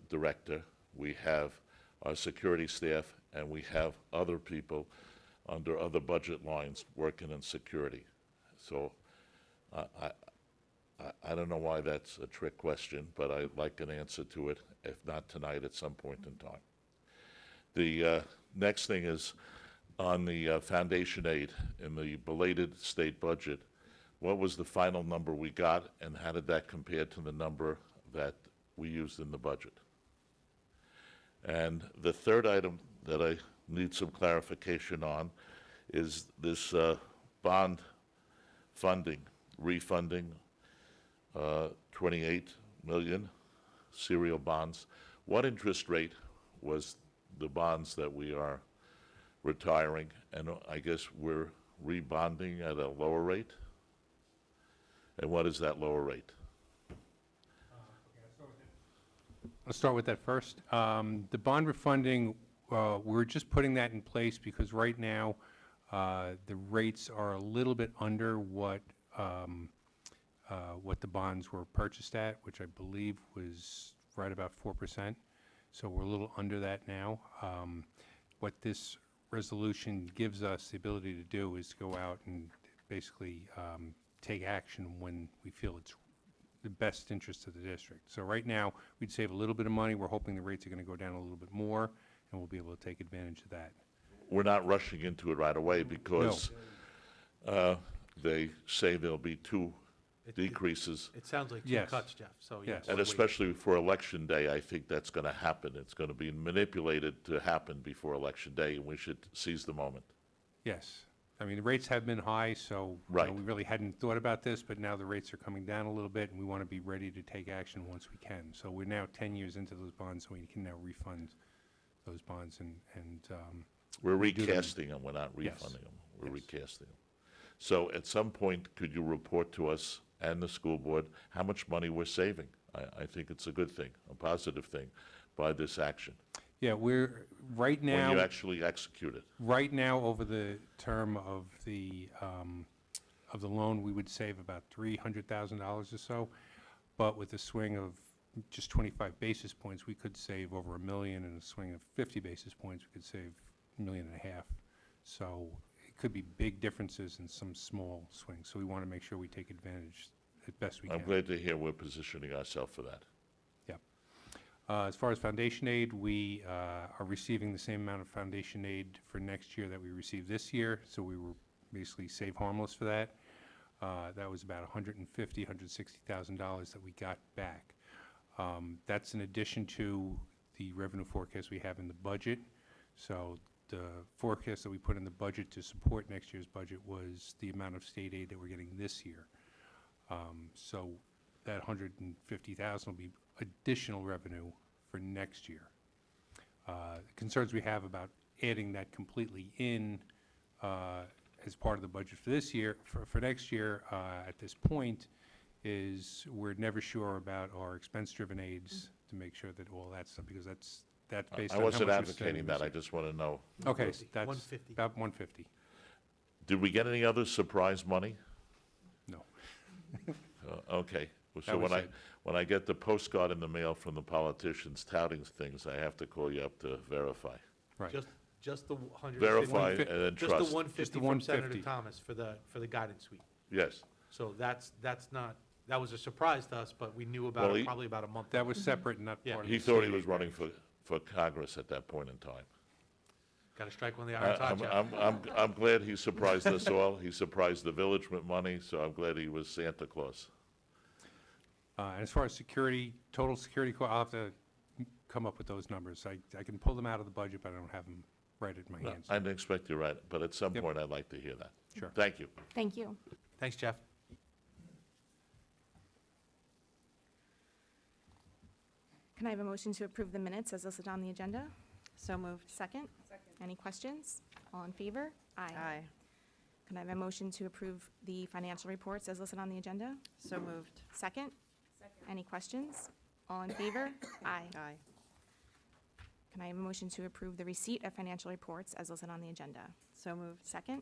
director. We have our security staff, and we have other people under other budget lines working in security. So I don't know why that's a trick question, but I'd like an answer to it, if not tonight, at some point in time. The next thing is on the foundation aid in the belated state budget. What was the final number we got, and how did that compare to the number that we used in the budget? And the third item that I need some clarification on is this bond funding, refunding, 28 million serial bonds. What interest rate was the bonds that we are retiring? And I guess we're rebonding at a lower rate? And what is that lower rate? I'll start with that first. The bond refunding, we're just putting that in place because right now the rates are a little bit under what the bonds were purchased at, which I believe was right about 4%. So we're a little under that now. What this resolution gives us the ability to do is to go out and basically take action when we feel it's the best interest of the district. So right now, we'd save a little bit of money. We're hoping the rates are going to go down a little bit more, and we'll be able to take advantage of that. We're not rushing into it right away because they say there'll be 2 decreases. It sounds like 2 Yes. cuts, Jeff, so yes. And especially for Election Day, I think that's going to happen. It's going to be manipulated to happen before Election Day, and we should seize the moment. Yes. I mean, the rates have been high, so Right. we really hadn't thought about this, but now the rates are coming down a little bit, and we want to be ready to take action once we can. So we're now 10 years into those bonds, so we can now refund those bonds and We're do them. recasting them, we're not Yes. refunding them. We're Yes. recasting them. So at some point, could you report to us and the school board how much money we're saving? I think it's a good thing, a positive thing, by this action. Yeah, we're, right now. When you actually execute it. Right now, over the term of the loan, we would save about $300,000 or so. But with a swing of just 25 basis points, we could save over $1 million. And a swing of 50 basis points, we could save million and a half. So it could be big differences and some small swings. So we want to make sure we take advantage as best we can. I'm glad to hear we're positioning ourselves for that. Yep. As far as foundation aid, we are receiving the same amount of foundation aid for next year that we received this year. So we were basically save harmless for that. That was about $160,000 that we got back. That's in addition to the revenue forecast we have in the budget. So the forecast that we put in the budget to support next year's budget was the amount of state aid that we're getting this year. So that $150,000 will be additional revenue for next year. Concerns we have about adding that completely in as part of the budget for this year, for next year, at this point, is we're never sure about our expense-driven aids to make sure that all that stuff, because that's based I on how much wasn't we're advocating that, I spending. just want to know. Okay, that's 150. about 150. Did we get any other surprise money? No. Okay, Well, so That was when I, it. when I get the postcard in the mail from the politicians touting things, I have to call you up to verify. Right. Just the 150. Verify and then Just trust. the 150 from Senator Thomas for the guidance suite. Yes. So that's not, that was a surprise to us, but we knew about Well, it he- probably about a month That ago. was separate and not Yeah. part of He the thought he state was aid running grant. for Congress at that point in time. Got to strike when the iron's hot, Jeff. I'm glad he surprised us all. He surprised the village with money, so I'm glad he was Santa Claus. And as far as security, total security, I'll have to come up with those numbers. I can pull them out of the budget, but I don't have them right at my No, hands. I didn't expect you to write it, but at some Yep. point, I'd like to hear that. Sure. Thank you. Thank you. Thanks, Jeff. Can I have a motion to approve the minutes as listed on the agenda? So moved. Second? Any questions? All in favor? Aye. Can I have a motion to approve the financial reports as listed on the agenda? So moved. Second? Any questions? All in favor? Aye. Aye. Can I have a motion to approve the receipt of financial reports as listed on the agenda? So moved. Second?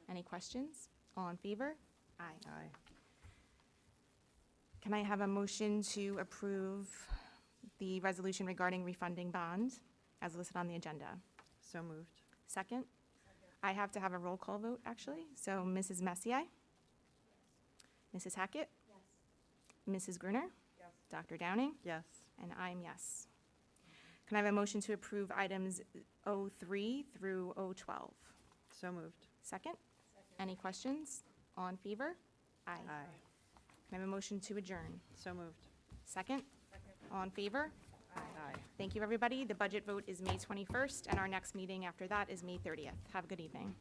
Any questions? All in favor? Aye. Aye. Can I have a motion to approve the resolution regarding refunding bond as listed on the agenda? So moved. Second? I have to have a roll call vote, actually. So Mrs. Messier? Mrs. Hackett? Mrs. Gruner? Dr. Downing? Yes. And I'm yes. Can I have a motion to approve items 03 through 012? So moved. Second? Any questions? All in favor? Aye. Aye. Can I have a motion to adjourn? So moved. Second? All in favor? Aye. Thank you, everybody. The budget vote is May 21st, and our next meeting after that is May 30th. Have a good evening.